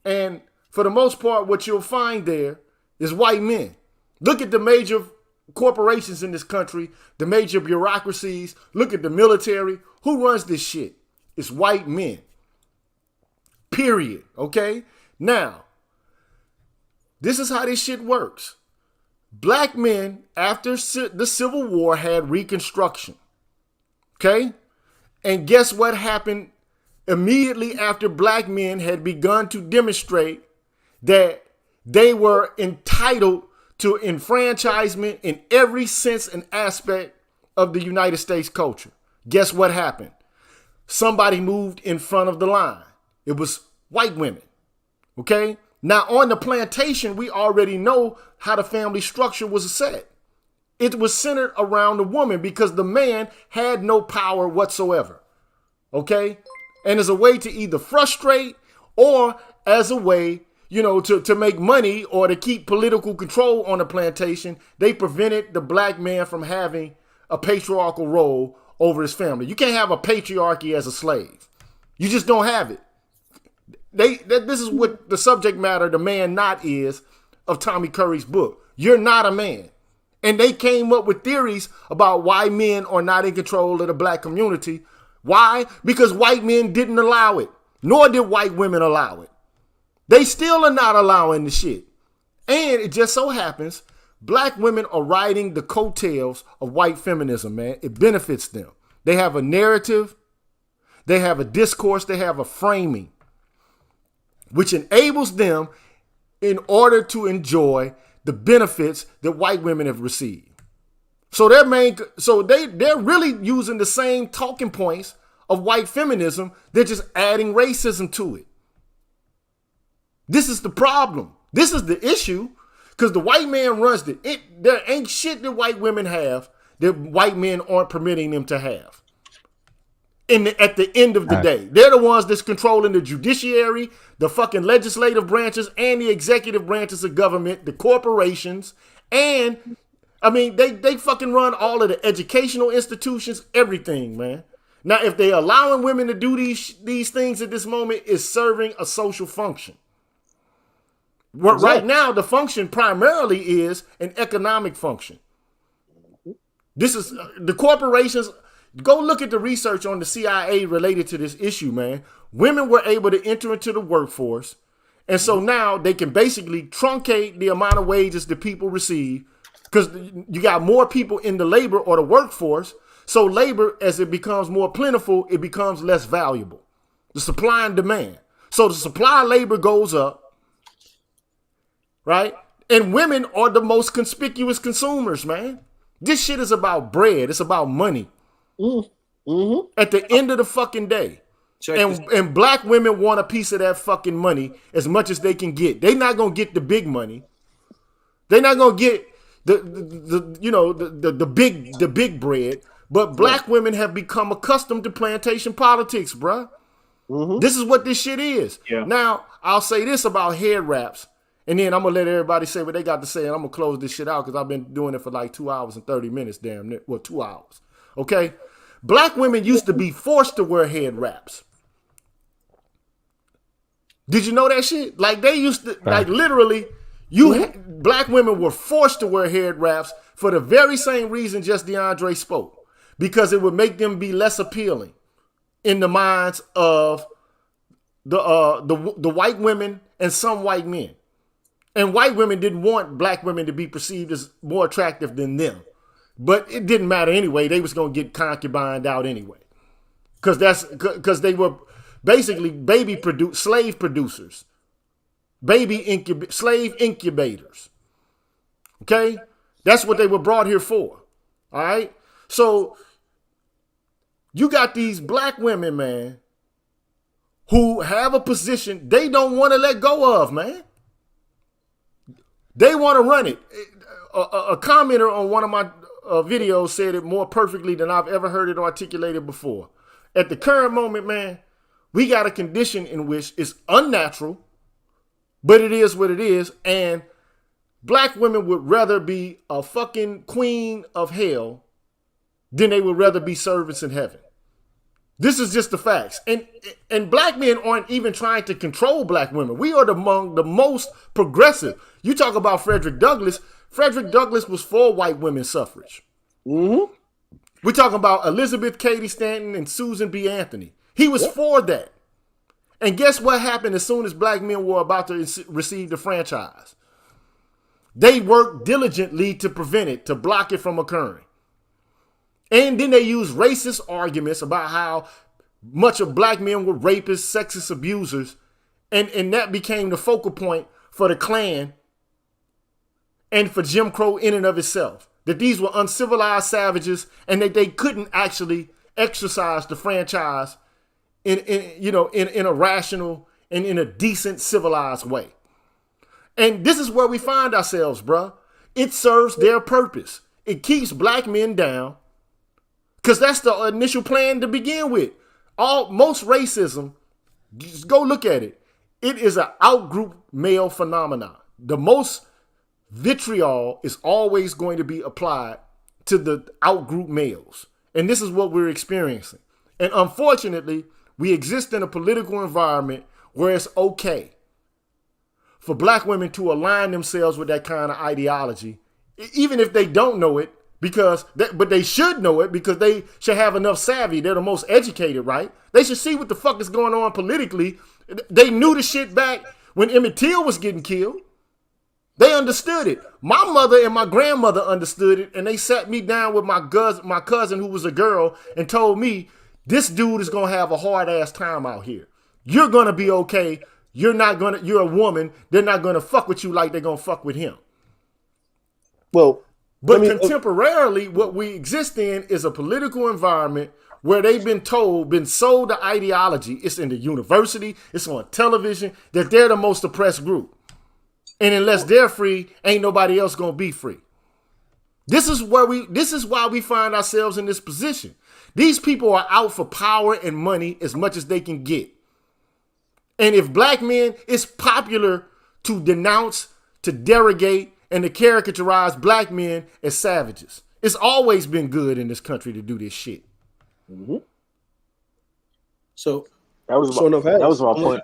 and for the most part, what you'll find there is white men. Look at the major corporations in this country, the major bureaucracies, look at the military. Who runs this shit? It's white men. Period, okay? Now, This is how this shit works. Black men, after the Civil War, had Reconstruction. Okay? And guess what happened immediately after black men had begun to demonstrate that they were entitled to enfranchisement in every sense and aspect of the United States culture? Guess what happened? Somebody moved in front of the line. It was white women. Okay? Now, on the plantation, we already know how the family structure was set. It was centered around the woman because the man had no power whatsoever. Okay? And as a way to either frustrate or as a way, to make money or to keep political control on the plantation, they prevented the black man from having a patriarchal role over his family. You can't have a patriarchy as a slave. You just don't have it. This is what the subject matter, the man not is, of Tommy Curry's book. You're not a man. And they came up with theories about why men are not in control of the black community. Why? Because white men didn't allow it, nor did white women allow it. They still are not allowing the shit. And it just so happens, black women are riding the coattails of white feminism, man. It benefits them. They have a narrative, they have a discourse, they have a framing, which enables them in order to enjoy the benefits that white women have received. So they're really using the same talking points of white feminism. They're just adding racism to it. This is the problem. This is the issue, because the white man runs there ain't shit that white women have that white men aren't permitting them to have. At the end of the day, they're the ones that's controlling the judiciary, the fucking legislative branches, and the executive branches of government, the corporations, and I mean, they fucking run all of the educational institutions, everything, man. Now, if they're allowing women to do these things at this moment, is serving a social function. Right now, the function primarily is an economic function. This is the corporations. Go look at the research on the CIA related to this issue, man. Women were able to enter into the workforce. And so now they can basically truncate the amount of wages that people receive because you got more people in the labor or the workforce. So labor, as it becomes more plentiful, it becomes less valuable. The supply and demand. So the supply of labor goes up, right? And women are the most conspicuous consumers, man. This shit is about bread. It's about money. Mm-hmm. At the end of the fucking day. And black women want a piece of that fucking money as much as they can get. They're not gonna get the big money. They're not gonna get the big bread. But black women have become accustomed to plantation politics, bruh. Mm-hmm. This is what this shit is. Yeah. Now, I'll say this about head wraps, and then I'm gonna let everybody say what they got to say, and I'm gonna close this shit out because I've been doing it for like 2 hours and 30 minutes, 2 hours. Okay? Black women used to be forced to wear head wraps. Did you know that shit? Like they used to, like literally, black women were forced to wear head wraps for the very same reason just DeAndre spoke, because it would make them be less appealing in the minds of the white women and some white men. And white women didn't want black women to be perceived as more attractive than them. But it didn't matter anyway. They was going to get concubined out anyway. Because they were basically slave producers. Slave incubators. Okay? That's what they were brought here for. All right? So you got these black women, man, who have a position they don't want to let go of, man. They want to run it. A commenter on one of my videos said it more perfectly than I've ever heard it articulated before. At the current moment, man, we got a condition in which it's unnatural, but it is what it is, and black women would rather be a fucking queen of hell than they would rather be servants in heaven. This is just the facts. And black men aren't even trying to control black women. We are among the most progressive. You talk about Frederick Douglass. Frederick Douglass was for white women's suffrage. Mm-hmm. We're talking about Elizabeth Cady Stanton and Susan B. Anthony. He was for that. And guess what happened as soon as black men were about to receive the franchise? They work diligently to prevent it, to block it from occurring. And then they use racist arguments about how much of black men were rapists, sexist abusers, and that became the focal point for the Klan and for Jim Crow in and of itself. That these were uncivilized savages and that they couldn't actually exercise the franchise in a rational and in a decent, civilized way. And this is where we find ourselves, bruh. It serves their purpose. It keeps black men down because that's the initial plan to begin with. Most racism, just go look at it. It is an outgroup male phenomenon. The most vitriol is always going to be applied to the outgroup males. And this is what we're experiencing. And unfortunately, we exist in a political environment where it's okay for black women to align themselves with that kind of ideology, even if they don't know it, but they should know it because they should have enough savvy. They're the most educated, right? They should see what the fuck is going on politically. They knew the shit back when Emmett Till was getting killed. They understood it. My mother and my grandmother understood it, and they sat me down with my cousin who was a girl and told me, this dude is going to have a hard-ass time out here. You're going to be okay. You're a woman. They're not going to fuck with you like they're going to fuck with him. Well, but contemporarily, what we exist in is a political environment where they've been sold the ideology. It's in the university, it's on television, that they're the most oppressed group. And unless they're free, ain't nobody else gonna be free. This is why we find ourselves in this position. These people are out for power and money as much as they can get. And if black men, it's popular to denounce, to derogate, and to caricaturize black men as savages. It's always been good in this country to do this shit. Mm-hmm. So that was my point.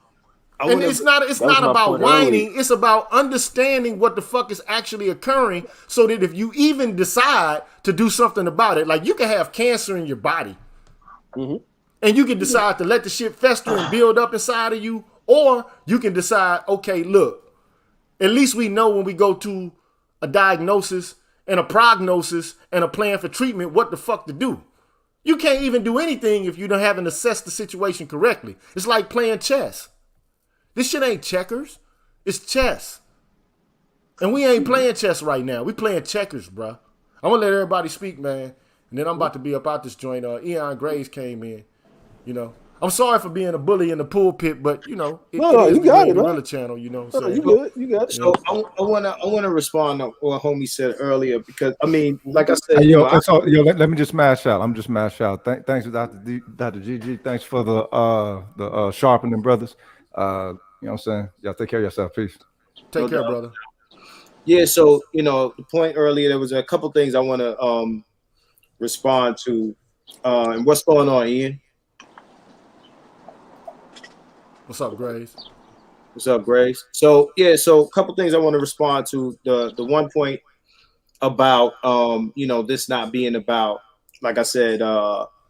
And it's not about whining. It's about understanding what the fuck is actually occurring so that if you even decide to do something about it, like you can have cancer in your body and you can decide to let the shit fester and build up inside of you, or you can decide, okay, look, at least we know when we go to a diagnosis and a prognosis and a plan for treatment what the fuck to do. You can't even do anything if you haven't assessed the situation correctly. It's like playing chess. This shit ain't checkers. It's chess. And we ain't playing chess right now. We playing checkers, bro. I'm going to let everybody speak, man. And then I'm about to be up out this joint. Eon Graves came in, I'm sorry for being a bully in the pulpit, but you got it, Gorilla Channel, you got it. So I wanna respond to what homie said earlier because like I said, let me just smash out. I'm just smash out. Thanks to Dr. GG. Thanks for the sharpening, brothers. You know what I'm saying? Y'all take care of yourself. Peace. Take care, brother. Yeah. So the point earlier, there was a couple things I want to respond to. And what's going on, Ian? What's up, Grace? What's up, Grace? So a couple things I want to respond to. The one point about this not being about, like I said,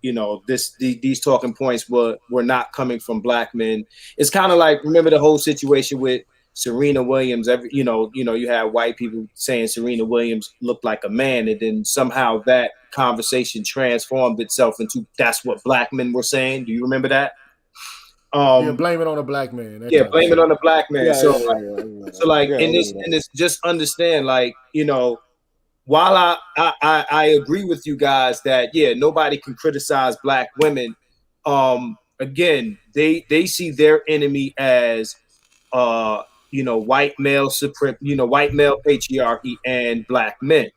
these talking points were not coming from black men. It's kind of like, remember the whole situation with Serena Williams. You had white people saying Serena Williams looked like a man, and then somehow that conversation transformed itself into that's what black men were saying. Do you remember that? Blame it on a black man. Blame it on a black man. In this, just understand, while I agree with you guys that nobody can criticize black women. Again, they see their enemy as white male white male patriarchy and black men.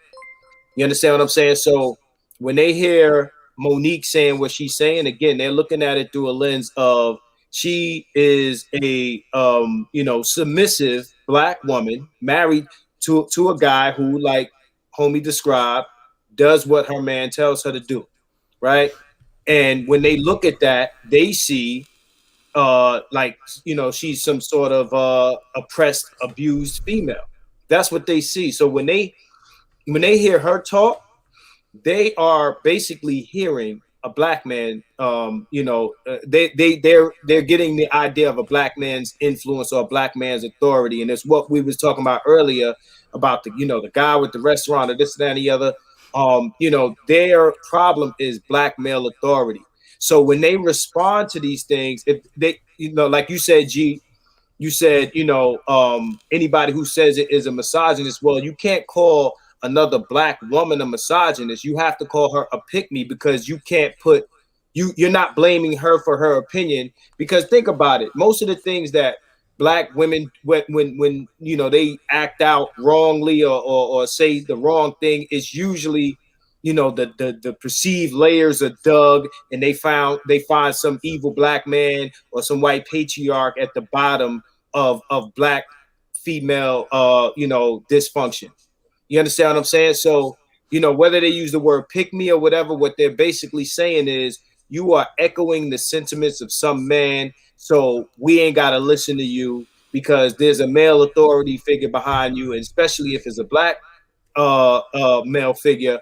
You understand what I'm saying? So when they hear Monique saying what she's saying, again, they're looking at it through a lens of she is a submissive black woman married to a guy who, like homie described, does what her man tells her to do, right? And when they look at that, they see she's some sort of oppressed, abused female. That's what they see. So when they hear her talk, they are basically hearing a black man, they're getting the idea of a black man's influence or a black man's authority, and it's what we was talking about earlier about the guy with the restaurant or this, that, and the other. Their problem is black male authority. So when they respond to these things, if they, like you said, G, you said, anybody who says it is a misogynist. Well, you can't call another black woman a misogynist. You have to call her a pick-me, because you can't you're not blaming her for her opinion. Because think about it. Most of the things that black women, when they act out wrongly or say the wrong thing, is usually, the perceived layers are dug, and they find some evil black man or some white patriarch at the bottom of black female dysfunction. You understand what I'm saying? So, whether they use the word pick me or whatever, what they're basically saying is you are echoing the sentiments of some man. So we ain't got to listen to you because there's a male authority figure behind you. And especially if it's a black male figure,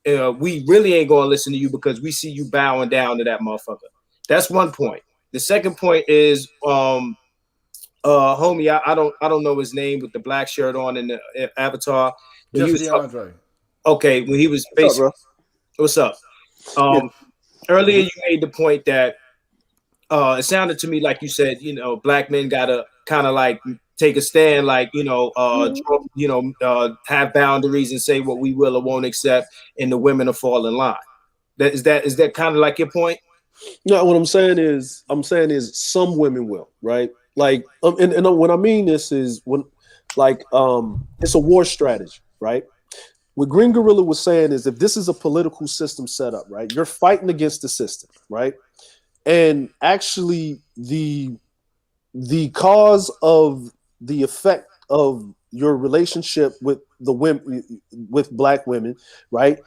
we really ain't going to listen to you because we see you bowing down to that motherfucker. That's one point. The second point is, homie, I don't know his name with the black shirt on in the avatar. Jesse DeAndre. Okay, when he was basically, what's up? Earlier you made the point that it sounded to me like you said, black men gotta kind of like take a stand, like have boundaries and say what we will or won't accept, and the women will fall in line. Is that kind of like your point? No, what I'm saying is some women will, right? Like, and what I mean this is when, like, it's a war strategy, right? What Green Gorilla was saying is if this is a political system set up, right, you're fighting against the system, right? And actually the cause of the effect of your relationship with the women, with black women, right?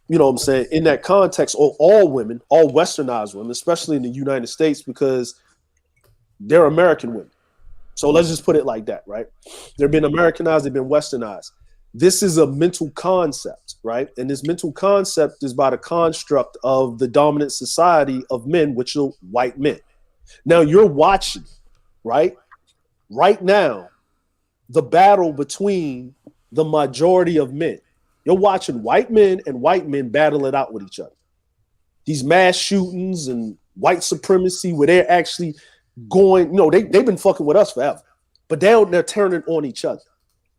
You know what I'm saying? In that context, or all women, all westernized women, especially in the United States, because they're American women. So let's just put it like that, right? They've been Americanized, they've been westernized. This is a mental concept, right? And this mental concept is by the construct of the dominant society of men, which are white men. Now you're watching, right? Right now, the battle between the majority of men. You're watching white men and white men battle it out with each other. These mass shootings and white supremacy where they're actually going, they've been fucking with us forever, but they're turning on each other,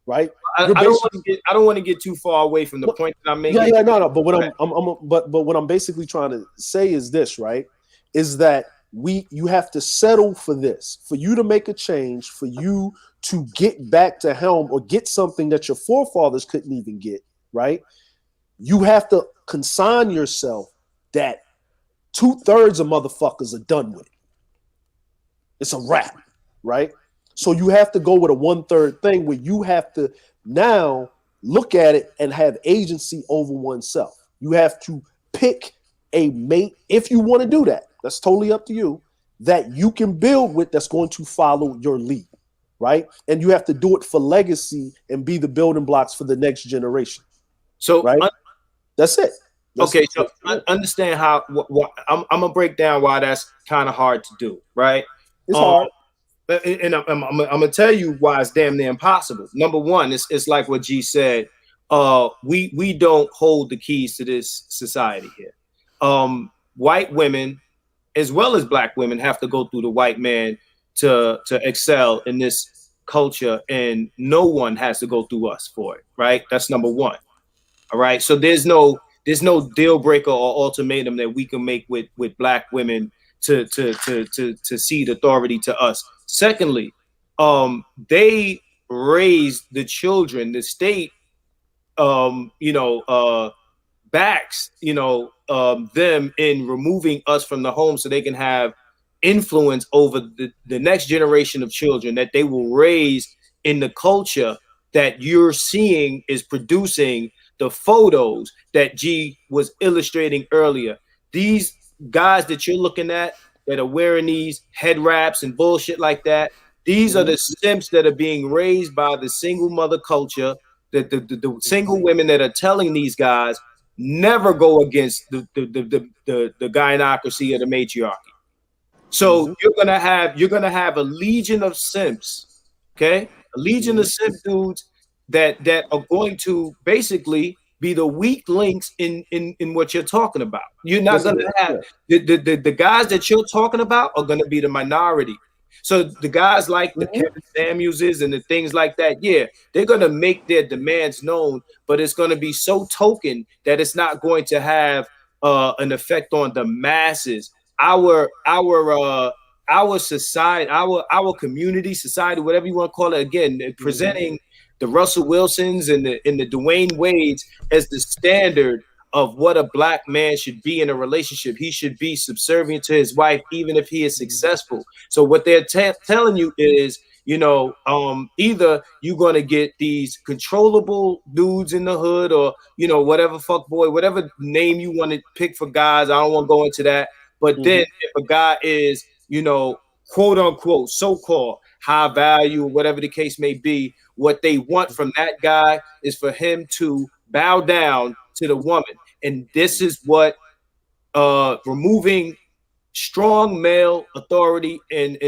right? I don't want to get too far away from the point that I'm making. Yeah, no. But what I'm basically trying to say is this, right? Is that you have to settle for this, for you to make a change, for you to get back to helm or get something that your forefathers couldn't even get, right? You have to consign yourself that 2/3 of motherfuckers are done with it. It's a wrap, right? So you have to go with a 1/3 thing where you have to now look at it and have agency over oneself. You have to pick a mate if you want to do that. That's totally up to you, that you can build with, that's going to follow your lead, right? And you have to do it for legacy and be the building blocks for the next generation. So right? That's it. Okay, so understand how I'm gonna break down why that's kind of hard to do, right? It's hard. And I'm gonna tell you why it's damn near impossible. Number one, it's like what G said. We don't hold the keys to this society here. White women, as well as black women, have to go through the white man to excel in this culture, and no one has to go through us for it, right? That's number one. All right. So there's no deal breaker or ultimatum that we can make with black women to cede authority to us. Secondly, they raise the children. The state, backs, them in removing us from the home so they can have influence over the next generation of children that they will raise in the culture that you're seeing is producing the photos that G was illustrating earlier. These guys that you're looking at that are wearing these head wraps and bullshit like that, these are the simps that are being raised by the single mother culture, the single women that are telling these guys, never go against the gynocracy or the matriarchy. So you're gonna have a legion of simps, okay? A legion of simp dudes that are going to basically be the weak links in what you're talking about. You're not gonna have the guys that you're talking about are gonna be the minority. So the guys like the Kevin Samuelses and the things like that, yeah, they're gonna make their demands known, but it's gonna be so token that it's not going to have an effect on the masses. Our society, our community, society, whatever you want to call it, again, presenting the Russell Wilsons and the Dwayne Wades as the standard of what a black man should be in a relationship. He should be subservient to his wife, even if he is successful. So what they're telling you is, either you're going to get these controllable dudes in the hood, or, whatever fuck boy, whatever name you want to pick for guys. I don't want to go into that. But then if a guy is, quote unquote, so-called high value, whatever the case may be, what they want from that guy is for him to bow down to the woman. And this is what removing strong male authority and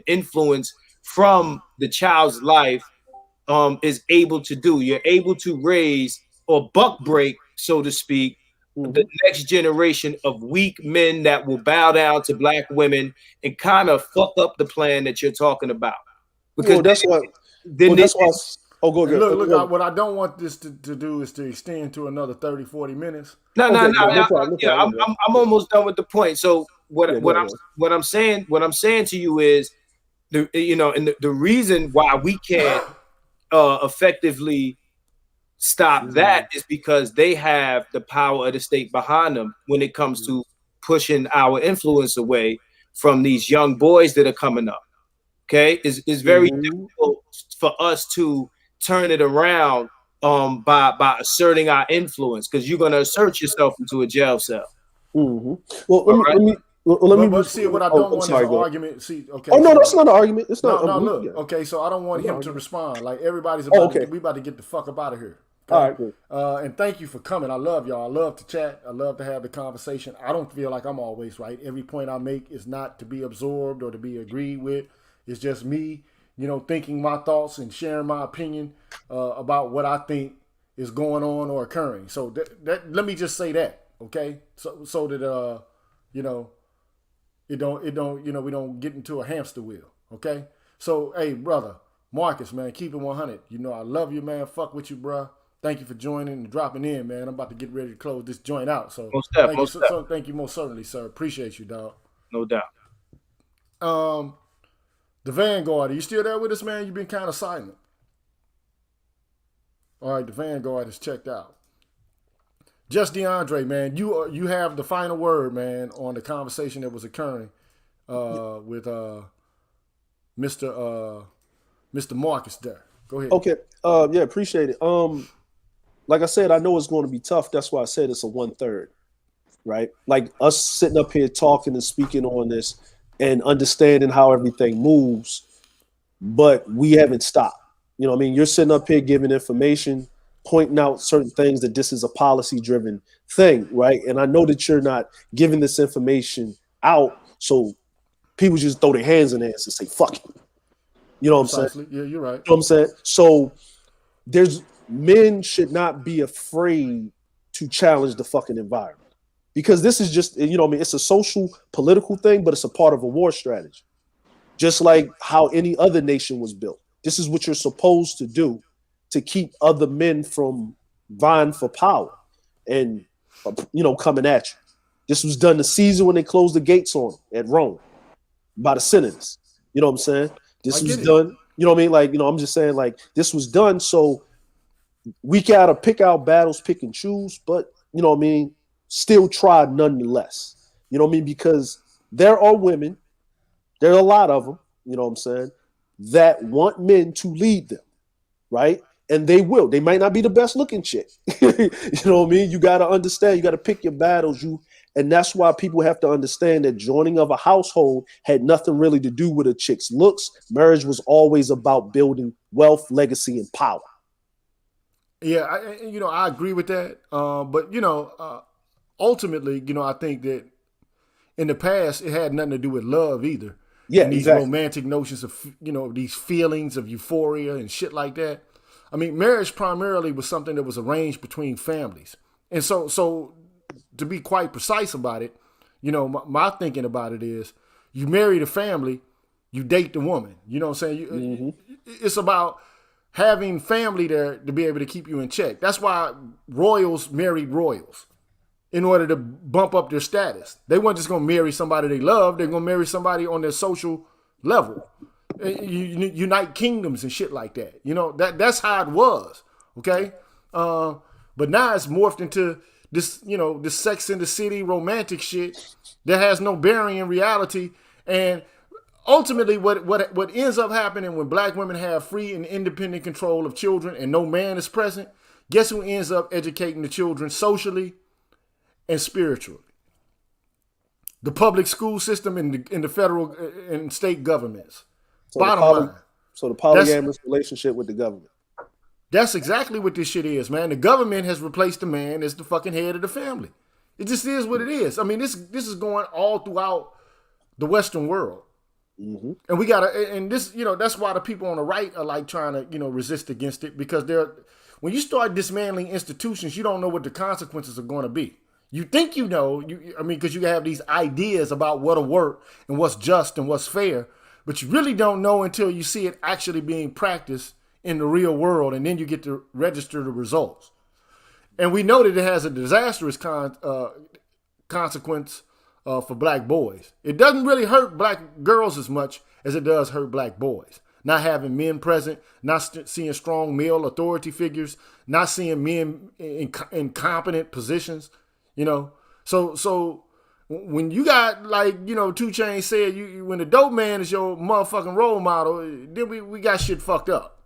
influence from the child's life is able to do. You're able to raise or buck break, so to speak, the next generation of weak men that will bow down to black women and kind of fuck up the plan that you're talking about. Because that's why. Oh, go ahead. Look, what I don't want this to do is to extend to another 30, 40 minutes. No. I'm almost done with the point. So what I'm saying to you is, the reason why we can't effectively stop that is because they have the power of the state behind them when it comes to pushing our influence away from these young boys that are coming up. Okay, it's very difficult for us to turn it around by asserting our influence, because you're going to assert yourself into a jail cell. Well, let me see what I don't want is an argument. See, okay. Oh no, that's not an argument. It's not. No, look. Okay, so I don't want him to respond. Like, everybody's about to, we about to get the fuck up out of here. Okay? All right, good. And thank you for coming. I love y'all. I love to chat. I love to have the conversation. I don't feel like I'm always right. Every point I make is not to be absorbed or to be agreed with. It's just me, thinking my thoughts and sharing my opinion about what I think is going on or occurring. So that let me just say that, okay? So that it don't we don't get into a hamster wheel, okay? So, hey, brother Marcus, man, keep it 100. I love you, man. Fuck with you, bro. Thank you for joining and dropping in, man. I'm about to get ready to close this joint out. So thank you most certainly, sir. Appreciate you, dog. No doubt. The Vanguard, are you still there with us, man? You've been kind of silent. All right, the Vanguard is checked out. Just DeAndre, man, you have the final word, man, on the conversation that was occurring with Mr. Marcus there. Go ahead. Okay. Yeah, appreciate it. Like I said, I know it's going to be tough. That's why I said it's a 1/3, right? Like, us sitting up here talking and speaking on this and understanding how everything moves, but we haven't stopped. You're sitting up here giving information, pointing out certain things, that this is a policy-driven thing, right? And I know that you're not giving this information out, so people just throw their hands in their hands and say, fuck it. You know what I'm saying? Yeah, you're right. You know what I'm saying? So men should not be afraid to challenge the fucking environment. Because this is just, it's a social, political thing, but it's a part of a war strategy. Just like how any other nation was built. This is what you're supposed to do to keep other men from vying for power and, coming at you. This was done to Caesar when they closed the gates on him at Rome by the senators. You know what I'm saying? This was done, I'm just saying, like, this was done so we gotta pick our battles, pick and choose, but, still try nonetheless. Because there are women, there are a lot of them, that want men to lead them, right? And they will. They might not be the best looking chick. You got to understand, you got to pick your battles. And that's why people have to understand that joining of a household had nothing really to do with a chick's looks. Marriage was always about building wealth, legacy, and power. Yeah, I agree with that. But ultimately, I think that in the past it had nothing to do with love either. Yeah, And these exactly. romantic notions of these feelings of euphoria and shit like that. I mean, marriage primarily was something that was arranged between families, and so to be quite precise about it, my thinking about it is, you marry the family, you date the woman. You know what I'm saying? It's about having family there to be able to keep you in check. That's why royals married royals in order to bump up their status. They weren't just going to marry somebody they love. They're going to marry somebody on their social level. Unite kingdoms and shit like that. That's how it was. Okay. But now it's morphed into this, this Sex in the City romantic shit that has no bearing in reality. And ultimately what ends up happening when black women have free and independent control of children and no man is present, guess who ends up educating the children socially and spiritually? The public school system and the federal and state governments. So Bottom line. So the polyamorous relationship with the government. That's exactly what this shit is, man. The government has replaced the man as the fucking head of the family. It just is what it is. I mean, this is going all throughout the Western world. Mm-hmm. And we gotta, and this, that's why the people on the right are like trying to, resist against it, because when you start dismantling institutions, you don't know what the consequences are going to be. You think because you have these ideas about what'll work and what's just and what's fair, but you really don't know until you see it actually being practiced in the real world, and then you get to register the results. And we know that it has a disastrous consequence for black boys. It doesn't really hurt black girls as much as it does hurt black boys. Not having men present, not seeing strong male authority figures, not seeing men in competent positions. So when you got 2 Chainz said, when the dope man is your motherfucking role model, then we got shit fucked up.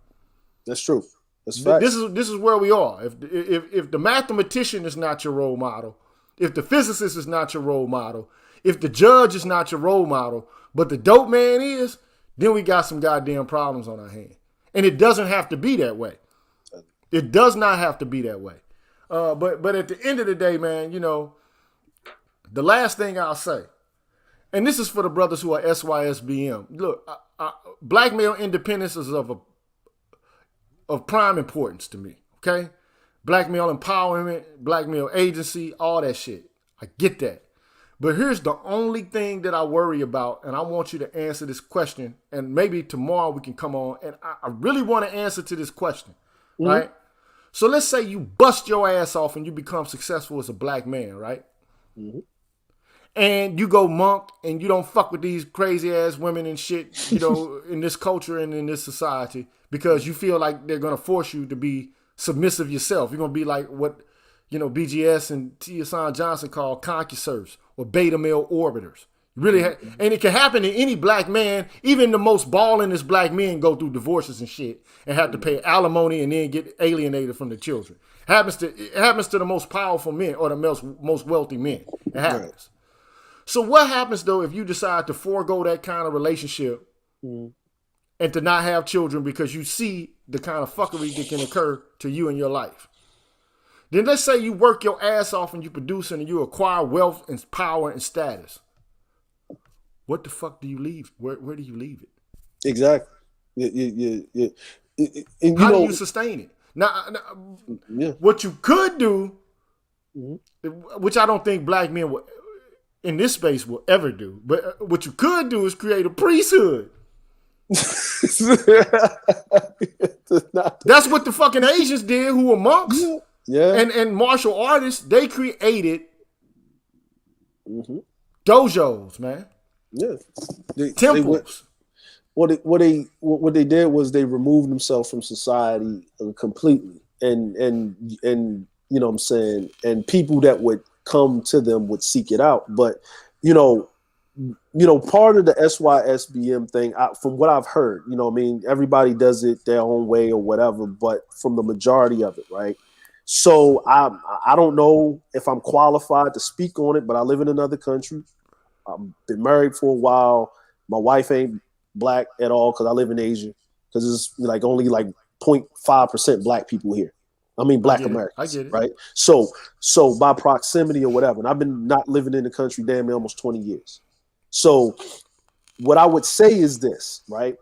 That's true. That's fact. This is where we are. If the mathematician is not your role model, if the physicist is not your role model, if the judge is not your role model, but the dope man is, then we got some goddamn problems on our hands. And it doesn't have to be that way. It does not have to be that way. But at the end of the day, man, the last thing I'll say, and this is for the brothers who are SYSBM. Look, black male independence is of prime importance to me, okay? Black male empowerment, black male agency, all that shit. I get that. But here's the only thing that I worry about, and I want you to answer this question, and maybe tomorrow we can come on, and I really want to answer to this question, right? So let's say you bust your ass off and you become successful as a black man, right? Mm-hmm. And you go monk and you don't fuck with these crazy ass women and shit, in this culture and in this society, because you feel like they're going to force you to be submissive yourself. You're going to be like what, BGS and Tia Johnson call concusseurs or beta male orbiters. And it can happen to any black man. Even the most ballingest black men go through divorces and shit and have to pay alimony and then get alienated from the children. It happens to the most powerful men or the most wealthy men. It happens. Right. So what happens though if you decide to forego that kind of relationship and to not have children because you see the kind of fuckery that can occur to you in your life? Then let's say you work your ass off and you produce and you acquire wealth and power and status. What the fuck do you leave? Where do you leave it? Exactly. How do you sustain it? Now, what you could do, which I don't think black men in this space will ever do, but what you could do is create a priesthood. That's what the fucking Asians did, who were monks. Yeah. And martial artists. They created dojos, man. Yeah. Temples. What they did was they removed themselves from society completely, and you know what I'm saying, and people that would come to them would seek it out. But part of the SYSBM thing, from what I've heard, everybody does it their own way or whatever, but from the majority of it, right? So I don't know if I'm qualified to speak on it, but I live in another country. I've been married for a while. My wife ain't black at all because I live in Asia, because it's only 0.5% black people here. I mean, Black I Americans, get it. right? So by proximity or whatever, and I've been not living in the country damn near almost 20 years. So what I would say is this, right?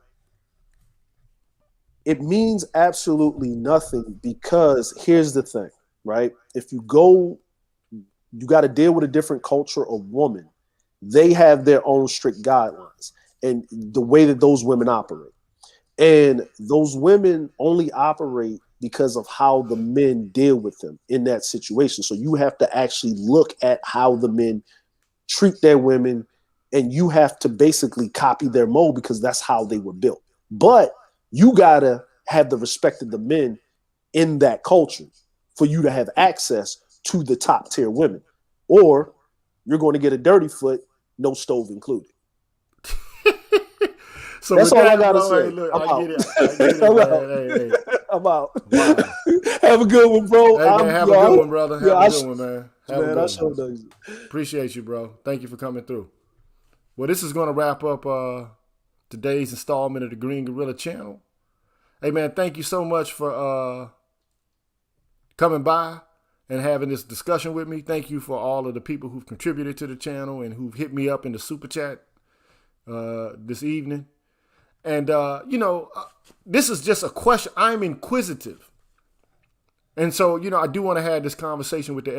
It means absolutely nothing because here's the thing, right? If you got to deal with a different culture of woman. They have their own strict guidelines and the way that those women operate. And those women only operate because of how the men deal with them in that situation. So you have to actually look at how the men treat their women, and you have to basically copy their mold because that's how they were built. But you gotta have the respect of the men in that culture for you to have access to the top tier women, or you're going to get a dirty foot, no stove included. So that's with all that, I gotta bro, say. hey, look, I'm I out. get it. I get it, I'm man. out. Hey. I'm out. Wow. Have a good one, bro. Hey, man, have a good one, brother. Have a good one, man. Have a good I one. sure does. Appreciate you, bro. Thank you for coming through. Well, this is going to wrap up today's installment of the Green Gorilla channel. Hey, man, thank you so much for coming by and having this discussion with me. Thank you for all of the people who've contributed to the channel and who've hit me up in the super chat this evening. And, this is just a question. I'm inquisitive. And so, I do want to have this conversation with the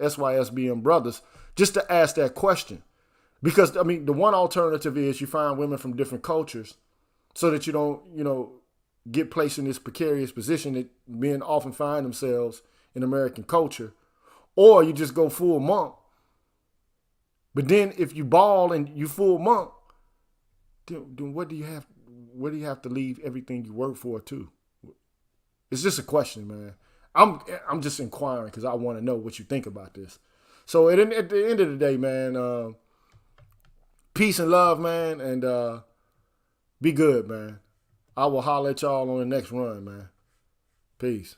SYSBM brothers just to ask that question. Because, the one alternative is you find women from different cultures so that you don't, get placed in this precarious position that men often find themselves in American culture. Or you just go full monk. But then if you ball and you full monk, then what do you have to leave everything you work for to? It's just a question, man. I'm just inquiring because I want to know what you think about this. So at the end of the day, man, peace and love, man, and be good, man. I will holler at y'all on the next run, man. Peace.